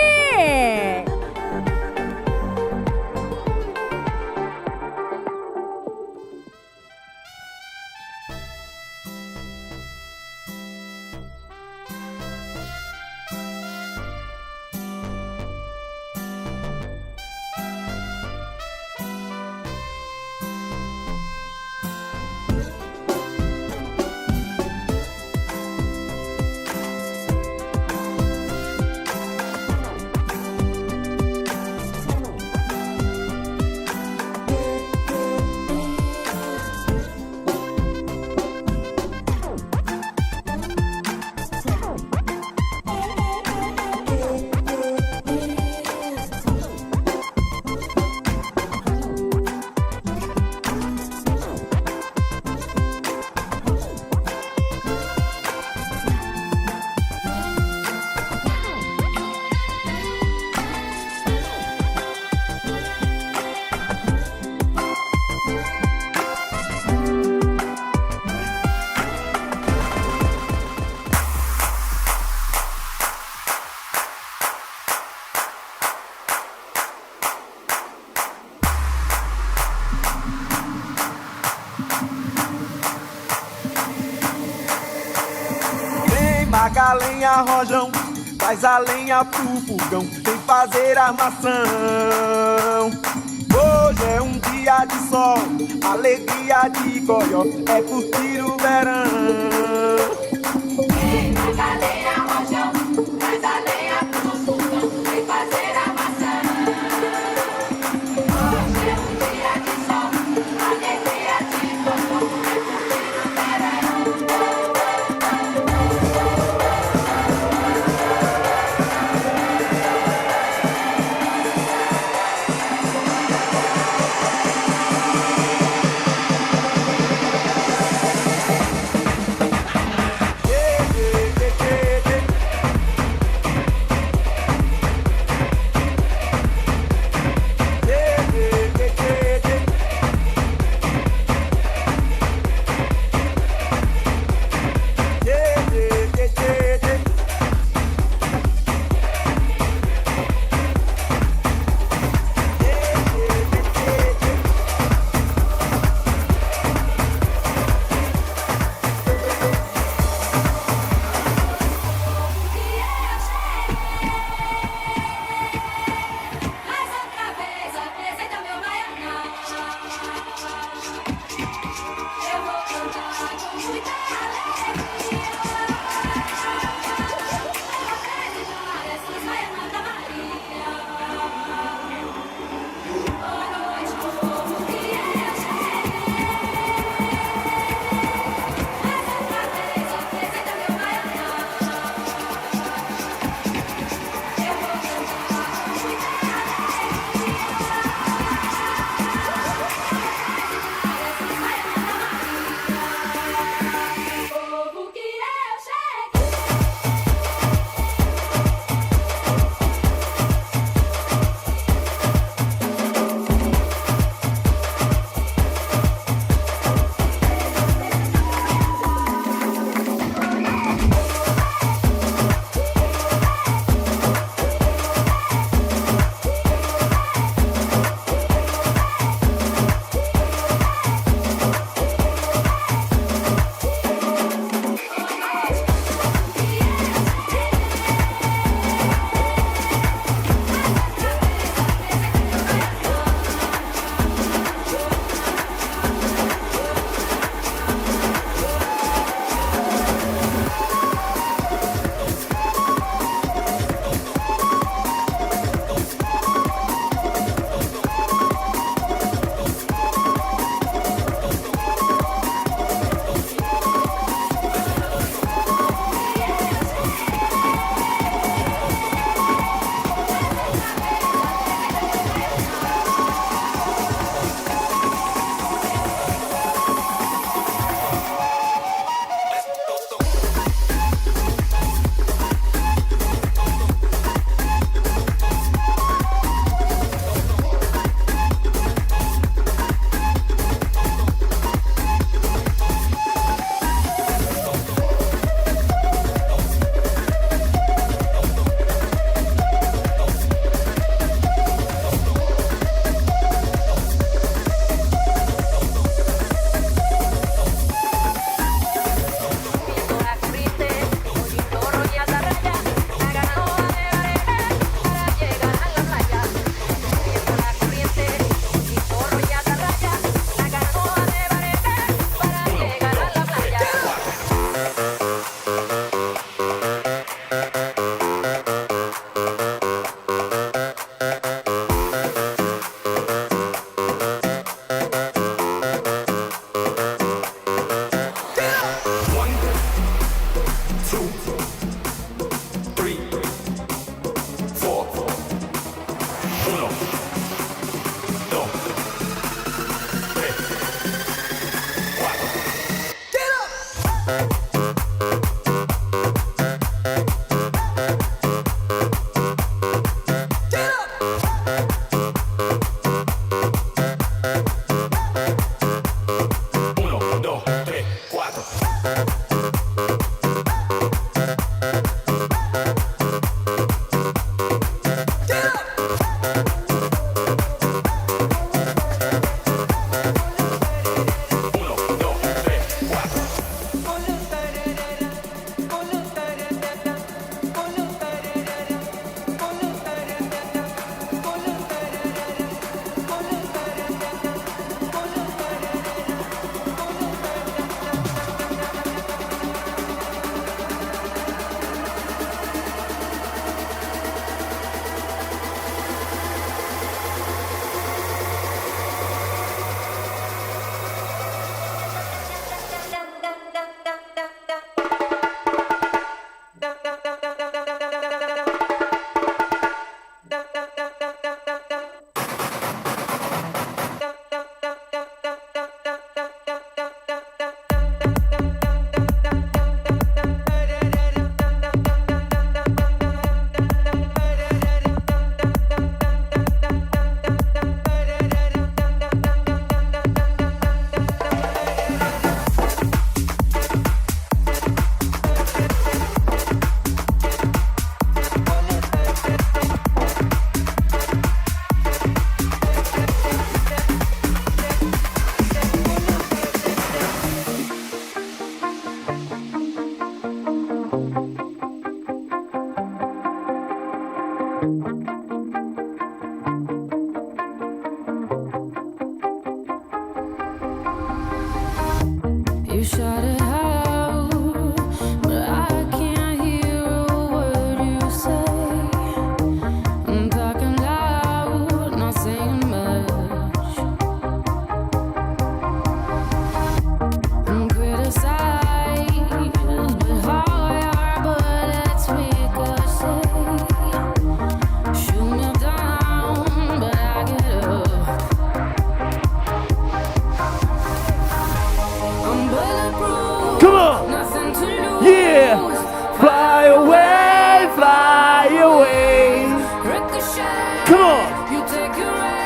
Taca a lenha, rojão, traz a lenha pro fogão, vem fazer armação. Hoje é um dia de sol, alegria de goió, é curtir o verão. Vem, taca a lenha, rojão, traz a lenha pro fogão, vem fazer armação. Hoje é um dia de sol, alegria de goió, é curtir o verão.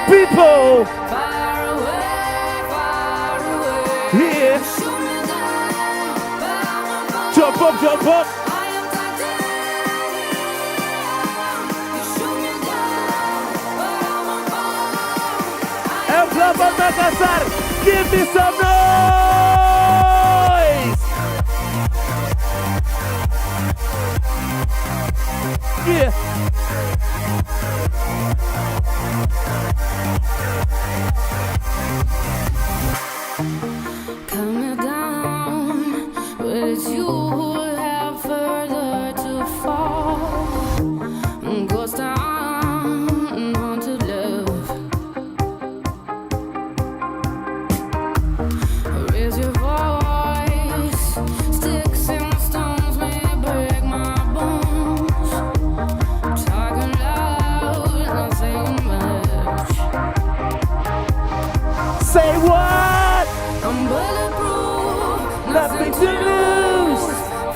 people. far away, far away. Yeah. Shoot me down, but I won't fall. Jump up, jump up. I am titanium. You shoot me down, but I won't fall. F8 Makassar, give me some noise. Yeah. Coming down, but it's you who have further to fall. Ghost town, haunted love. Raise your voice, sticks and stones may break my bones. Talking loud, not saying much. Say what? I'm bulletproof, Nothing to lose.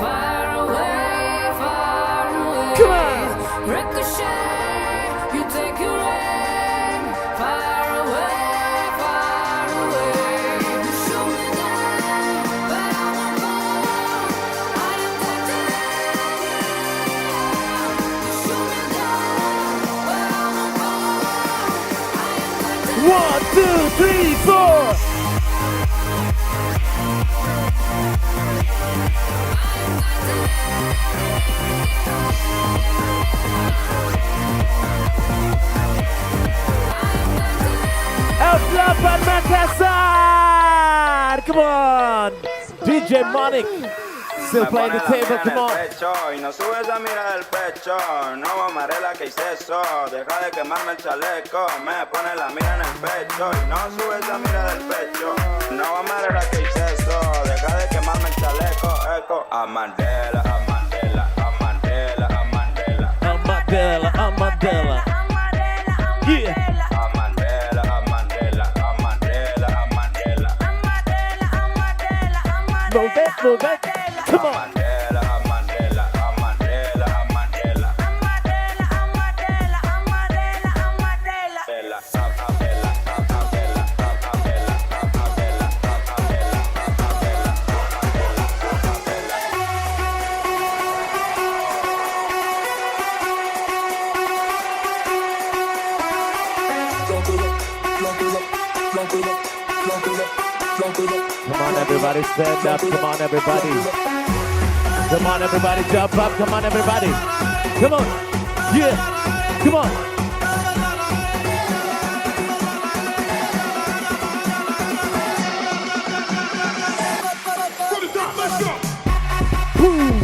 Far away, far away. Come on. Ricochet, you take your aim. Far away, far away. You shoot me down, but I won't fall. I am titanium. You shoot me down, but I won't fall. I am titanium. 1, 2, 3, 4. F8 Makassar! Come on! DJ Monic still playing the table, come on! Y no subes a mirar el pecho, no mamaré la que hice eso, deja de quemarme el chaleco, me pone la mira en el pecho, y no subes a mirar el pecho, no mamaré la que hice eso, deja de quemarme el chaleco, eco, a Mandela, a Mandela, a Mandela, a Mandela, A Mandela, a Mandela. Yeah! a Mandela, a Mandela, a Mandela, a Mandela, Move it, move it. Come on! Mandela, a Mandela, a Mandela, a Mandela, Come on, everybody, stand up. Come on, everybody. Come on, everybody, jump up. Come on, everybody. Come on. Yeah. Come on. Boom.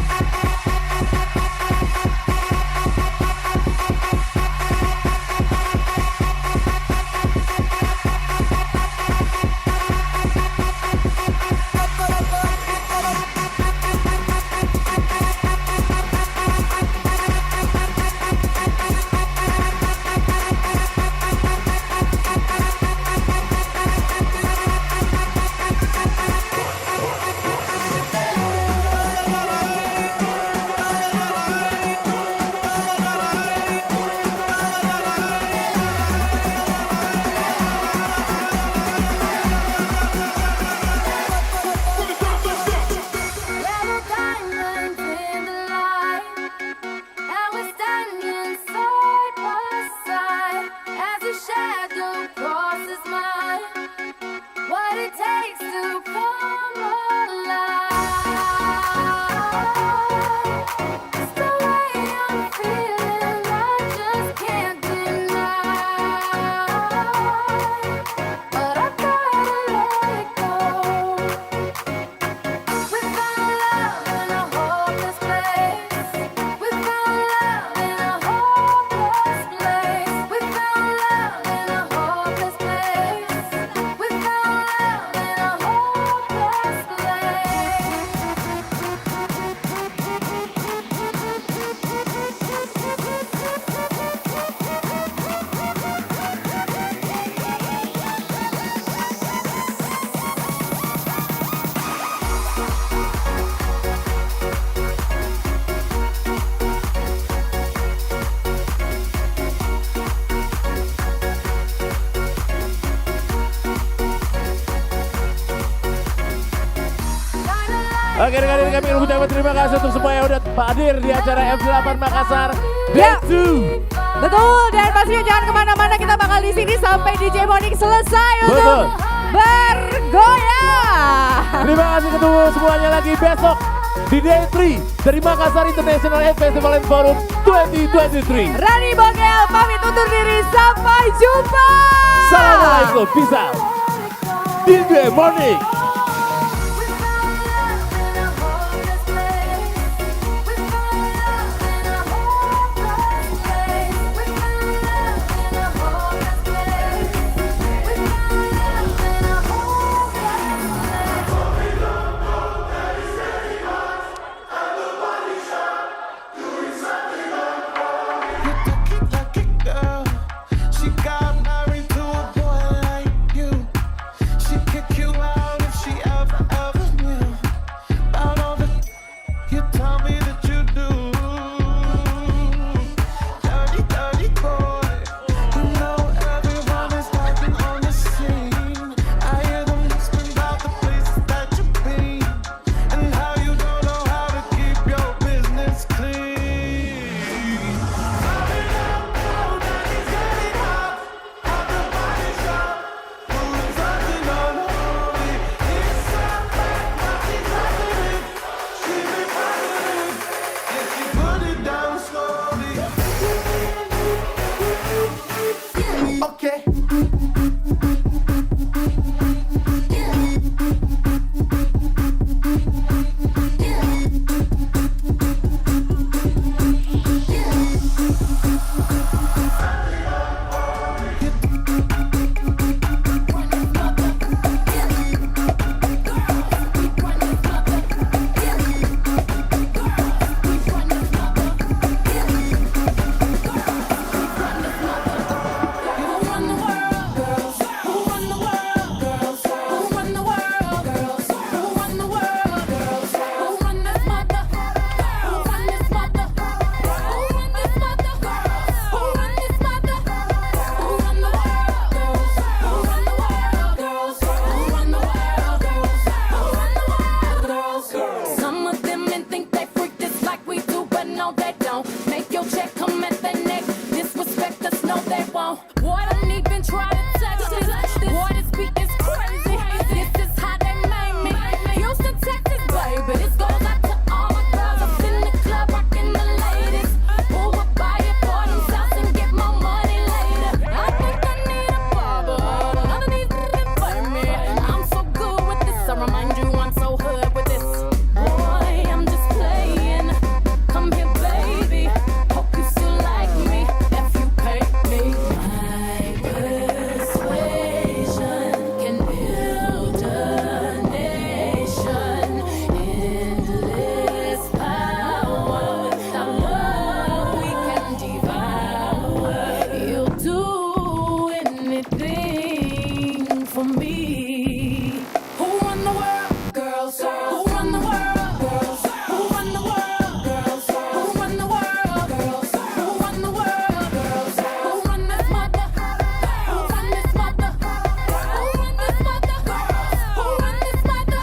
Oke, dengan ini kami mengucapkan terima kasih untuk semua yang udah hadir di acara F8 Makassar Day Ya. 2. Betul, dan pastinya jangan kemana-mana, kita bakal di sini sampai DJ Monik selesai Betul. untuk bergoyang. Terima kasih ketemu semuanya lagi besok di Day 3 dari Makassar International Aid Festival and Forum 2023. Rani Bogel pamit undur diri, sampai jumpa. Assalamualaikum, peace out. DJ Monik. She got married to a boy like you. She kick you out if she ever knew about all the you tell me that you do. Dirty, dirty boy. You know everyone is talking on the scene. I hear them whispering about the places that you've been and how you don't know how to keep your business clean. Okay. Some of them men think they freak this like we do, but no they don't. Make your check come at their neck. Disrespect us, no they won't. Boy, don't even try to touch this. Boy, this beat is crazy. This is how they made me. Houston, Texas, baby. This goes out to all my girls up in the club, rocking the ladies. Who would buy it for themselves and get more money later? I think I need a barber. None of these niggas play me. I'm so good with this. I remind you I'm so hood with this. Boy, I'm just playing. Come here, baby. Hope you still like me if you pay me. My persuasion can build a nation. Endless power without love we can devour. You'll do anything for me. Who run the world? Girls. Who run the world? Girls. Who run the world? Girls. Who run the world? Girls. Who run the world? Girls. Who run this mother? Who run this mother? Who run this mother? Who run this mother?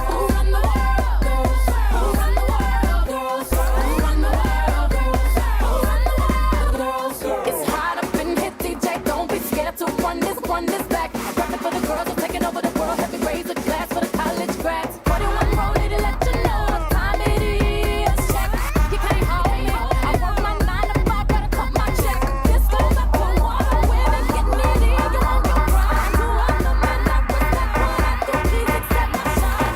Who run the world? Girls. Who run the world? Girls. Who run the world? Girls. Who run the world? Girls. It's hot up in here, DJ. Don't be scared to run this back. Rapping for the girls, I'm taking over the world. Happy raise a glass for the college grads. 41 rolling to let you know what time it is. Check, you can't hold me. I work my 9 to 5, better cut my check. This goes up to water, women getting it in. You on your grind. You on the man, like what's that one I do? Please accept my shine.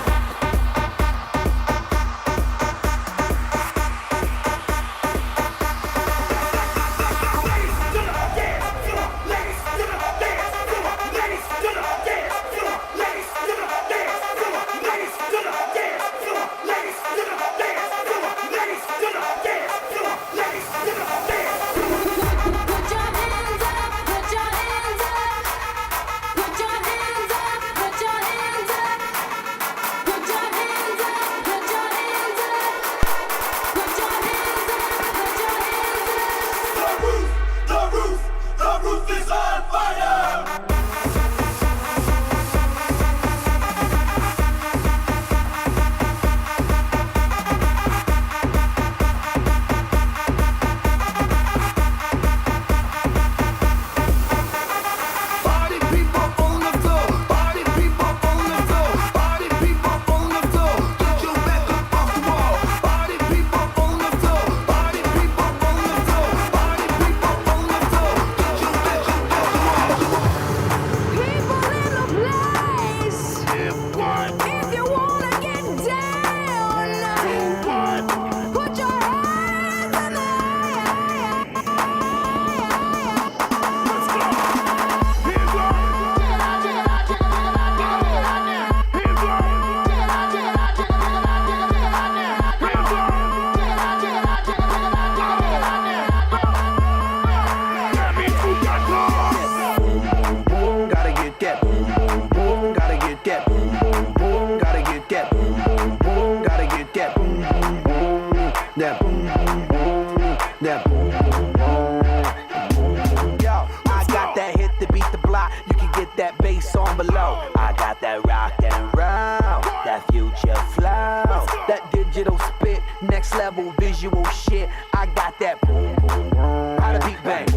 below. I got that rock and roll, that future flow, that digital spit, next level visual shit. I got that boom boom boom. How the beat bang?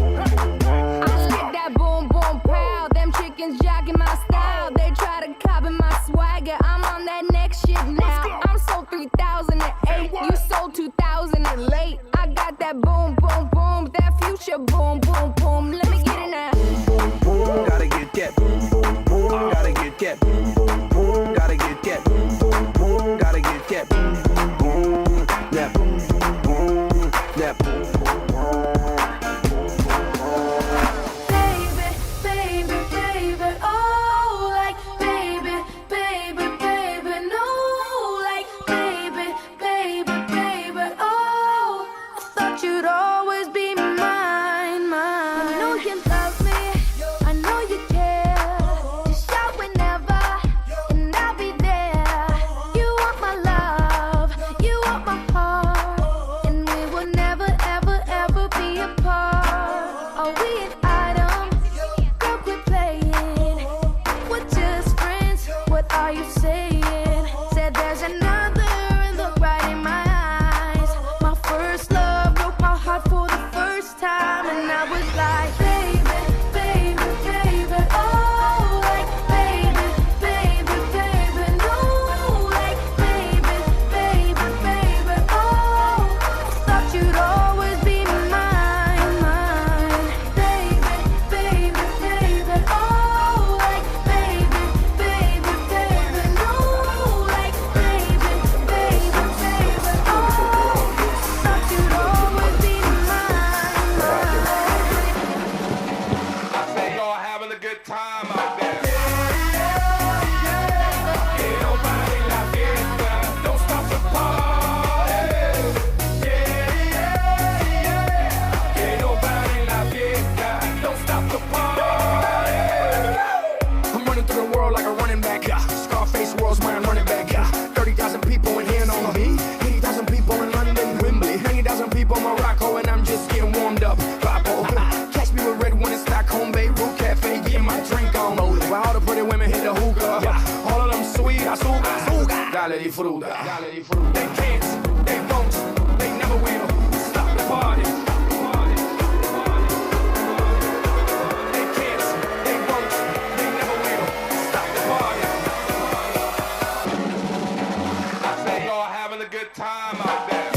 I spit that boom boom pow. Them chickens jogging my style. They try to copy my swagger. I'm on that next shit now. I'm sold 3008. You sold 2008. I got that boom boom boom. That future boom boom boom. Let me get it now. Gotta get that boom boom boom. Gotta get that boom boom boom. Gotta get that boom boom boom. Gotta get that boom boom boom. That boom boom boom. That boom boom boom. Baby, baby, baby, oh, like baby, baby, baby, no, like baby, baby, baby, oh. I thought you'd always be mine, mine. I know you love me, I know you care. Just shout whenever, and I'll be there. You want my love, you want my heart, and we will never, ever, ever be apart. Are we an item? Girl, quit playing. We're just friends. What are you saying? Said there's another look right in my eyes. My first love broke my heart for the first time, and I was like, baby, baby, baby, oh, like baby, baby, baby, no, like baby, baby, baby, oh. I thought you'd always be mine, mine, baby, baby, baby, oh, like baby, baby, baby, no, like baby, baby, baby, oh. Thought you'd always be mine, mine. I say y'all having a good time out there. Don't stop the party. Ain't nobody in la fiesta. Don't stop the party. I'm running through the world like a running back. Scarface world's my running back. 30,000 people in here on me. 80,000 people in London, Wembley. 90,000 people in Morocco, and I'm just getting warmed up. Papo. Catch me with red one in Stockholm, Beirut Cafe, getting my drink on. While all the pretty women hit the hookah. All of them sweet, azúcar. Dale disfruta. They can't, they won't, they never will stop the party. They can't, they won't, they never will stop the party. I say y'all having a good time out there.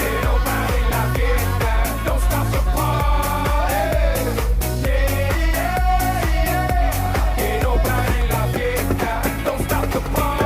Ain't nobody in la fiesta. Don't stop the party. Ain't nobody in la fiesta. Don't stop the party.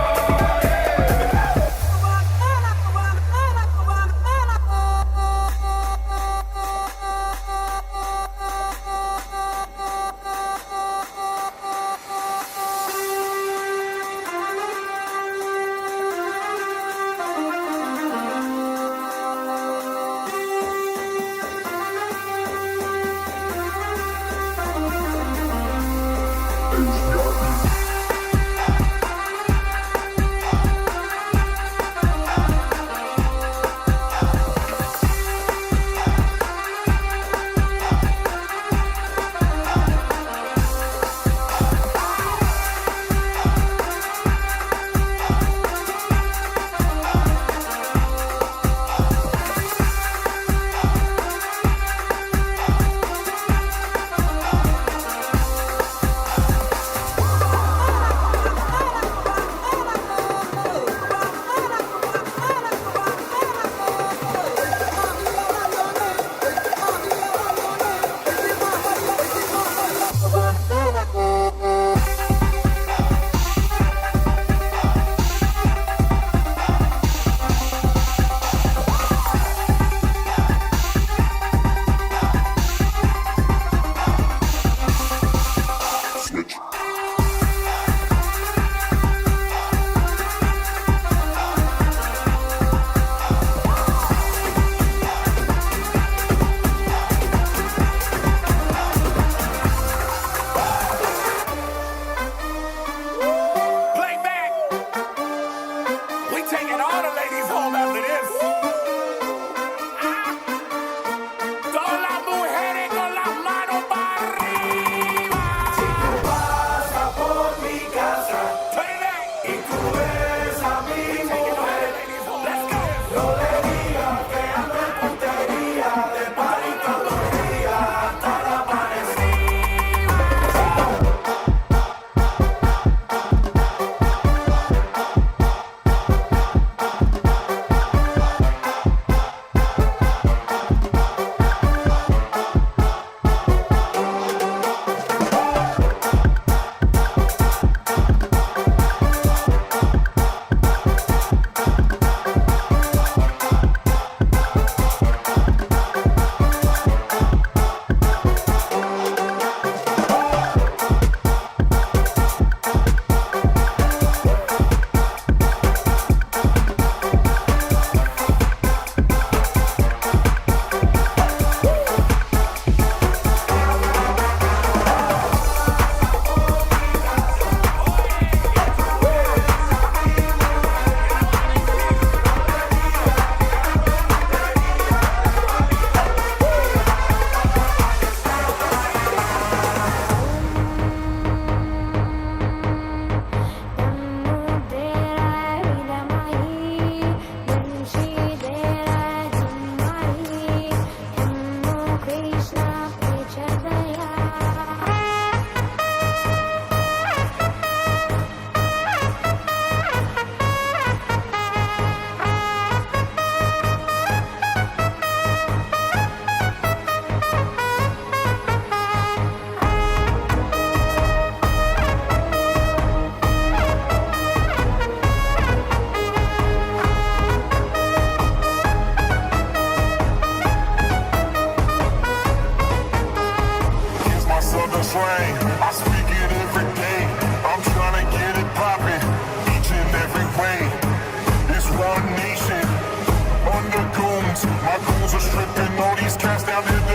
the slang. I speak it every day. I'm trying to get it poppin', each and every way. It's one nation under goons. My goons are stripping all these cats down here.